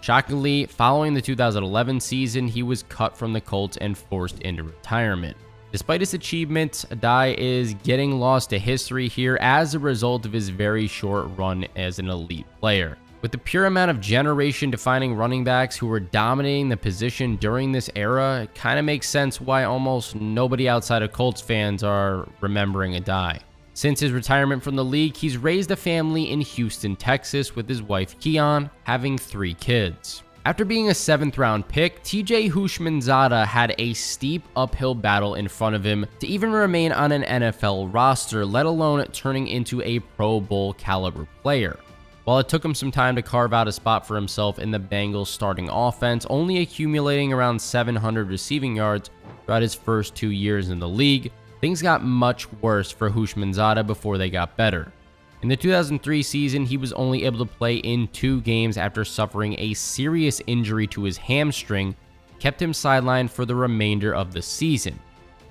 Shockingly, following the 2011 season, he was cut from the Colts and forced into retirement. Despite his achievements, Adai is getting lost to history here as a result of his very short run as an elite player. With the pure amount of generation-defining running backs who were dominating the position during this era, it kind of makes sense why almost nobody outside of Colts fans are remembering Adai. Since his retirement from the league, he's raised a family in Houston, Texas, with his wife Keon, having 3 kids. After being a 7th-round pick, TJ Houshmandzadeh had a steep uphill battle in front of him to even remain on an NFL roster, let alone turning into a Pro Bowl caliber player. While it took him some time to carve out a spot for himself in the Bengals starting offense, only accumulating around 700 receiving yards throughout his first 2 years in the league, things got much worse for Houshmandzadeh before they got better. In the 2003 season, he was only able to play in 2 games after suffering a serious injury to his hamstring, kept him sidelined for the remainder of the season.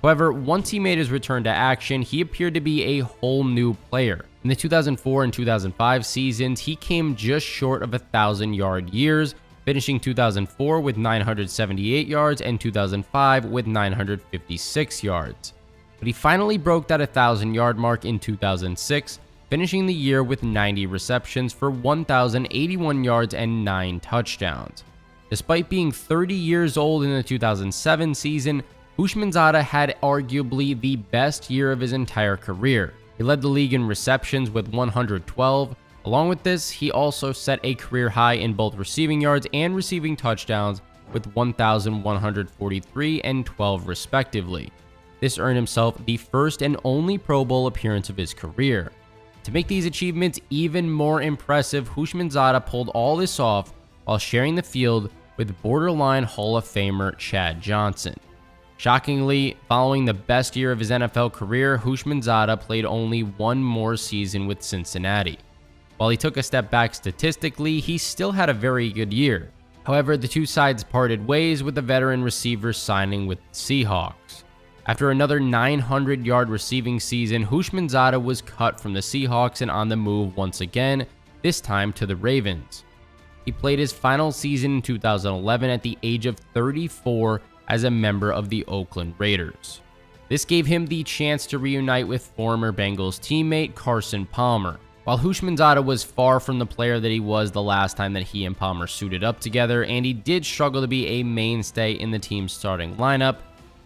However, once he made his return to action, he appeared to be a whole new player. In the 2004 and 2005 seasons, he came just short of 1,000-yard years, finishing 2004 with 978 yards and 2005 with 956 yards. But he finally broke that 1,000-yard mark in 2006, finishing the year with 90 receptions for 1,081 yards and 9 touchdowns. Despite being 30 years old in the 2007 season, Houshmandzadeh had arguably the best year of his entire career. He led the league in receptions with 112. Along with this, he also set a career high in both receiving yards and receiving touchdowns with 1,143 and 12 respectively. This earned himself the first and only Pro Bowl appearance of his career. To make these achievements even more impressive, Houshmandzadeh pulled all this off while sharing the field with borderline Hall of Famer Chad Johnson. Shockingly, following the best year of his NFL career, Houshmandzadeh played only one more season with Cincinnati. While he took a step back statistically, he still had a very good year. However, the two sides parted ways, with the veteran receiver signing with the Seahawks. After another 900-yard receiving season, Houshmandzadeh was cut from the Seahawks and on the move once again, this time to the Ravens. He played his final season in 2011 at the age of 34 as a member of the Oakland Raiders. This gave him the chance to reunite with former Bengals teammate Carson Palmer. While Houshmandzadeh was far from the player that he was the last time that he and Palmer suited up together, and he did struggle to be a mainstay in the team's starting lineup,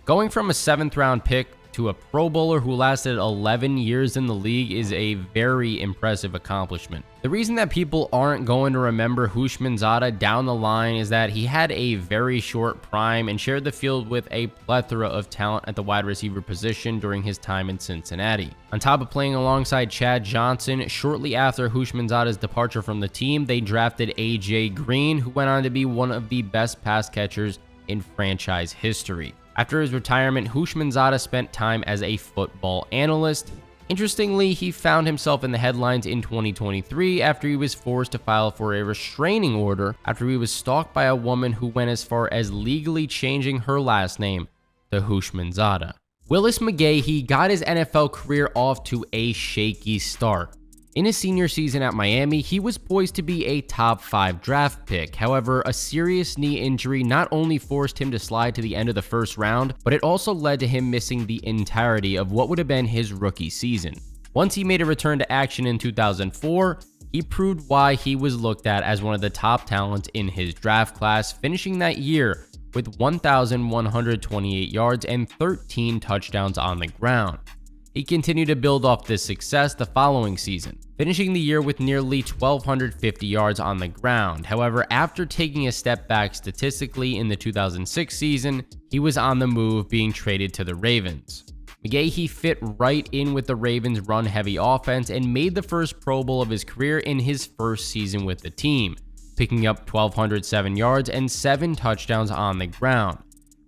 going from a 7th-round pick to a Pro Bowler who lasted 11 years in the league is a very impressive accomplishment. The reason that people aren't going to remember Houshmandzadeh down the line is that he had a very short prime and shared the field with a plethora of talent at the wide receiver position during his time in Cincinnati. On top of playing alongside Chad Johnson, shortly after Houshmandzadeh's departure from the team, they drafted A.J. Green, who went on to be one of the best pass catchers in franchise history. After his retirement, Houshmandzadeh spent time as a football analyst. Interestingly, he found himself in the headlines in 2023 after he was forced to file for a restraining order after he was stalked by a woman who went as far as legally changing her last name to Houshmandzadeh. Willis McGahee got his NFL career off to a shaky start. In his senior season at Miami, he was poised to be a top 5 draft pick. However, a serious knee injury not only forced him to slide to the end of the first round, but it also led to him missing the entirety of what would have been his rookie season. Once he made a return to action in 2004, he proved why he was looked at as one of the top talents in his draft class, finishing that year with 1,128 yards and 13 touchdowns on the ground. He continued to build off this success the following season, finishing the year with nearly 1,250 yards on the ground. However, after taking a step back statistically in the 2006 season, he was on the move, being traded to the Ravens. McGahee fit right in with the Ravens' run-heavy offense and made the first Pro Bowl of his career in his first season with the team, picking up 1,207 yards and 7 touchdowns on the ground.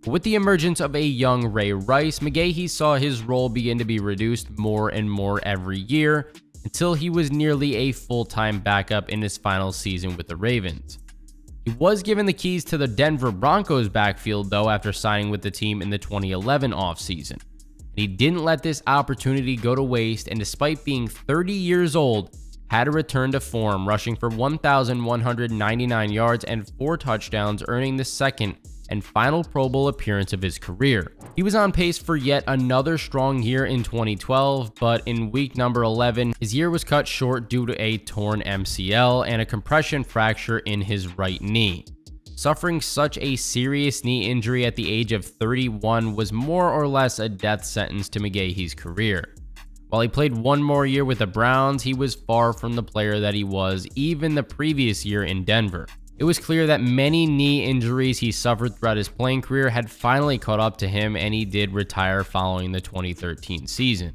With the emergence of a young Ray Rice, McGahee saw his role begin to be reduced more and more every year until he was nearly a full-time backup in his final season with the Ravens. He was given the keys to the Denver Broncos backfield though after signing with the team in the 2011 offseason. He didn't let this opportunity go to waste, and despite being 30 years old, had to return to form, rushing for 1,199 yards and 4 touchdowns, earning the second and final Pro Bowl appearance of his career. He was on pace for yet another strong year in 2012, but in week number 11, his year was cut short due to a torn MCL and a compression fracture in his right knee. Suffering such a serious knee injury at the age of 31 was more or less a death sentence to McGahee's career. While he played one more year with the Browns, he was far from the player that he was even the previous year in Denver. It was clear that many knee injuries he suffered throughout his playing career had finally caught up to him, and he did retire following the 2013 season.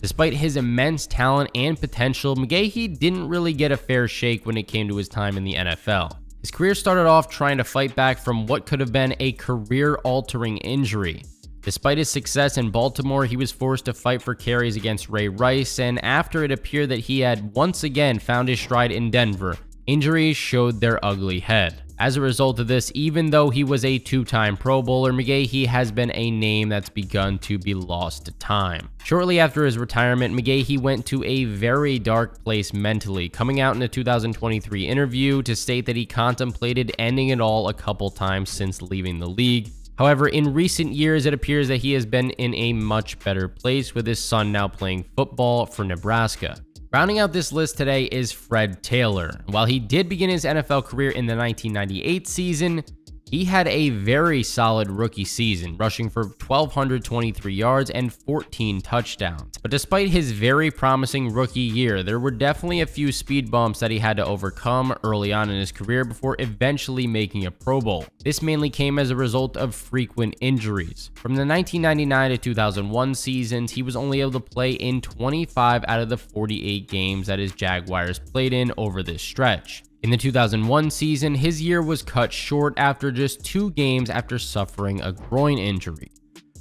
Despite his immense talent and potential, McGahee didn't really get a fair shake when it came to his time in the NFL. His career started off trying to fight back from what could have been a career-altering injury. Despite his success in Baltimore, he was forced to fight for carries against Ray Rice, and after it appeared that he had once again found his stride in Denver, injuries showed their ugly head. As a result of this, even though he was a 2-time Pro Bowler, McGahee has been a name that's begun to be lost to time. Shortly after his retirement, McGahee went to a very dark place mentally, coming out in a 2023 interview to state that he contemplated ending it all a couple times since leaving the league. However, in recent years, it appears that he has been in a much better place, with his son now playing football for Nebraska. Rounding out this list today is Fred Taylor. While he did begin his NFL career in the 1998 season, he had a very solid rookie season, rushing for 1,223 yards and 14 touchdowns. But despite his very promising rookie year, there were definitely a few speed bumps that he had to overcome early on in his career before eventually making a Pro Bowl. This mainly came as a result of frequent injuries. From the 1999 to 2001 seasons, he was only able to play in 25 out of the 48 games that his Jaguars played in over this stretch. In the 2001 season, his year was cut short after just 2 games after suffering a groin injury.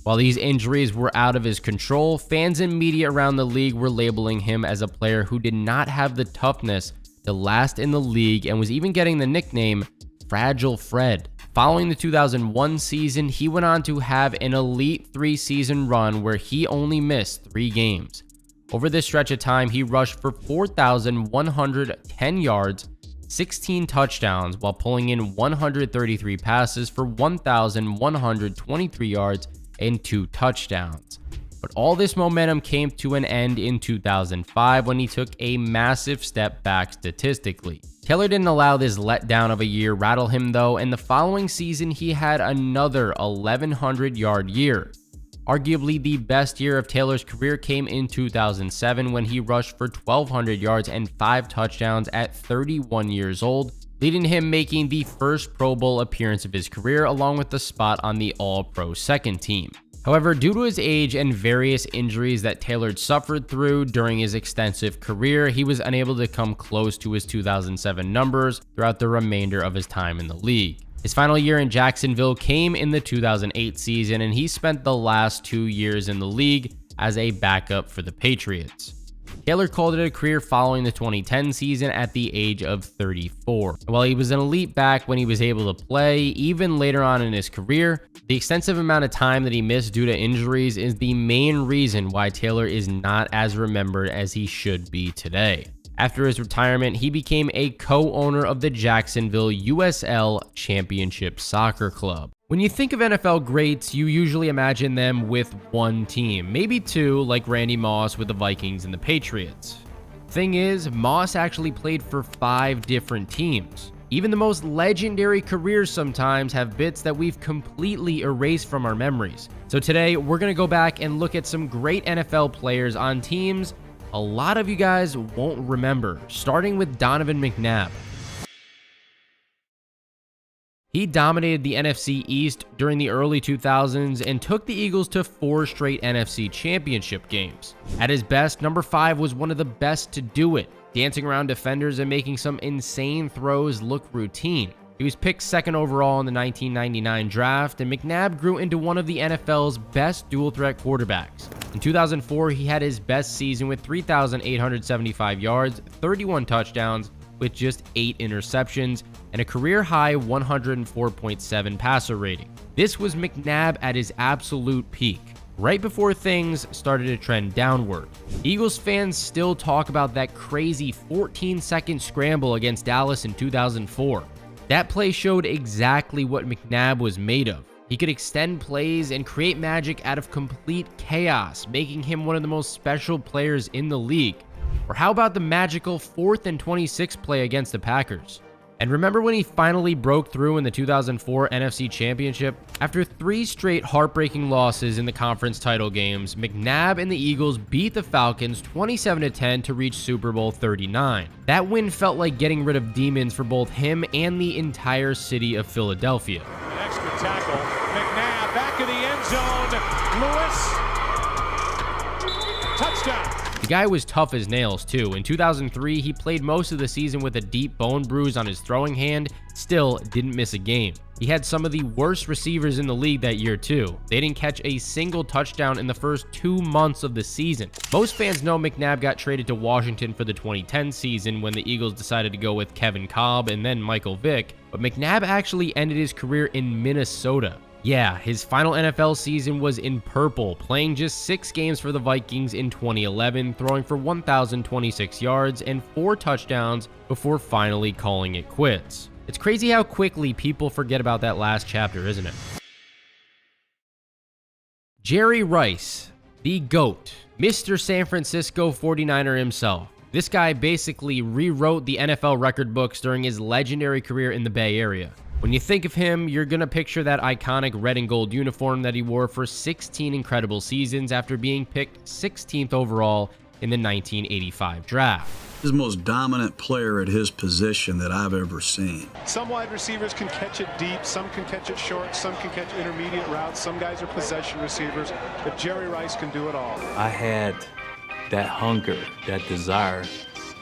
While these injuries were out of his control, fans and media around the league were labeling him as a player who did not have the toughness to last in the league and was even getting the nickname Fragile Fred. Following the 2001 season, he went on to have an elite 3-season run where he only missed 3 games. Over this stretch of time, he rushed for 4,110 yards, 16 touchdowns, while pulling in 133 passes for 1,123 yards and 2 touchdowns. But all this momentum came to an end in 2005 when he took a massive step back statistically. Taylor didn't allow this letdown of a year rattle him though, and the following season he had another 1,100-yard year. Arguably the best year of Taylor's career came in 2007 when he rushed for 1,200 yards and 5 touchdowns at 31 years old, leading to him making the first Pro Bowl appearance of his career along with the spot on the All-Pro second team. However, due to his age and various injuries that Taylor suffered through during his extensive career, he was unable to come close to his 2007 numbers throughout the remainder of his time in the league. His final year in Jacksonville came in the 2008 season, and he spent the last 2 years in the league as a backup for the Patriots. Taylor called it a career following the 2010 season at the age of 34. While he was an elite back when he was able to play, even later on in his career, the extensive amount of time that he missed due to injuries is the main reason why Taylor is not as remembered as he should be today. After his retirement, he became a co-owner of the Jacksonville USL Championship Soccer Club. When you think of NFL greats, you usually imagine them with one team, maybe 2, like Randy Moss with the Vikings and the Patriots. Thing is, Moss actually played for 5 different teams. Even the most legendary careers sometimes have bits that we've completely erased from our memories. So today, we're going to go back and look at some great NFL players on teams a lot of you guys won't remember, starting with Donovan McNabb. He dominated the NFC East during the early 2000s and took the Eagles to 4 straight NFC championship games. At his best, number 5 was one of the best to do it, dancing around defenders and making some insane throws look routine. He was picked 2nd overall in the 1999 draft, and McNabb grew into one of the NFL's best dual-threat quarterbacks. In 2004, he had his best season with 3,875 yards, 31 touchdowns, with just 8 interceptions, and a career-high 104.7 passer rating. This was McNabb at his absolute peak, right before things started to trend downward. Eagles fans still talk about that crazy 14-second scramble against Dallas in 2004. That play showed exactly what McNabb was made of. He could extend plays and create magic out of complete chaos, making him one of the most special players in the league. Or how about the magical 4th and 26 play against the Packers? And remember when he finally broke through in the 2004 NFC Championship? After 3 straight heartbreaking losses in the conference title games, McNabb and the Eagles beat the Falcons 27-10 to reach Super Bowl 39. That win felt like getting rid of demons for both him and the entire city of Philadelphia. An extra tackle. McNabb back in the end zone. Lewis. Touchdown. The guy was tough as nails too. In 2003, he played most of the season with a deep bone bruise on his throwing hand, still didn't miss a game. He had some of the worst receivers in the league that year too. They didn't catch a single touchdown in the first 2 months of the season. Most fans know McNabb got traded to Washington for the 2010 season when the Eagles decided to go with Kevin Kolb and then Michael Vick, but McNabb actually ended his career in Minnesota. Yeah, his final NFL season was in purple, playing just 6 games for the Vikings in 2011, throwing for 1,026 yards and 4 touchdowns before finally calling it quits. It's crazy how quickly people forget about that last chapter, isn't it? Jerry Rice, the GOAT, Mr. San Francisco 49er himself. This guy basically rewrote the NFL record books during his legendary career in the Bay Area. When you think of him, you're going to picture that iconic red and gold uniform that he wore for 16 incredible seasons after being picked 16th overall in the 1985 draft. He's the most dominant player at his position that I've ever seen. Some wide receivers can catch it deep, some can catch it short, some can catch intermediate routes, some guys are possession receivers, but Jerry Rice can do it all. I had that hunger, that desire,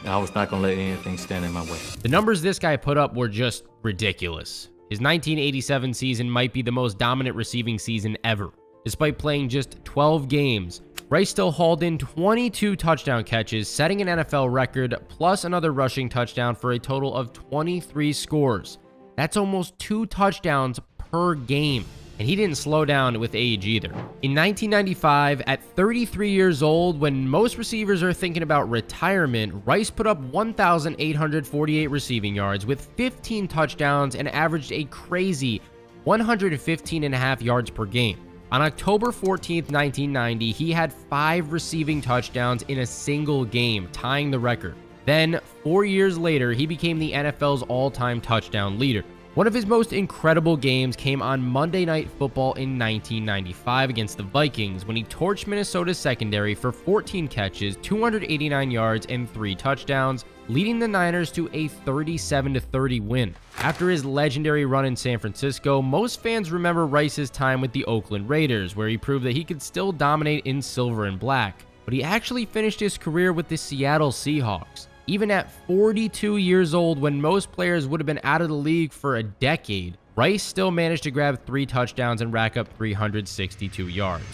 and I was not going to let anything stand in my way. The numbers this guy put up were just ridiculous. His 1987 season might be the most dominant receiving season ever. Despite playing just 12 games, Rice still hauled in 22 touchdown catches, setting an NFL record, plus another rushing touchdown for a total of 23 scores. That's almost 2 touchdowns per game. And he didn't slow down with age either. In 1995, at 33 years old, when most receivers are thinking about retirement, Rice put up 1,848 receiving yards with 15 touchdowns and averaged a crazy 115.5 yards per game. On October 14th, 1990, he had 5 receiving touchdowns in a single game, tying the record. Then, 4 years later, he became the NFL's all-time touchdown leader. One of his most incredible games came on Monday Night Football in 1995 against the Vikings when he torched Minnesota's secondary for 14 catches, 289 yards, and 3 touchdowns, leading the Niners to a 37-30 win. After his legendary run in San Francisco, most fans remember Rice's time with the Oakland Raiders, where he proved that he could still dominate in silver and black. But he actually finished his career with the Seattle Seahawks. Even at 42 years old, when most players would have been out of the league for a decade, Rice still managed to grab 3 touchdowns and rack up 362 yards.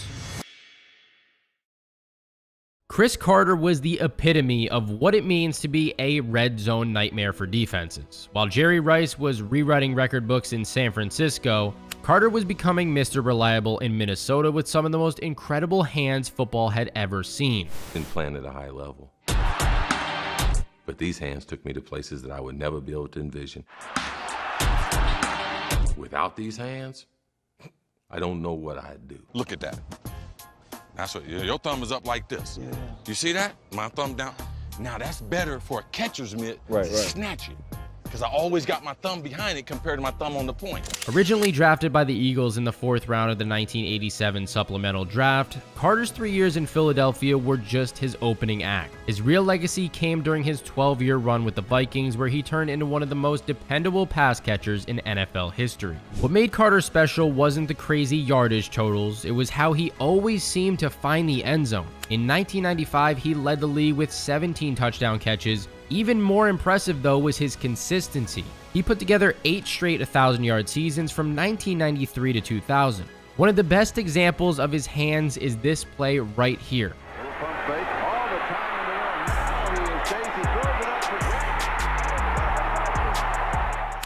Cris Carter was the epitome of what it means to be a red zone nightmare for defenses. While Jerry Rice was rewriting record books in San Francisco, Carter was becoming Mr. Reliable in Minnesota with some of the most incredible hands football had ever seen. Been playing at a high level. But these hands took me to places that I would never be able to envision. Without these hands, I don't know what I'd do. Look at that. That's what your thumb is up like this. Yeah. You see that? My thumb down. Now that's better for a catcher's mitt to snatch it. Because I always got my thumb behind it compared to my thumb on the point. Originally drafted by the Eagles in the 4th round of the 1987 supplemental draft, Carter's 3 years in Philadelphia were just his opening act. His real legacy came during his 12-year run with the Vikings, where he turned into one of the most dependable pass catchers in NFL history. What made Carter special wasn't the crazy yardage totals, it was how he always seemed to find the end zone. In 1995, he led the league with 17 touchdown catches. Even more impressive, though, was his consistency. He put together 8 straight 1,000-yard seasons from 1993 to 2000. One of the best examples of his hands is this play right here.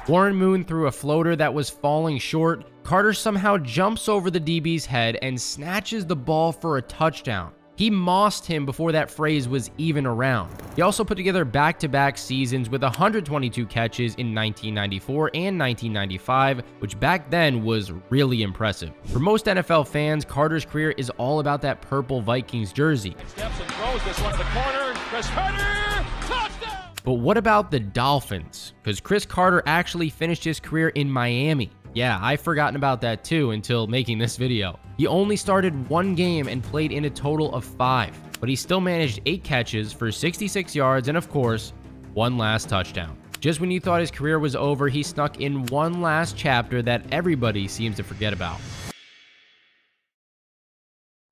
Warren Moon threw a floater that was falling short. Carter somehow jumps over the DB's head and snatches the ball for a touchdown. He mossed him before that phrase was even around. He also put together back-to-back seasons with 122 catches in 1994 and 1995, which back then was really impressive. For most NFL fans, Carter's career is all about that purple Vikings jersey. Steps and throws this one to the corner. Cris Carter, touchdown! But what about the Dolphins? Because Cris Carter actually finished his career in Miami. Yeah, I've forgotten about that too until making this video. He only started 1 game and played in a total of 5, but he still managed 8 catches for 66 yards and, of course, 1 last touchdown. Just when you thought his career was over, he snuck in one last chapter that everybody seems to forget about.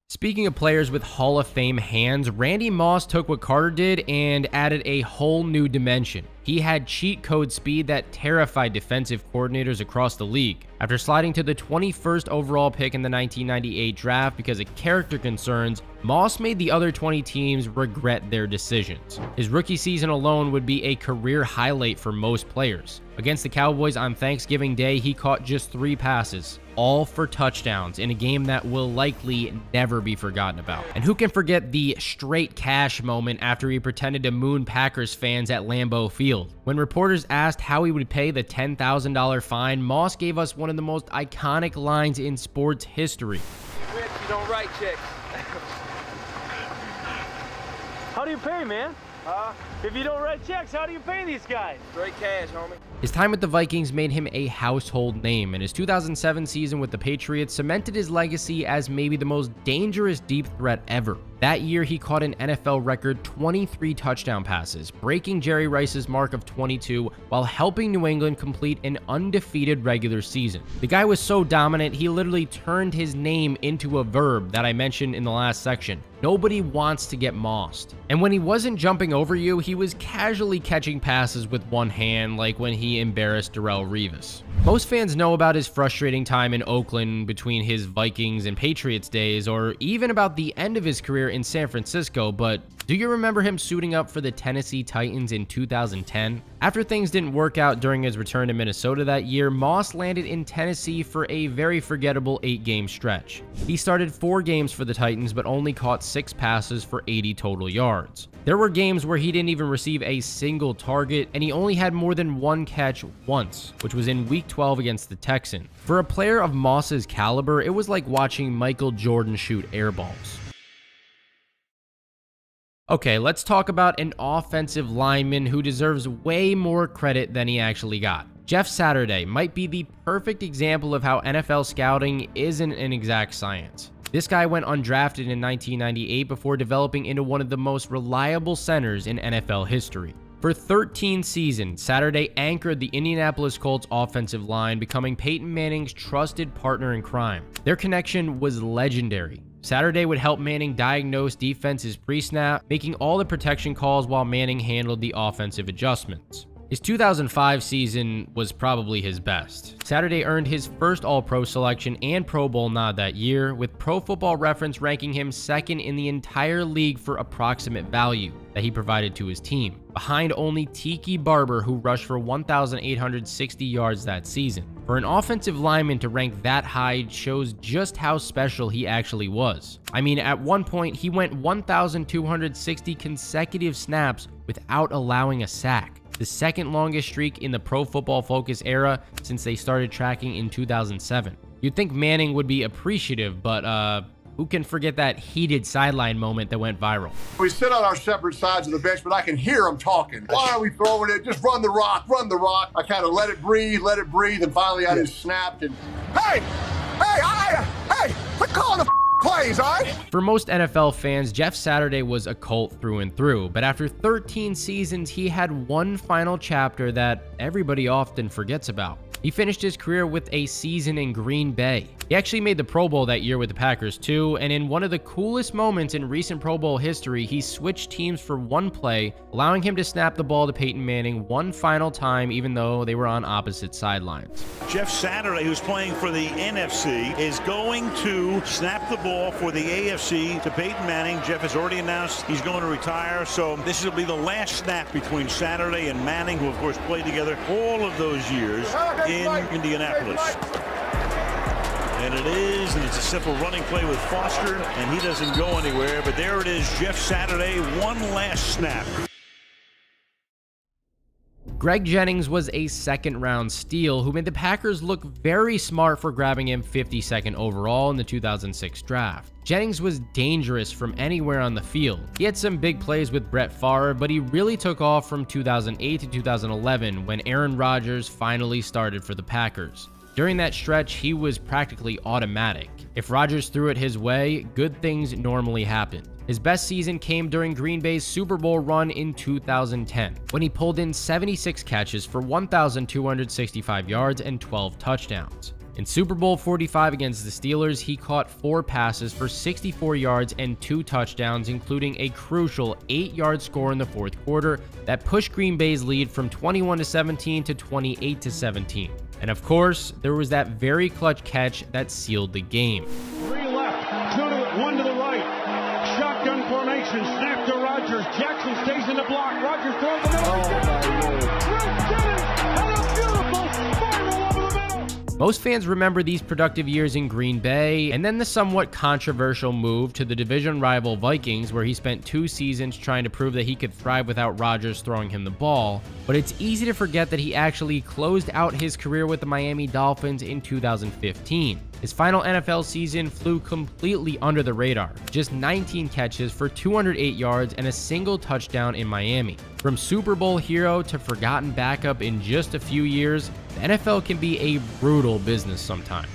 Speaking of players with Hall of Fame hands, Randy Moss took what Carter did and added a whole new dimension. He had cheat code speed that terrified defensive coordinators across the league. After sliding to the 21st overall pick in the 1998 draft because of character concerns, Moss made the other 20 teams regret their decisions. His rookie season alone would be a career highlight for most players. Against the Cowboys on Thanksgiving Day, he caught just 3 passes, all for touchdowns in a game that will likely never be forgotten about. And who can forget the straight cash moment after he pretended to moon Packers fans at Lambeau Field? When reporters asked how he would pay the $10,000 fine, Moss gave us one of the most iconic lines in sports history. You don't write checks. How do you pay, man? If you don't write checks, how do you pay these guys? Straight cash, homie. His time with the Vikings made him a household name, and his 2007 season with the Patriots cemented his legacy as maybe the most dangerous deep threat ever. That year, he caught an NFL record 23 touchdown passes, breaking Jerry Rice's mark of 22 while helping New England complete an undefeated regular season. The guy was so dominant, he literally turned his name into a verb that I mentioned in the last section. Nobody wants to get mossed. And when he wasn't jumping over you, he was casually catching passes with one hand, like when he embarrassed Darrelle Revis. Most fans know about his frustrating time in Oakland between his Vikings and Patriots days, or even about the end of his career in San Francisco, but do you remember him suiting up for the Tennessee Titans in 2010? After things didn't work out during his return to Minnesota that year, Moss landed in Tennessee for a very forgettable 8-game stretch. He started 4 games for the Titans, but only caught 6 passes for 80 total yards. There were games where he didn't even receive a single target, and he only had more than 1 catch once, which was in Week 12 against the Texans. For a player of Moss's caliber, it was like watching Michael Jordan shoot air balls. Okay, let's talk about an offensive lineman who deserves way more credit than he actually got. Jeff Saturday might be the perfect example of how NFL scouting isn't an exact science. This guy went undrafted in 1998 before developing into one of the most reliable centers in NFL history. For 13 seasons, Saturday anchored the Indianapolis Colts offensive line, becoming Peyton Manning's trusted partner in crime. Their connection was legendary. Saturday would help Manning diagnose defenses pre-snap, making all the protection calls while Manning handled the offensive adjustments. His 2005 season was probably his best. Saturday earned his first All-Pro selection and Pro Bowl nod that year, with Pro Football Reference ranking him second in the entire league for approximate value that he provided to his team, behind only Tiki Barber, who rushed for 1,860 yards that season. For an offensive lineman to rank that high shows just how special he actually was. I mean, at one point, he went 1,260 consecutive snaps without allowing a sack, the second longest streak in the Pro Football Focus era since they started tracking in 2007. You'd think Manning would be appreciative, but who can forget that heated sideline moment that went viral? We sit on our separate sides of the bench, but I can hear them talking. Why are we throwing it? Just run the rock, run the rock. I kind of let it breathe, and finally I just snapped and, hey, quit calling the plays, all right? For most NFL fans, Jeff Saturday was a Colt through and through, but after 13 seasons, he had one final chapter that everybody often forgets about. He finished his career with a season in Green Bay. He actually made the Pro Bowl that year with the Packers too, and in one of the coolest moments in recent Pro Bowl history, he switched teams for one play, allowing him to snap the ball to Peyton Manning one final time, even though they were on opposite sidelines. Jeff Saturday, who's playing for the NFC, is going to snap the ball for the AFC to Peyton Manning. Jeff has already announced he's going to retire, so this will be the last snap between Saturday and Manning, who of course played together all of those years in Indianapolis. And it's a simple running play with Foster, and he doesn't go anywhere, but there it is, Jeff Saturday, one last snap. Greg Jennings was a second-round steal who made the Packers look very smart for grabbing him 52nd overall in the 2006 draft. Jennings was dangerous from anywhere on the field. He had some big plays with Brett Favre, but he really took off from 2008 to 2011 when Aaron Rodgers finally started for the Packers. During that stretch, he was practically automatic. If Rodgers threw it his way, good things normally happened. His best season came during Green Bay's Super Bowl run in 2010, when he pulled in 76 catches for 1,265 yards and 12 touchdowns. In Super Bowl 45 against the Steelers, he caught 4 passes for 64 yards and 2 touchdowns, including a crucial 8-yard score in the fourth quarter that pushed Green Bay's lead from 21-17 to 28-17. And of course, there was that very clutch catch that sealed the game. 3 left, 2 to 1 to the right. Shotgun formation, snap to Rodgers. Jackson stays in the block. Rodgers throws the middle. And a beautiful spiral over the middle. Most fans remember these productive years in Green Bay, and then the somewhat controversial move to the division rival Vikings, where he spent 2 seasons trying to prove that he could thrive without Rodgers throwing him the ball. But it's easy to forget that he actually closed out his career with the Miami Dolphins in 2015. His final NFL season flew completely under the radar, just 19 catches for 208 yards and a single touchdown in Miami. From Super Bowl hero to forgotten backup in just a few years, the NFL can be a brutal business sometimes.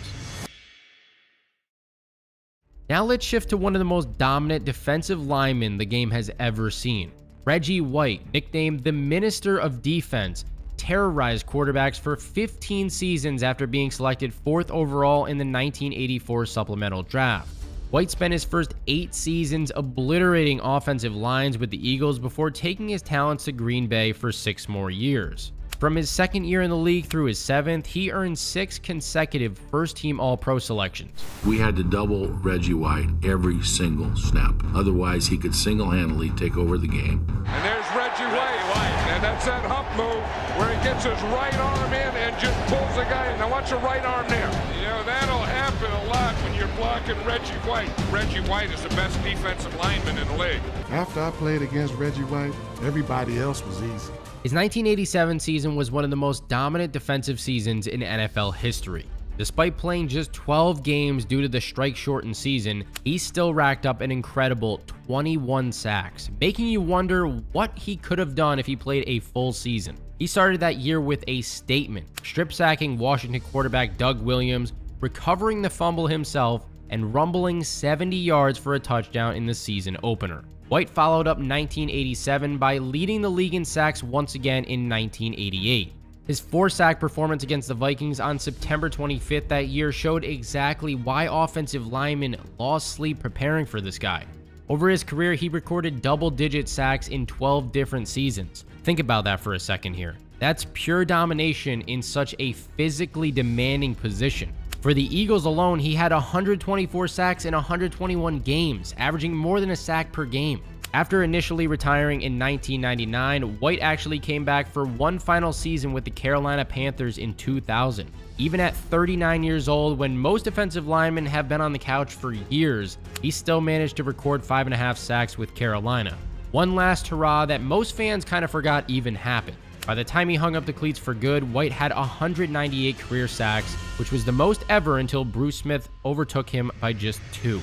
Now let's shift to one of the most dominant defensive linemen the game has ever seen. Reggie White, nicknamed the Minister of Defense, terrorized quarterbacks for 15 seasons after being selected 4th overall in the 1984 supplemental draft. White spent his first 8 seasons obliterating offensive lines with the Eagles before taking his talents to Green Bay for 6 more years. From his 2nd year in the league through his 7th, he earned 6 consecutive first-team All-Pro selections. We had to double Reggie White every single snap. Otherwise, he could single-handedly take over the game. And there's Reggie White, and that's that hump move where he gets his right arm in and just pulls the guy in. Now watch the right arm there. You know, that'll happen a lot when you're blocking Reggie White. Reggie White is the best defensive lineman in the league. After I played against Reggie White, everybody else was easy. His 1987 season was one of the most dominant defensive seasons in NFL history. Despite playing just 12 games due to the strike-shortened season, he still racked up an incredible 21 sacks, making you wonder what he could have done if he played a full season. He started that year with a statement, strip-sacking Washington quarterback Doug Williams, recovering the fumble himself, and rumbling 70 yards for a touchdown in the season opener. White followed up 1987 by leading the league in sacks once again in 1988. His 4-sack performance against the Vikings on September 25th that year showed exactly why offensive linemen lost sleep preparing for this guy. Over his career, he recorded double-digit sacks in 12 different seasons. Think about that for a second here. That's pure domination in such a physically demanding position. For the Eagles alone, he had 124 sacks in 121 games, averaging more than a sack per game. After initially retiring in 1999, White actually came back for one final season with the Carolina Panthers in 2000. Even at 39 years old, when most defensive linemen have been on the couch for years, he still managed to record 5.5 sacks with Carolina. One last hurrah that most fans kind of forgot even happened. By the time he hung up the cleats for good, White had 198 career sacks, which was the most ever until Bruce Smith overtook him by just 2.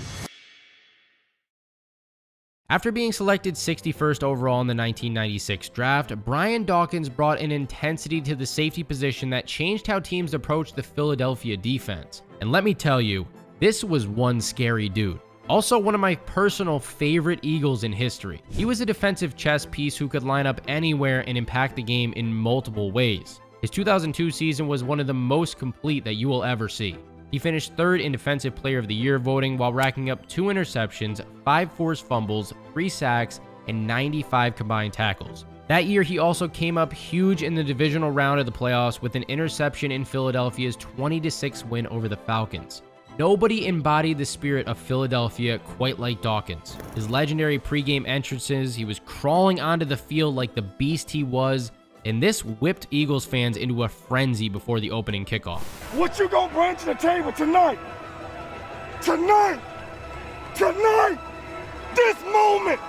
After being selected 61st overall in the 1996 draft, Brian Dawkins brought an intensity to the safety position that changed how teams approached the Philadelphia defense. And let me tell you, this was one scary dude. Also one of my personal favorite Eagles in history. He was a defensive chess piece who could line up anywhere and impact the game in multiple ways. His 2002 season was one of the most complete that you will ever see. He finished 3rd in Defensive Player of the Year voting while racking up 2 interceptions, 5 forced fumbles, 3 sacks, and 95 combined tackles. That year, he also came up huge in the divisional round of the playoffs with an interception in Philadelphia's 20-6 win over the Falcons. Nobody embodied the spirit of Philadelphia quite like Dawkins. His legendary pregame entrances, he was crawling onto the field like the beast he was, and this whipped Eagles fans into a frenzy before the opening kickoff. What you gonna bring to the table tonight? Tonight! This moment!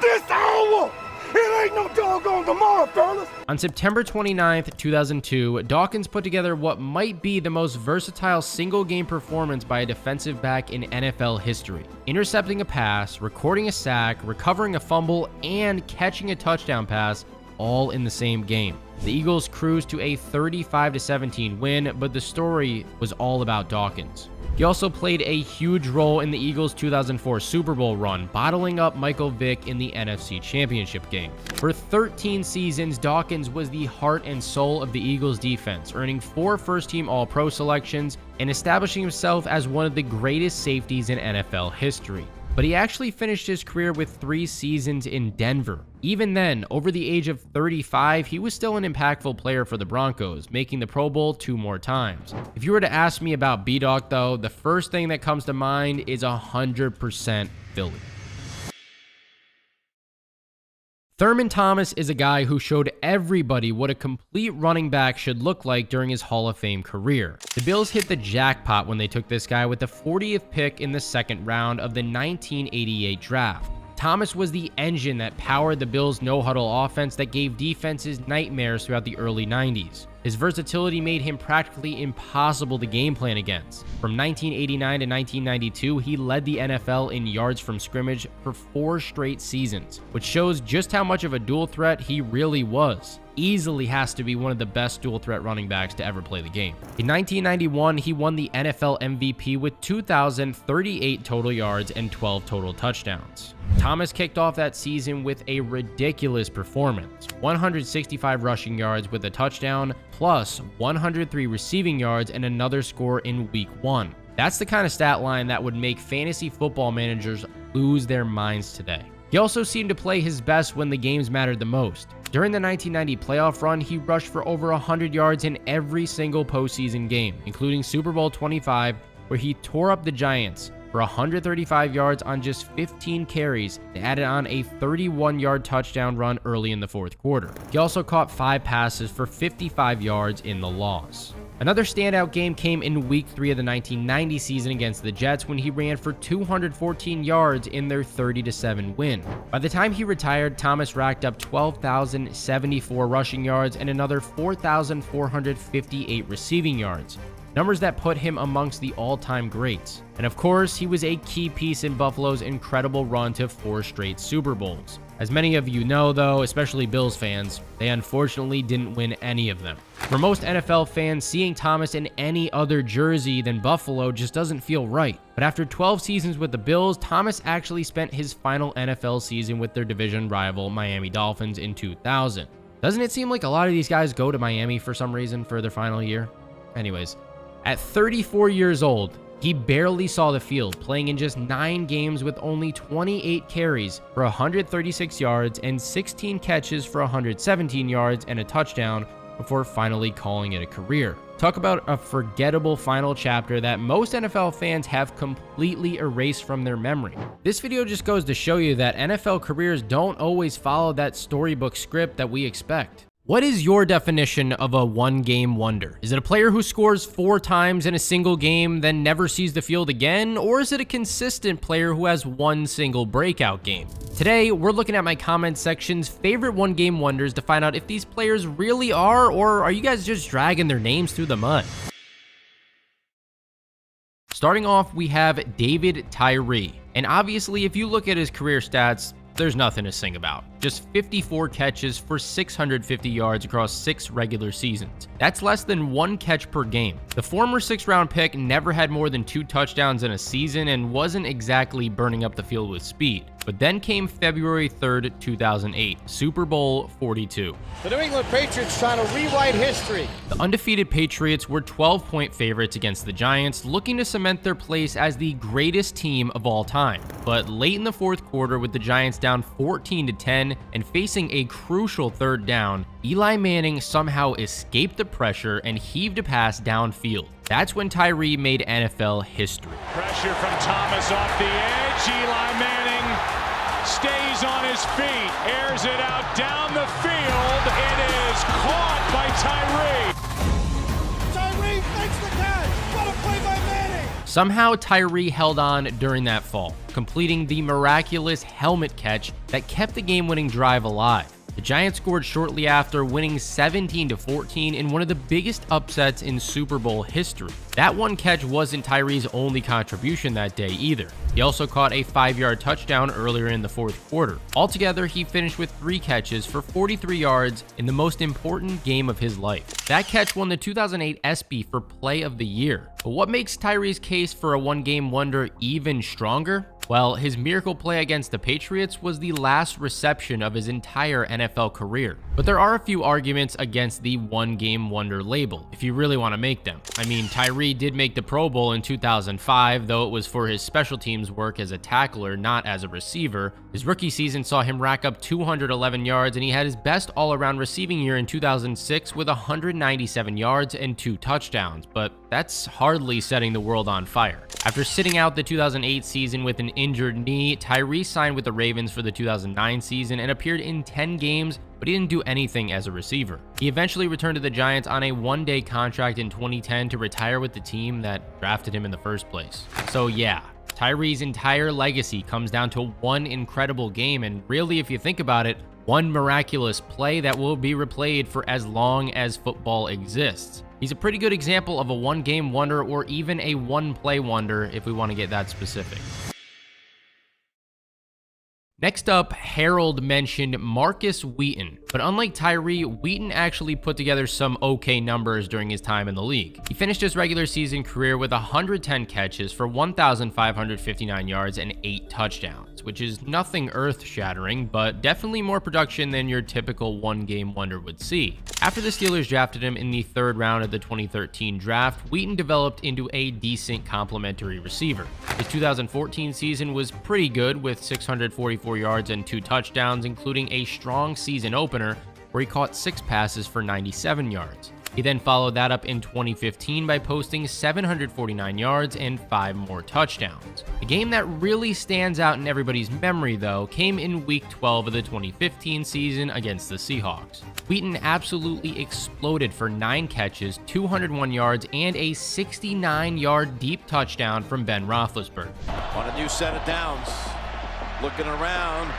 This hour! It ain't no doggone tomorrow, fellas! On September 29th, 2002, Dawkins put together what might be the most versatile single-game performance by a defensive back in NFL history. Intercepting a pass, recording a sack, recovering a fumble, and catching a touchdown pass, all in the same game. The Eagles cruised to a 35-17 win, but the story was all about Dawkins. He also played a huge role in the Eagles' 2004 Super Bowl run, bottling up Michael Vick in the NFC Championship game. For 13 seasons, Dawkins was the heart and soul of the Eagles' defense, earning 4 first-team All-Pro selections and establishing himself as one of the greatest safeties in NFL history. But he actually finished his career with 3 seasons in Denver. Even then, over the age of 35, he was still an impactful player for the Broncos, making the Pro Bowl 2 more times. If you were to ask me about B-Dawk though, the first thing that comes to mind is 100% Philly. Thurman Thomas is a guy who showed everybody what a complete running back should look like during his Hall of Fame career. The Bills hit the jackpot when they took this guy with the 40th pick in the 2nd round of the 1988 draft. Thomas was the engine that powered the Bills' no-huddle offense that gave defenses nightmares throughout the early 90s. His versatility made him practically impossible to game plan against. From 1989 to 1992, he led the NFL in yards from scrimmage for 4 straight seasons, which shows just how much of a dual threat he really was. easily has to be one of the best dual threat running backs to ever play the game. In 1991, he won the NFL MVP with 2,038 total yards and 12 total touchdowns. Thomas kicked off that season with a ridiculous performance: 165 rushing yards with a touchdown, plus 103 receiving yards and another score in week 1. That's the kind of stat line that would make fantasy football managers lose their minds today. He also seemed to play his best when the games mattered the most. During the 1990 playoff run, he rushed for over 100 yards in every single postseason game, including Super Bowl 25, where he tore up the Giants for 135 yards on just 15 carries and added on a 31-yard touchdown run early in the fourth quarter. He also caught 5 passes for 55 yards in the loss. Another standout game came in Week 3 of the 1990 season against the Jets when he ran for 214 yards in their 30-7 win. By the time he retired, Thomas racked up 12,074 rushing yards and another 4,458 receiving yards, numbers that put him amongst the all-time greats. And of course, he was a key piece in Buffalo's incredible run to 4 straight Super Bowls. As many of you know, though, especially Bills fans, they unfortunately didn't win any of them. For most NFL fans, seeing Thomas in any other jersey than Buffalo just doesn't feel right. But after 12 seasons with the Bills, Thomas actually spent his final NFL season with their division rival Miami Dolphins in 2000. Doesn't it seem like a lot of these guys go to Miami for some reason for their final year? Anyways, at 34 years old, he barely saw the field, playing in just 9 games with only 28 carries for 136 yards and 16 catches for 117 yards and a touchdown before finally calling it a career. Talk about a forgettable final chapter that most NFL fans have completely erased from their memory. This video just goes to show you that NFL careers don't always follow that storybook script that we expect. What is your definition of a one-game wonder? Is it a player who scores 4 times in a single game, then never sees the field again? Or is it a consistent player who has one single breakout game? Today, we're looking at my comment section's favorite one-game wonders to find out if these players really are, or are you guys just dragging their names through the mud? Starting off, we have David Tyree. And obviously, if you look at his career stats, there's nothing to sing about. Just 54 catches for 650 yards across 6 regular seasons. That's less than 1 catch per game. The former 6th-round pick never had more than 2 touchdowns in a season and wasn't exactly burning up the field with speed. But then came February 3rd, 2008, Super Bowl 42. The New England Patriots trying to rewrite history. The undefeated Patriots were 12-point favorites against the Giants, looking to cement their place as the greatest team of all time. But late in the fourth quarter, with the Giants down 14-10 and facing a crucial 3rd down, Eli Manning somehow escaped the pressure and heaved a pass downfield. That's when Tyree made NFL history. Pressure from Thomas off the edge. Eli Manning stays on his feet, airs it out down the field. It is caught by Tyree. Tyree makes the catch. What a play by Manning. Somehow Tyree held on during that fall, completing the miraculous helmet catch that kept the game-winning drive alive. The Giants scored shortly after, winning 17-14 in one of the biggest upsets in Super Bowl history. That one catch wasn't Tyree's only contribution that day either. He also caught a 5-yard touchdown earlier in the fourth quarter. Altogether, he finished with 3 catches for 43 yards in the most important game of his life. That catch won the 2008 ESPY for Play of the Year. But what makes Tyree's case for a one-game wonder even stronger? Well, his miracle play against the Patriots was the last reception of his entire NFL career. But there are a few arguments against the one-game wonder label, if you really want to make them. I mean, Tyree did make the Pro Bowl in 2005, though it was for his special teams work as a tackler, not as a receiver. His rookie season saw him rack up 211 yards, and he had his best all-around receiving year in 2006 with 197 yards and 2 touchdowns, but that's hardly setting the world on fire. After sitting out the 2008 season with an injured knee, Tyree signed with the Ravens for the 2009 season and appeared in 10 games, but he didn't do anything as a receiver. He eventually returned to the Giants on a 1-day contract in 2010 to retire with the team that drafted him in the first place. So yeah, Tyree's entire legacy comes down to one incredible game, and really, if you think about it, one miraculous play that will be replayed for as long as football exists. He's a pretty good example of a one-game wonder, or even a one-play wonder if we want to get that specific. Next up, Harold mentioned Marcus Wheaton, but unlike Tyree, Wheaton actually put together some okay numbers during his time in the league. He finished his regular season career with 110 catches for 1,559 yards and 8 touchdowns, which is nothing earth-shattering, but definitely more production than your typical one-game wonder would see. After the Steelers drafted him in the 3rd round of the 2013 draft, Wheaton developed into a decent complementary receiver. His 2014 season was pretty good with 644 yards and 2 touchdowns, including a strong season opener where he caught 6 passes for 97 yards. He then followed that up in 2015 by posting 749 yards and 5 more touchdowns. The game that really stands out in everybody's memory, though, came in Week 12 of the 2015 season against the Seahawks. Wheaton absolutely exploded for 9 catches, 201 yards, and a 69-yard deep touchdown from Ben Roethlisberger. On a new set of downs, looking around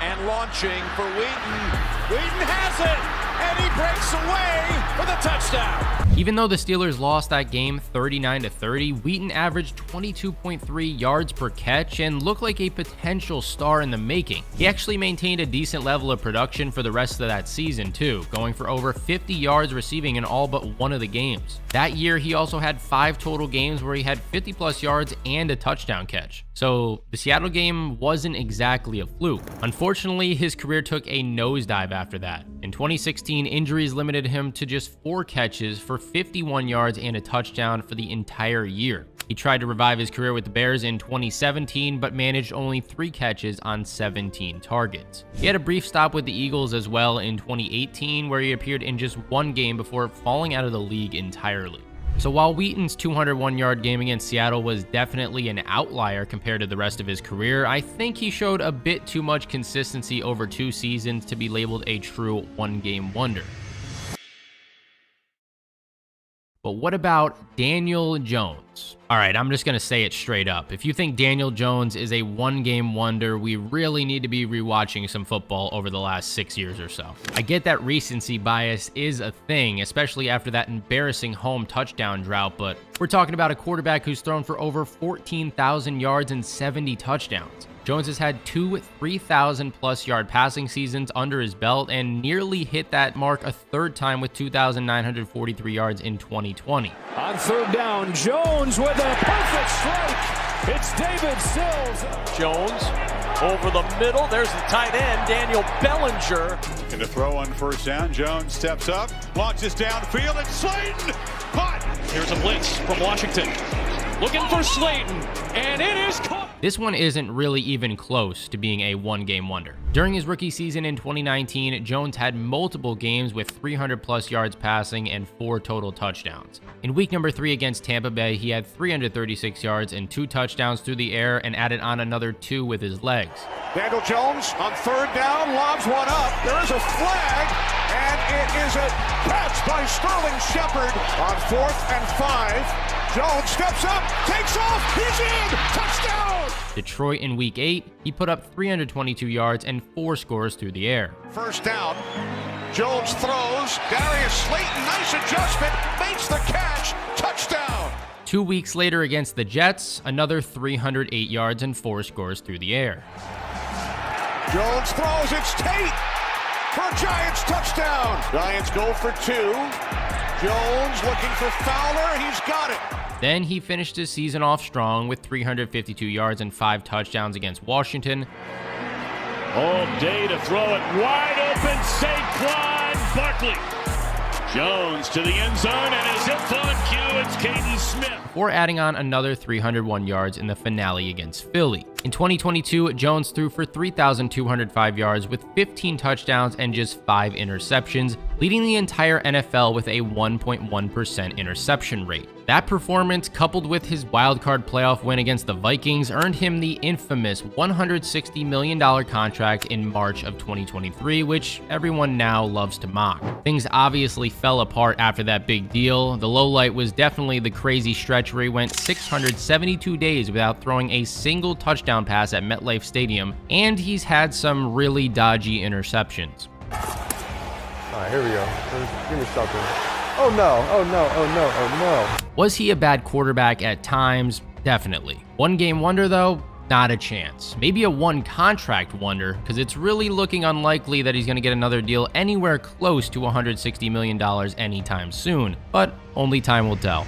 and launching for Wheaton. Wheaton has it! And he breaks away for the touchdown. Even though the Steelers lost that game 39-30, Wheaton averaged 22.3 yards per catch and looked like a potential star in the making. He actually maintained a decent level of production for the rest of that season too, going for over 50 yards receiving in all but one of the games. That year, he also had 5 total games where he had 50+ yards and a touchdown catch. So the Seattle game wasn't exactly a fluke. Unfortunately, his career took a nosedive after that. In 2016, injuries limited him to just 4 catches for 51 yards and a touchdown for the entire year. He tried to revive his career with the Bears in 2017, but managed only 3 catches on 17 targets. He had a brief stop with the Eagles as well in 2018, where he appeared in just 1 game before falling out of the league entirely. So while Wheaton's 201-yard game against Seattle was definitely an outlier compared to the rest of his career, I think he showed a bit too much consistency over 2 seasons to be labeled a true one-game wonder. But what about Daniel Jones? All right, I'm just going to say it straight up. If you think Daniel Jones is a one-game wonder, we really need to be rewatching some football over the last 6 years or so. I get that recency bias is a thing, especially after that embarrassing home touchdown drought, but we're talking about a quarterback who's thrown for over 14,000 yards and 70 touchdowns. Jones has had 2 3,000+ yard passing seasons under his belt and nearly hit that mark a 3rd time with 2,943 yards in 2020. On 3rd down, Jones with a perfect strike. It's David Sills. Jones over the middle. There's the tight end, Daniel Bellinger. And to throw on 1st down, Jones steps up, launches downfield, and Slayton caught. Here's a blitz from Washington. Looking for Slayton, and it is caught. This one isn't really even close to being a one-game wonder. During his rookie season in 2019, Jones had multiple games with 300+ yards passing and 4 total touchdowns. In week number 3 against Tampa Bay, he had 336 yards and 2 touchdowns through the air and added on another 2 with his legs. Daniel Jones on 3rd down, lobs one up. There is a flag, and it is a catch by Sterling Shepard on 4th and 5. Jones steps up, takes off, he's in, touchdown! Detroit in week 8, he put up 322 yards and 4 scores through the air. 1st down, Jones throws, Darius Slayton, nice adjustment, makes the catch, touchdown! 2 weeks later against the Jets, another 308 yards and 4 scores through the air. Jones throws, it's Tate for a Giants touchdown! Giants go for 2. Jones looking for Fowler, he's got it. Then he finished his season off strong with 352 yards and 5 touchdowns against Washington. All day to throw it wide open, Saquon Barkley. Jones to the end zone, and as if on cue, it's Caden Smith. Before adding on another 301 yards in the finale against Philly. In 2022, Jones threw for 3,205 yards with 15 touchdowns and just 5 interceptions, leading the entire NFL with a 1.1% interception rate. That performance, coupled with his wildcard playoff win against the Vikings, earned him the infamous $160 million contract in March of 2023, which everyone now loves to mock. Things obviously fell apart after that big deal. The lowlight was definitely the crazy stretch where he went 672 days without throwing a single touchdown pass at MetLife Stadium, and he's had some really dodgy interceptions. All right, here we go. Give me something. Oh no, oh no, oh no, oh no. Was he a bad quarterback at times? Definitely. One-game wonder though? Not a chance. Maybe a one contract wonder, because it's really looking unlikely that he's going to get another deal anywhere close to $160 million anytime soon, but only time will tell.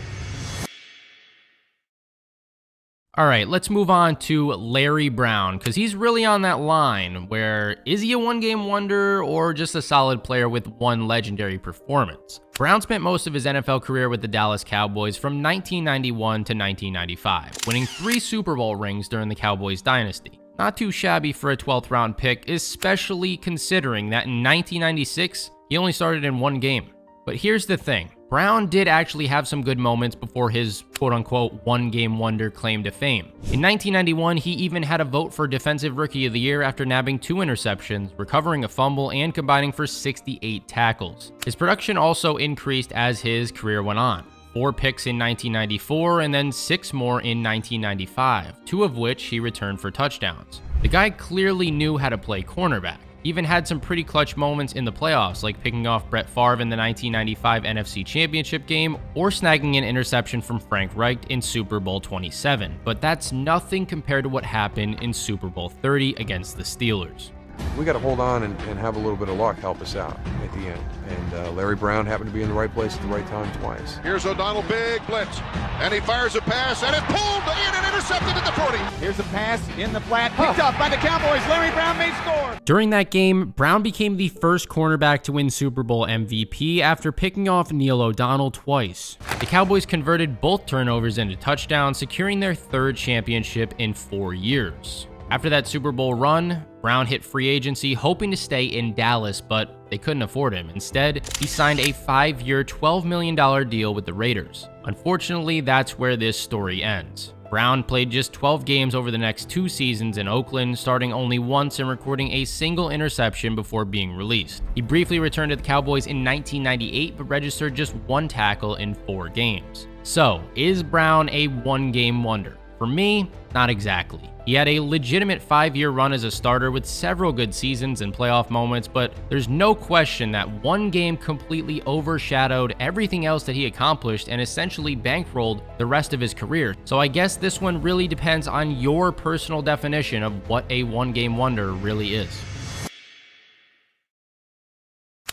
All right, let's move on to Larry Brown, because he's really on that line where is he a one-game wonder or just a solid player with one legendary performance? Brown spent most of his NFL career with the Dallas Cowboys from 1991 to 1995, winning 3 Super Bowl rings during the Cowboys dynasty. Not too shabby for a 12th round pick, especially considering that in 1996, he only started in 1 game. But here's the thing. Brown did actually have some good moments before his quote-unquote one-game wonder claim to fame. In 1991, he even had a vote for Defensive Rookie of the Year after nabbing 2 interceptions, recovering a fumble, and combining for 68 tackles. His production also increased as his career went on. 4 picks in 1994 and then 6 more in 1995, 2 of which he returned for touchdowns. The guy clearly knew how to play cornerback. He even had some pretty clutch moments in the playoffs, like picking off Brett Favre in the 1995 NFC Championship game or snagging an interception from Frank Reich in Super Bowl 27. But that's nothing compared to what happened in Super Bowl 30 against the Steelers. We got to hold on and have a little bit of luck help us out at the end. And Larry Brown happened to be in the right place at the right time twice. Here's O'Donnell, big blitz, and he fires a pass, and it's pulled in and intercepted at the 40. Here's a pass in the flat, picked up by the Cowboys. Larry Brown may score. During that game, Brown became the first cornerback to win Super Bowl MVP after picking off Neil O'Donnell twice. The Cowboys converted both turnovers into touchdowns, securing their 3rd championship in 4 years. After that Super Bowl run, Brown hit free agency hoping to stay in Dallas, but they couldn't afford him. Instead, he signed a 5-year, $12 million deal with the Raiders. Unfortunately, that's where this story ends. Brown played just 12 games over the next 2 seasons in Oakland, starting only once and recording a single interception before being released. He briefly returned to the Cowboys in 1998, but registered just 1 tackle in 4 games. So, is Brown a one-game wonder? For me, not exactly. He had a legitimate 5-year run as a starter with several good seasons and playoff moments, but there's no question that 1 game completely overshadowed everything else that he accomplished and essentially bankrolled the rest of his career. So I guess this one really depends on your personal definition of what a one-game wonder really is.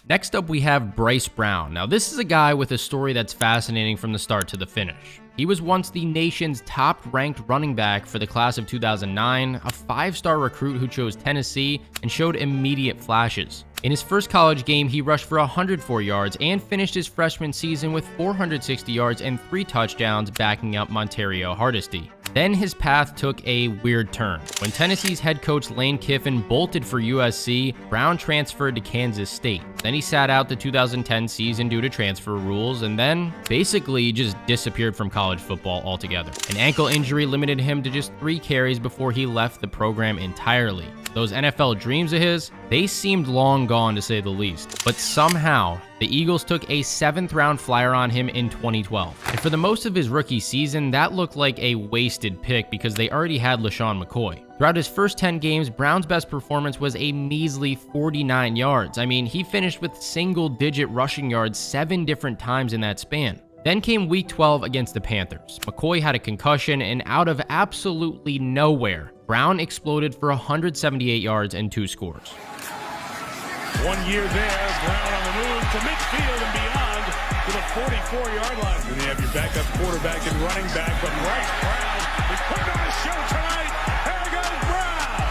Next up, we have Bryce Brown. Now, this is a guy with a story that's fascinating from the start to the finish. He was once the nation's top-ranked running back for the class of 2009, a 5-star recruit who chose Tennessee and showed immediate flashes. In his first college game, he rushed for 104 yards and finished his freshman season with 460 yards and 3 touchdowns, backing up Montario Hardesty. Then his path took a weird turn. When Tennessee's head coach Lane Kiffin bolted for USC, Brown transferred to Kansas State. Then he sat out the 2010 season due to transfer rules, and then basically just disappeared from college football altogether. An ankle injury limited him to just 3 carries before he left the program entirely. Those NFL dreams of his, they seemed long gone to say the least. But somehow, the Eagles took a 7th round flyer on him in 2012. And for the most of his rookie season, that looked like a wasted pick because they already had LeSean McCoy. Throughout his first 10 games, Brown's best performance was a measly 49 yards. I mean, he finished with single-digit rushing yards 7 different times in that span. Then came week 12 against the Panthers. McCoy had a concussion, and out of absolutely nowhere, Brown exploded for 178 yards and 2 scores. 1 year there, Brown on the move to midfield and beyond to the 44-yard line. Then you have your backup quarterback and running back, but Bryce Brown is putting on a show tonight. Here goes Brown.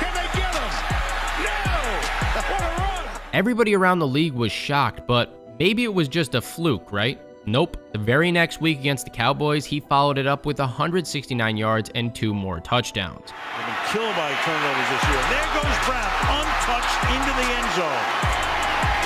Can they get him? No! What a run! Everybody around the league was shocked, but maybe it was just a fluke, right? Nope. The very next week against the Cowboys, he followed it up with 169 yards and 2 more touchdowns. They've been killed by turnovers this year. There goes Brown, untouched into the end zone.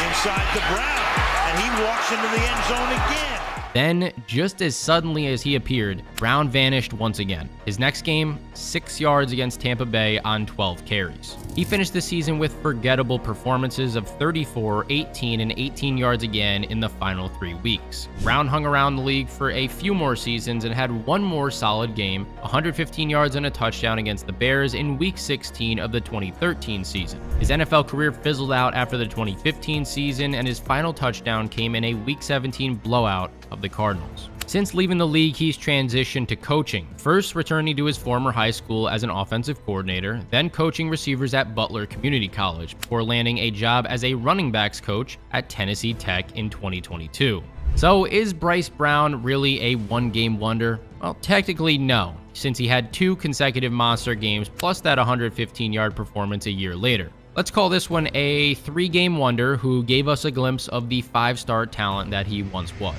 Inside to Brown, and he walks into the end zone again. Then, just as suddenly as he appeared, Brown vanished once again. His next game, 6 yards against Tampa Bay on 12 carries. He finished the season with forgettable performances of 34, 18, and 18 yards again in the final 3 weeks. Brown hung around the league for a few more seasons and had 1 more solid game, 115 yards and a touchdown against the Bears in Week 16 of the 2013 season. His NFL career fizzled out after the 2015 season, and his final touchdown came in a Week 17 blowout of the Cardinals. Since leaving the league, he's transitioned to coaching, first returning to his former high school as an offensive coordinator, then coaching receivers at Butler Community College, before landing a job as a running backs coach at Tennessee Tech in 2022. So is Bryce Brown really a one-game wonder? Well, technically no, since he had 2 consecutive monster games plus that 115-yard performance a year later. Let's call this one a 3-game wonder who gave us a glimpse of the 5-star talent that he once was.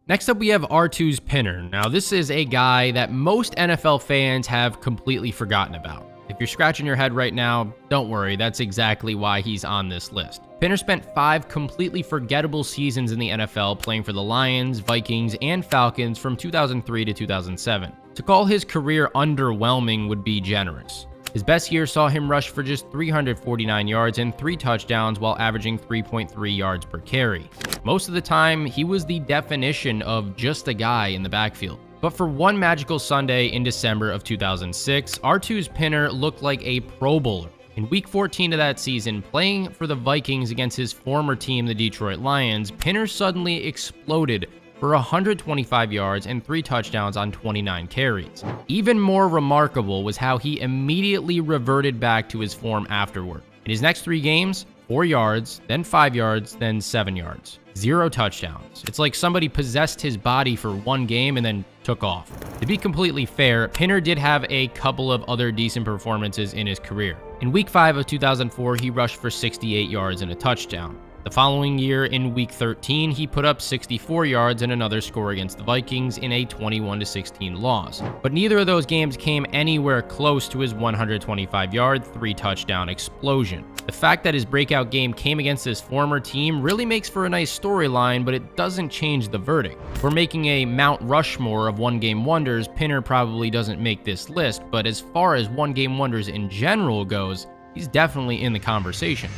Next up, we have R2's Pinner. Now, this is a guy that most NFL fans have completely forgotten about. If you're scratching your head right now, don't worry, that's exactly why he's on this list. Pinner spent 5 completely forgettable seasons in the NFL playing for the Lions, Vikings, and Falcons from 2003 to 2007. To call his career underwhelming would be generous. His best year saw him rush for just 349 yards and 3 touchdowns while averaging 3.3 yards per carry. Most of the time, he was the definition of just a guy in the backfield. But for one magical Sunday in December of 2006, R2's Pinner looked like a Pro Bowler. In Week 14 of that season, playing for the Vikings against his former team, the Detroit Lions, Pinner suddenly exploded for 125 yards and 3 touchdowns on 29 carries. Even more remarkable was how he immediately reverted back to his form afterward. In his next 3 games, 4 yards, then 5 yards, then 7 yards. 0 touchdowns. It's like somebody possessed his body for 1 game and then took off. To be completely fair, Pinner did have a couple of other decent performances in his career. In Week 5 of 2004, he rushed for 68 yards and a touchdown. The following year, in Week 13, he put up 64 yards and another score against the Vikings in a 21-16 loss. But neither of those games came anywhere close to his 125-yard, 3-touchdown explosion. The fact that his breakout game came against his former team really makes for a nice storyline, but it doesn't change the verdict. If we're making a Mount Rushmore of one-game wonders, Pinner probably doesn't make this list, but as far as one-game wonders in general goes, he's definitely in the conversation.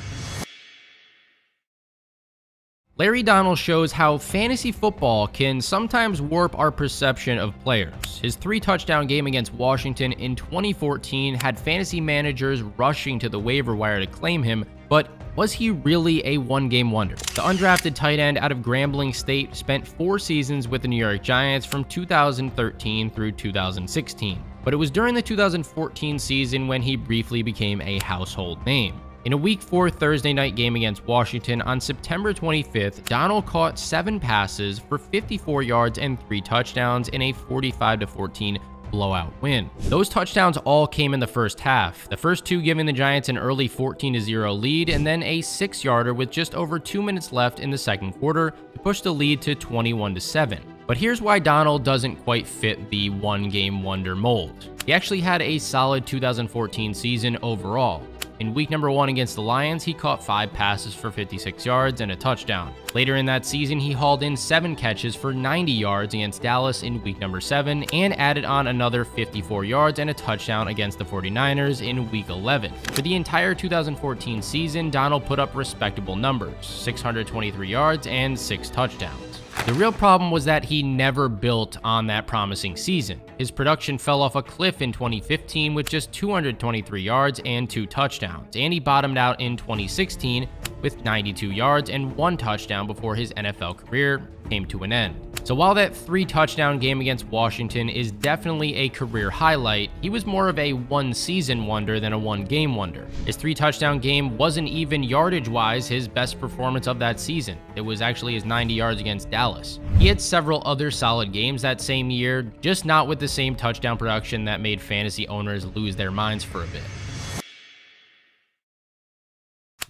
Larry Donnell shows how fantasy football can sometimes warp our perception of players. His 3-touchdown game against Washington in 2014 had fantasy managers rushing to the waiver wire to claim him, but was he really a one-game wonder? The undrafted tight end out of Grambling State spent 4 seasons with the New York Giants from 2013 through 2016, but it was during the 2014 season when he briefly became a household name. In a Week 4 Thursday night game against Washington on September 25th, Donnell caught 7 passes for 54 yards and 3 touchdowns in a 45-14 blowout win. Those touchdowns all came in the first half, the first 2 giving the Giants an early 14-0 lead, and then a 6-yarder with just over 2 minutes left in the second quarter to push the lead to 21-7. But here's why Donnell doesn't quite fit the one-game wonder mold. He actually had a solid 2014 season overall. In week number 1 against the Lions, he caught 5 passes for 56 yards and a touchdown. Later in that season, he hauled in 7 catches for 90 yards against Dallas in week number 7 and added on another 54 yards and a touchdown against the 49ers in week 11. For the entire 2014 season, Donnell put up respectable numbers, 623 yards and 6 touchdowns. The real problem was that he never built on that promising season. His production fell off a cliff in 2015 with just 223 yards and 2 touchdowns, and he bottomed out in 2016 with 92 yards and 1 touchdown before his NFL career came to an end. So while that 3-touchdown game against Washington is definitely a career highlight, he was more of a one-season wonder than a one-game wonder. His 3-touchdown game wasn't even yardage-wise his best performance of that season. It was actually his 90 yards against Dallas. He had several other solid games that same year, just not with the same touchdown production that made fantasy owners lose their minds for a bit.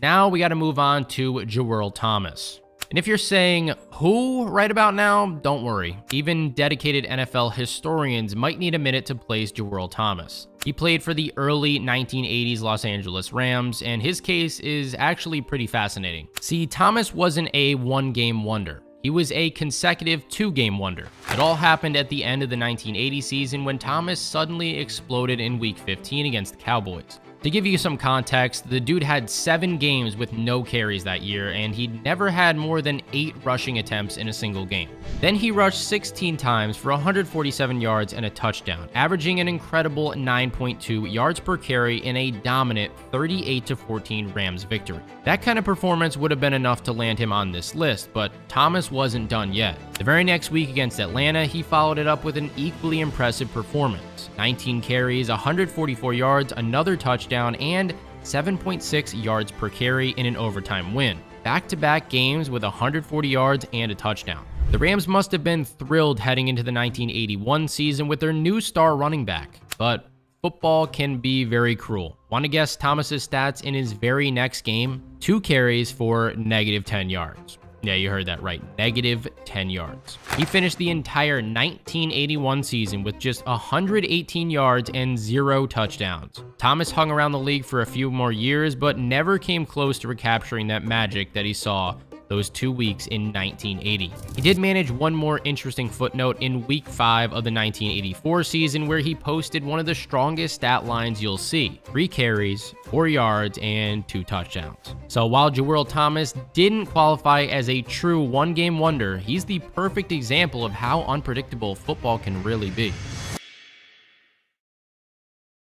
Now we got to move on to Jawerl Thomas. And if you're saying, who right about now? Don't worry. Even dedicated NFL historians might need a minute to place Jawerl Thomas. He played for the early 1980s Los Angeles Rams, and his case is actually pretty fascinating. See, Thomas wasn't a one-game wonder. He was a consecutive 2-game wonder. It all happened at the end of the 1980 season when Thomas suddenly exploded in Week 15 against the Cowboys. To give you some context, the dude had 7 games with no carries that year, and he'd never had more than 8 rushing attempts in a single game. Then he rushed 16 times for 147 yards and a touchdown, averaging an incredible 9.2 yards per carry in a dominant 38-14 Rams victory. That kind of performance would have been enough to land him on this list, but Thomas wasn't done yet. The very next week against Atlanta, he followed it up with an equally impressive performance. 19 carries, 144 yards, another touchdown, and 7.6 yards per carry in an overtime win. Back-to-back games with 140 yards and a touchdown. The Rams must have been thrilled heading into the 1981 season with their new star running back, but football can be very cruel. Want to guess Thomas's stats in his very next game? 2 carries for -10 yards. Yeah, you heard that right. -10 yards. He finished the entire 1981 season with just 118 yards and 0 touchdowns. Thomas hung around the league for a few more years, but never came close to recapturing that magic that he saw those 2 weeks in 1980. He did manage one more interesting footnote in week 5 of the 1984 season, where he posted one of the strongest stat lines you'll see: 3 carries, 4 yards, and 2 touchdowns. So while Joearl Thomas didn't qualify as a true one-game wonder, he's the perfect example of how unpredictable football can really be.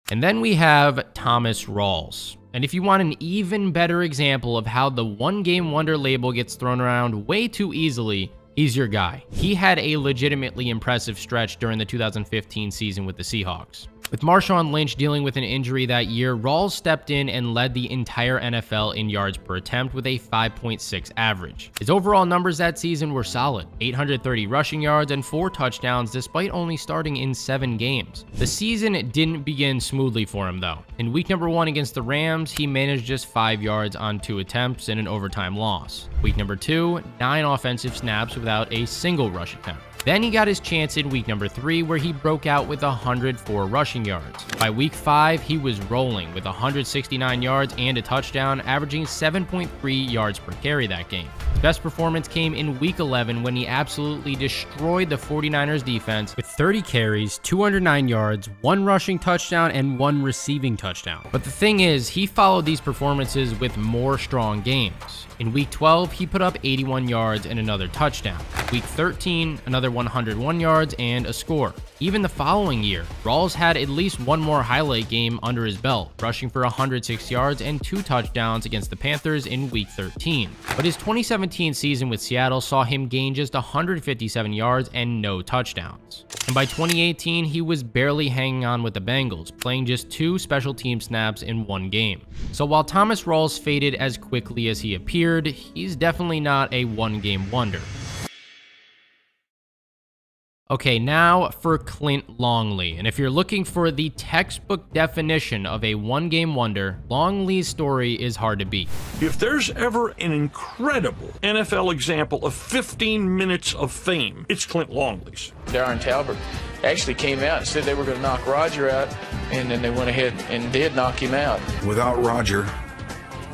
And then we have Thomas Rawls. And if you want an even better example of how the one-game wonder label gets thrown around way too easily, he's your guy. He had a legitimately impressive stretch during the 2015 season with the Seahawks. With Marshawn Lynch dealing with an injury that year, Rawls stepped in and led the entire NFL in yards per attempt with a 5.6 average. His overall numbers that season were solid: 830 rushing yards and 4 touchdowns despite only starting in 7 games. The season didn't begin smoothly for him though. In week number 1 against the Rams, he managed just 5 yards on 2 attempts in an overtime loss. Week number 2, 9 offensive snaps without a single rush attempt. Then he got his chance in week number 3, where he broke out with 104 rushing yards. By week 5, he was rolling with 169 yards and a touchdown, averaging 7.3 yards per carry that game. His best performance came in week 11 when he absolutely destroyed the 49ers defense with 30 carries, 209 yards, 1 rushing touchdown, and 1 receiving touchdown. But the thing is, he followed these performances with more strong games. In week 12, he put up 81 yards and another touchdown. Week 13, another 101 yards and a score. Even the following year, Rawls had at least one more highlight game under his belt, rushing for 106 yards and 2 touchdowns against the Panthers in week 13. But his 2017 season with Seattle saw him gain just 157 yards and no touchdowns. And by 2018, he was barely hanging on with the Bengals, playing just 2 special team snaps in 1 game. So while Thomas Rawls faded as quickly as he appeared, he's definitely not a one-game wonder. Okay, now for Clint Longley. And if you're looking for the textbook definition of a one-game wonder, Longley's story is hard to beat. If there's ever an incredible NFL example of 15 minutes of fame, it's Clint Longley's. Darren Talbot actually came out and said they were going to knock Roger out, and then they went ahead and did knock him out. Without Roger,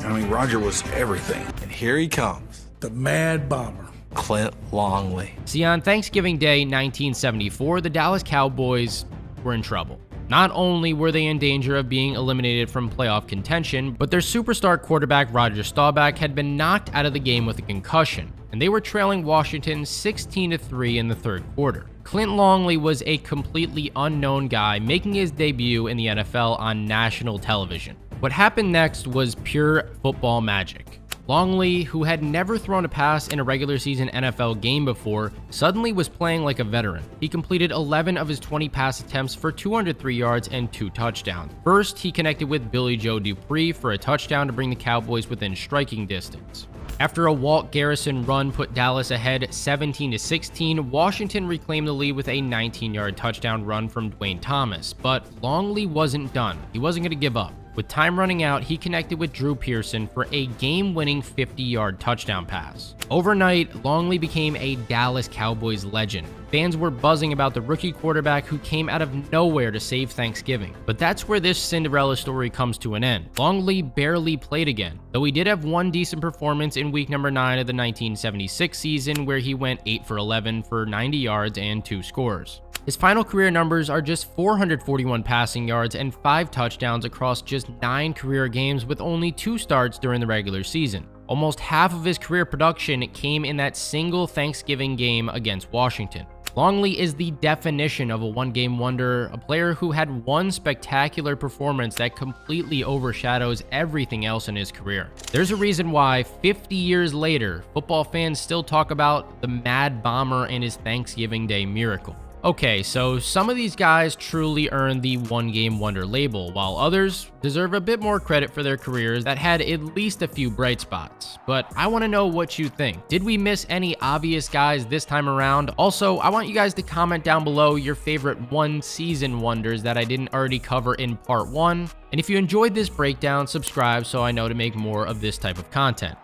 Roger was everything. And here he comes, the Mad Bomber, Clint Longley. See, on Thanksgiving Day 1974, the Dallas Cowboys were in trouble. Not only were they in danger of being eliminated from playoff contention, but their superstar quarterback Roger Staubach had been knocked out of the game with a concussion, and they were trailing Washington 16-3 in the third quarter. Clint Longley was a completely unknown guy making his debut in the NFL on national television. What happened next was pure football magic. Longley, who had never thrown a pass in a regular season NFL game before, suddenly was playing like a veteran. He completed 11 of his 20 pass attempts for 203 yards and 2 touchdowns. First, he connected with Billy Joe Dupree for a touchdown to bring the Cowboys within striking distance. After a Walt Garrison run put Dallas ahead 17-16, Washington reclaimed the lead with a 19-yard touchdown run from Dwayne Thomas. But Longley wasn't done. He wasn't going to give up. With time running out, he connected with Drew Pearson for a game-winning 50-yard touchdown pass. Overnight, Longley became a Dallas Cowboys legend. Fans were buzzing about the rookie quarterback who came out of nowhere to save Thanksgiving. But that's where this Cinderella story comes to an end. Longley barely played again, though he did have one decent performance in week number 9 of the 1976 season, where he went 8 for 11 for 90 yards and 2 scores. His final career numbers are just 441 passing yards and 5 touchdowns across just 9 career games with only 2 starts during the regular season. Almost half of his career production came in that single Thanksgiving game against Washington. Longley is the definition of a one-game wonder, a player who had one spectacular performance that completely overshadows everything else in his career. There's a reason why 50 years later, football fans still talk about the Mad Bomber and his Thanksgiving Day miracle. Okay, so some of these guys truly earned the one-game wonder label, while others deserve a bit more credit for their careers that had at least a few bright spots. But I want to know what you think. Did we miss any obvious guys this time around? Also, I want you guys to comment down below your favorite one-season wonders that I didn't already cover in part 1. And if you enjoyed this breakdown, subscribe so I know to make more of this type of content.